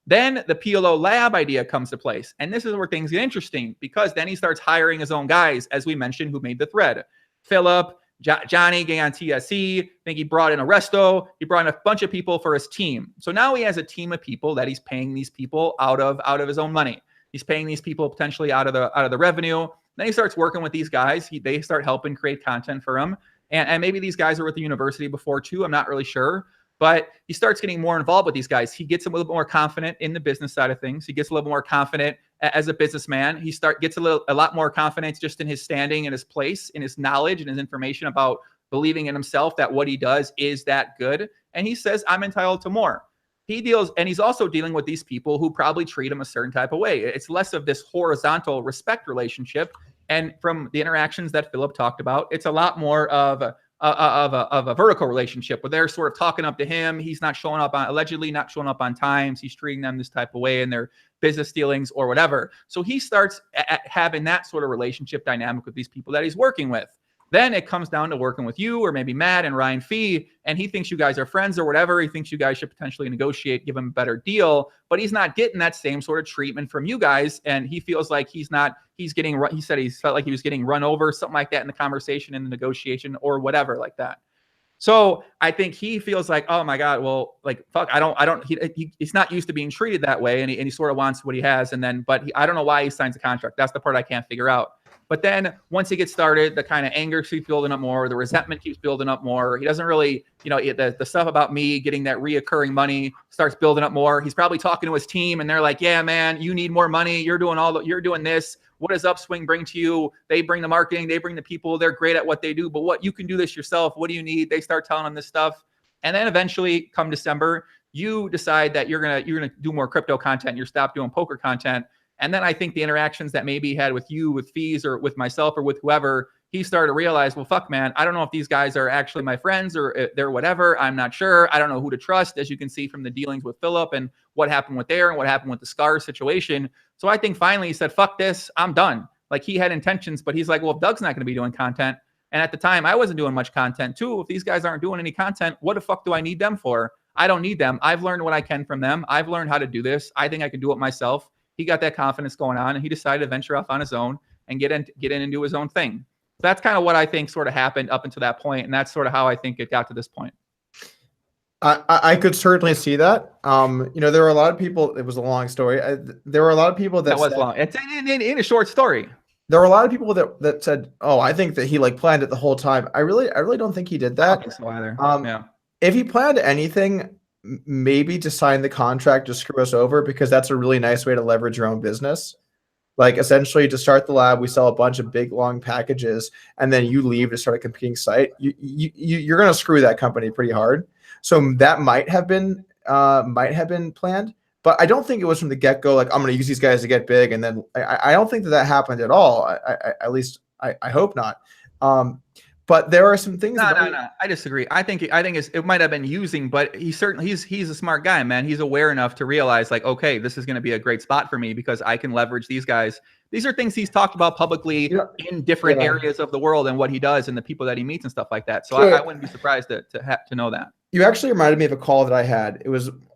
Then the PLO lab idea comes to place. And this is where things get interesting, because then he starts hiring his own guys, as we mentioned, who made the thread. Philip, Johnny getting on TSE. I think he brought in Arresto. He brought in a bunch of people for his team. So now he has a team of people that he's paying these people out of his own money. He's paying these people potentially out of the revenue. Then he starts working with these guys. They start helping create content for him. And maybe these guys were with the university before too. I'm not really sure. But he starts getting more involved with these guys. He gets a little bit more confident in the business side of things. He gets a little more confident as a businessman. He gets a lot more confidence just in his standing and his place, in his knowledge and his information about believing in himself that what he does is that good. And he says, I'm entitled to more. He's also dealing with these people who probably treat him a certain type of way. It's less of this horizontal respect relationship. And from the interactions that Philip talked about, it's a lot more of a vertical relationship where they're sort of talking up to him. He's not showing up allegedly not showing up on times. He's treating them this type of way in their business dealings or whatever. So he starts having that sort of relationship dynamic with these people that he's working with. Then it comes down to working with you or maybe Matt and Ryan Fee, and he thinks you guys are friends or whatever. He thinks you guys should potentially negotiate, give him a better deal, but he's not getting that same sort of treatment from you guys. And he feels like he said he felt like he was getting run over, something like that in the conversation, in the negotiation or whatever like that. So I think he feels like, oh my God, well, like, fuck, he's not used to being treated that way. And he sort of wants what he has. And then, I don't know why he signs a contract. That's the part I can't figure out. But then once he gets started, the kind of anger keeps building up more. The resentment keeps building up more. He doesn't really, the stuff about me getting that reoccurring money starts building up more. He's probably talking to his team and they're like, yeah, man, you need more money. You're doing this. What does Upswing bring to you? They bring the marketing, they bring the people. They're great at what they do, but what you can do this yourself. What do you need? They start telling him this stuff. And then eventually come December, you decide that you're going to do more crypto content. You're stop doing poker content. And then I think the interactions that maybe he had with you, with Fees, or with myself, or with whoever, he started to realize, well, fuck, man, I don't know if these guys are actually my friends or they're whatever. I'm not sure. I don't know who to trust, as you can see from the dealings with Philip and what happened with there and what happened with the Scar situation. So I think finally he said, fuck this, I'm done. Like, he had intentions, but he's like, well, if Doug's not going to be doing content, and at the time I wasn't doing much content too, if these guys aren't doing any content, what the fuck do I need them for? I don't need them. I've learned what I can from them. I've learned how to do this. I think I can do it myself. He got that confidence going on, and he decided to venture off on his own and get in and do his own thing. That's kind of what I think sort of happened up until that point, and that's sort of how I think it got to this point. I could certainly see that. There were a lot of people. It was a long story. There were a lot of people that was long. It's in a short story. There were a lot of people that said, "Oh, I think that he planned it the whole time." I really don't think he did that. I don't think so either. Yeah. If he planned anything, maybe to sign the contract to screw us over, because that's a really nice way to leverage your own business. Like, essentially, to start the lab, we sell a bunch of big long packages, and then you leave to start a competing site. You're going to screw that company pretty hard. So that might have been planned, but I don't think it was from the get go. Like, I'm going to use these guys to get big, and then I don't think that happened at all. At least I hope not. But there are some things. No. I disagree. I think it might have been using, but he's a smart guy, man. He's aware enough to realize, like, okay, this is going to be a great spot for me because I can leverage these guys. These are things he's talked about publicly in different areas of the world and what he does and the people that he meets and stuff like that. So I wouldn't be surprised to know that. You actually reminded me of a call that I had.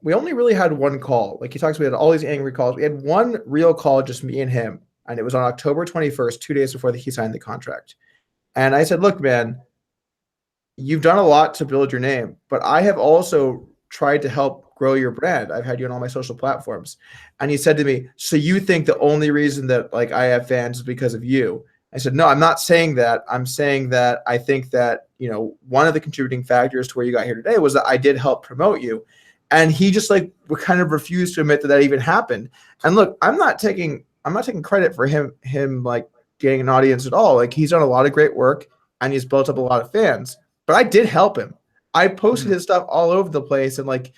We only really had one call. Like, he talks, we had all these angry calls. We had one real call, just me and him, and it was on October 21st, 2 days before he signed the contract. And I said, look, man, you've done a lot to build your name, but I have also tried to help grow your brand. I've had you on all my social platforms. And he said to me, so you think the only reason that I have fans is because of you? I said, no, I'm not saying that. I'm saying that I think that, one of the contributing factors to where you got here today was that I did help promote you. And he just kind of refused to admit that even happened. And look, I'm not taking credit for him getting an audience at all. He's done a lot of great work and he's built up a lot of fans, but I did help him. I posted his stuff all over the place and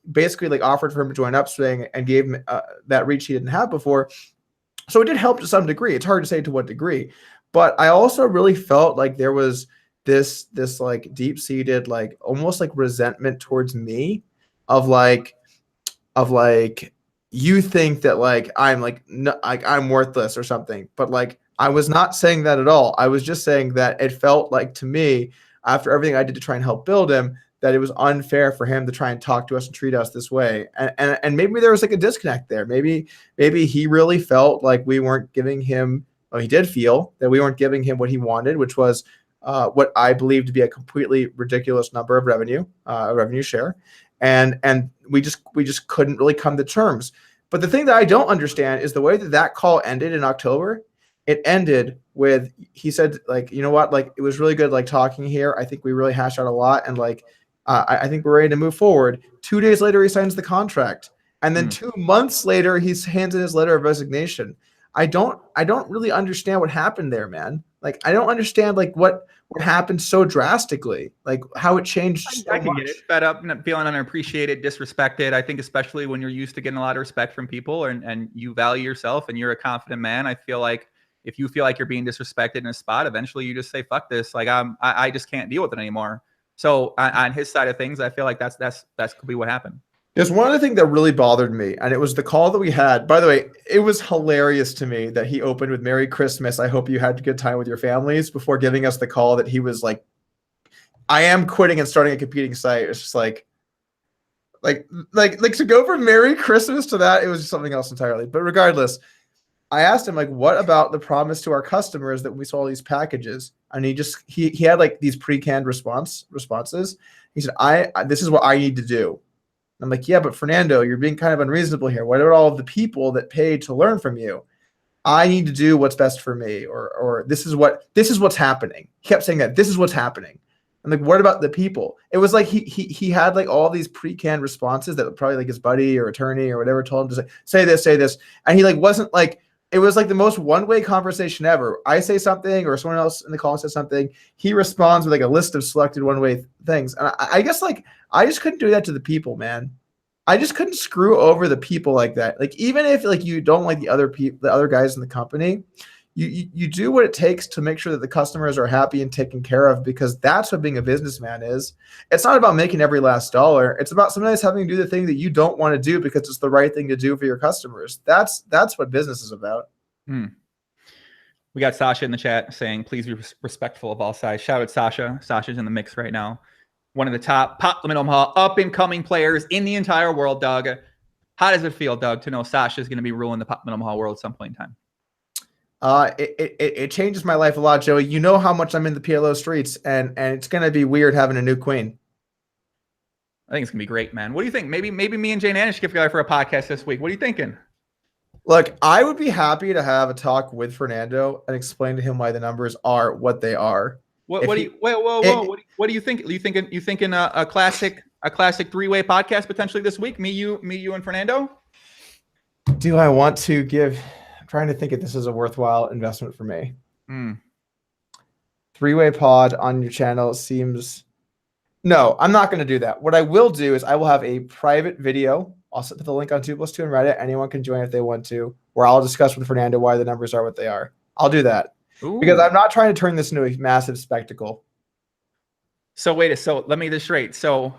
basically offered for him to join Upswing and gave him that reach he didn't have before. So it did help to some degree. It's hard to say to what degree, but I also really felt like there was this deep-seated, almost resentment towards me of you think that like I'm like no, like I'm worthless or something, but like I was not saying that at all. I was just saying that it felt like to me after everything I did to try and help build him that it was unfair for him to try and talk to us and treat us this way. And maybe there was like a disconnect there. Maybe he really felt like we weren't giving him, well, he did feel that we weren't giving him what he wanted, which was what I believe to be a completely ridiculous number of revenue share. And we just couldn't really come to terms. But the thing that I don't understand is the way that call ended in October. It ended with, he said, like, you know what, like, it was really good, like, talking here. I think we really hashed out a lot. And like, I think we're ready to move forward. 2 days later, he signs the contract. And then 2 months later, he hands in his letter of resignation. I don't really understand what happened there, man. Like, I don't understand like what happened so drastically, like how it changed so I can much. get it. Fed up, feeling unappreciated, disrespected. I think especially when you're used to getting a lot of respect from people and you value yourself and you're a confident man, I feel like if you feel like you're being disrespected in a spot, eventually you just say, fuck this. Like I just can't deal with it anymore. So on his side of things, I feel like that's could be what happened. There's one other thing that really bothered me, and it was the call that we had. By the way, it was hilarious to me that he opened with "Merry Christmas. I hope you had a good time with your families" before giving us the call that he was like, "I am quitting and starting a competing site." It's just like to go from "Merry Christmas" to that, it was just something else entirely. But regardless, I asked him like, "What about the promise to our customers that we saw these packages?" And he had like these pre-canned responses. He said, this is what I need to do." I'm like, yeah, but Fernando, you're being kind of unreasonable here. What about all of the people that paid to learn from you? I need to do what's best for me, or this is what's happening. He kept saying that this is what's happening. I'm like, what about the people? It was like he had like all these pre-canned responses that probably like his buddy or attorney or whatever told him to say this, and he like wasn't like, it was like the most one-way conversation ever. I say something or someone else in the call says something. He responds with like a list of selected one-way things. And I guess like I just couldn't do that to the people, man. I just couldn't screw over the people like that. Like even if like you don't like the other guys in the company, you do what it takes to make sure that the customers are happy and taken care of, because that's what being a businessman is. It's not about making every last dollar. It's about sometimes having to do the thing that you don't want to do because it's the right thing to do for your customers. That's what business is about. We got Sasha in the chat saying, please be respectful of all sides. Shout out Sasha. Sasha's in the mix right now. One of the top Pop Limit Omaha up-and-coming players in the entire world, Doug. How does it feel, Doug, to know Sasha is going to be ruling the Pop Limit Omaha world at some point in time? It changes my life a lot, Joey. You know how much I'm in the PLO streets, and it's going to be weird having a new queen. I think it's going to be great, man. What do you think? Maybe me and Jane Anish get together for a podcast this week. What are you thinking? Look, I would be happy to have a talk with Fernando and explain to him why the numbers are what they are. What do you think? You thinking a classic three-way podcast potentially this week? Me, you, and Fernando? Do I want to give? I'm trying to think if this is a worthwhile investment for me. Three-way pod on your channel seems. No, I'm not going to do that. What I will do is I will have a private video. I'll put the link on 2+2 and Reddit. Anyone can join if they want to, where I'll discuss with Fernando why the numbers are what they are. I'll do that. Ooh. Because I'm not trying to turn this into a massive spectacle. So let me get this straight. So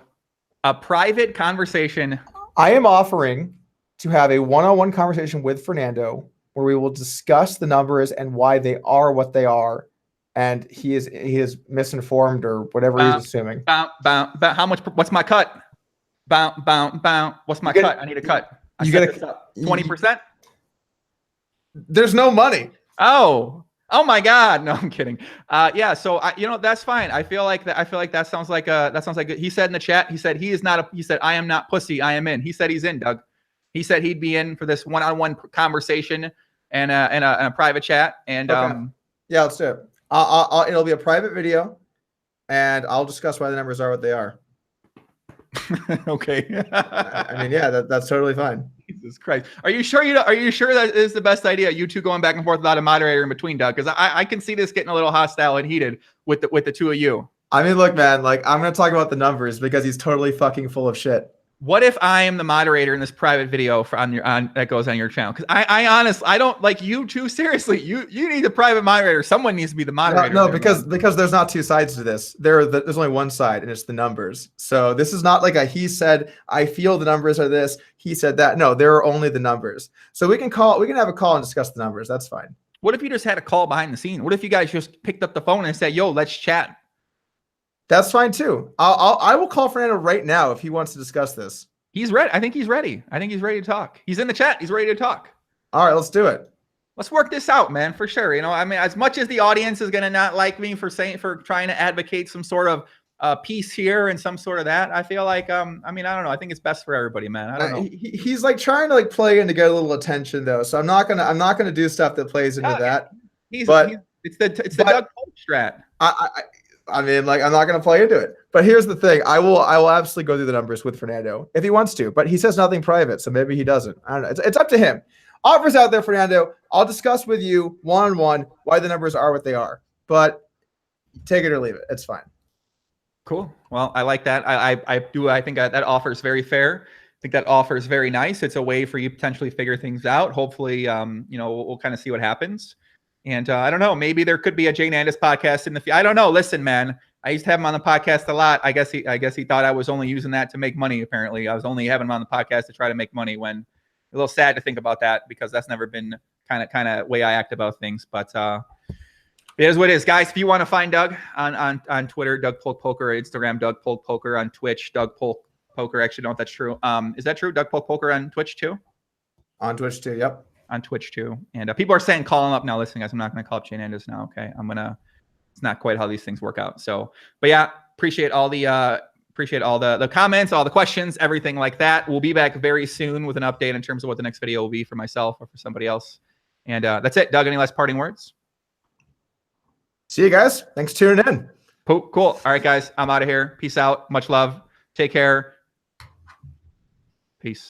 a private conversation. I am offering to have a one-on-one conversation with Fernando where we will discuss the numbers and why they are what they are. And he is misinformed or whatever he's assuming. How much? What's my cut? What's my cut? I need a cut. You get 20%. There's no money. Oh my God! No, I'm kidding. Yeah. So that's fine. I feel like that sounds like good. He said in the chat. He said he said I am not pussy. I am in. He said he's in. Doug. He said he'd be in for this one-on-one conversation and a private chat. And okay. Yeah, let's do it. It'll be a private video, and I'll discuss why the numbers are what they are. Okay. I mean, yeah, that's totally fine. Jesus Christ. Are you sure that is the best idea? You two going back and forth without a moderator in between, Doug? Because I can see this getting a little hostile and heated with the two of you. I mean, look, man, like I'm going to talk about the numbers because he's totally fucking full of shit. What if I am the moderator in this private video that goes on your channel? Because I honestly, I don't like you too seriously. You need a private moderator. Someone needs to be the moderator. No, because there's not two sides to this. There's only one side, and it's the numbers. So this is not like a he said I feel the numbers are this. He said that. No, there are only the numbers. So we can have a call and discuss the numbers. That's fine. What if you just had a call behind the scene? What if you guys just picked up the phone and said, "Yo, let's chat"? That's fine too. I will call Fernando right now if he wants to discuss this. He's ready. I think he's ready. I think he's ready to talk. He's in the chat. He's ready to talk. All right, let's do it. Let's work this out, man, for sure. You know, I mean, as much as the audience is going to not like me for trying to advocate some sort of peace here and some sort of that, I feel like, I mean, I don't know. I think it's best for everybody, man. I don't know. He's like trying to like play in to get a little attention though. So I'm not gonna do stuff that plays into that. It's the Doug Polk strat. I mean, like, I'm not going to play into it. But here's the thing. I will absolutely go through the numbers with Fernando if he wants to. But he says nothing private, so maybe he doesn't. I don't know. It's up to him. Offers out there, Fernando. I'll discuss with you one-on-one why the numbers are what they are. But take it or leave it. It's fine. Cool. Well, I like that. I think that offer is very fair. I think that offer is very nice. It's a way for you to potentially figure things out. Hopefully, you know, we'll kind of see what happens. And I don't know, maybe there could be a Jane Andis podcast in the future. I don't know. Listen, man, I used to have him on the podcast a lot. I guess he thought I was only using that to make money. Apparently, I was only having him on the podcast to try to make money. When a little sad to think about that because that's never been kind of way I act about things. But it is what it is, guys. If you want to find Doug on Twitter, Doug Polk Poker, Instagram, Doug Polk Poker, on Twitch, Doug Polk Poker. Actually, don't know if that's true. Is that true? Doug Polk Poker on Twitch too? On Twitch too. Yep. On Twitch too. And people are saying call him up now. Listen, guys, I'm not going to call up Jane Andis now. Okay. It's not quite how these things work out. So, but yeah, appreciate all the comments, all the questions, everything like that. We'll be back very soon with an update in terms of what the next video will be for myself or for somebody else. And that's it. Doug, any last parting words? See you guys. Thanks for tuning in. Cool. All right, guys, I'm out of here. Peace out. Much love. Take care.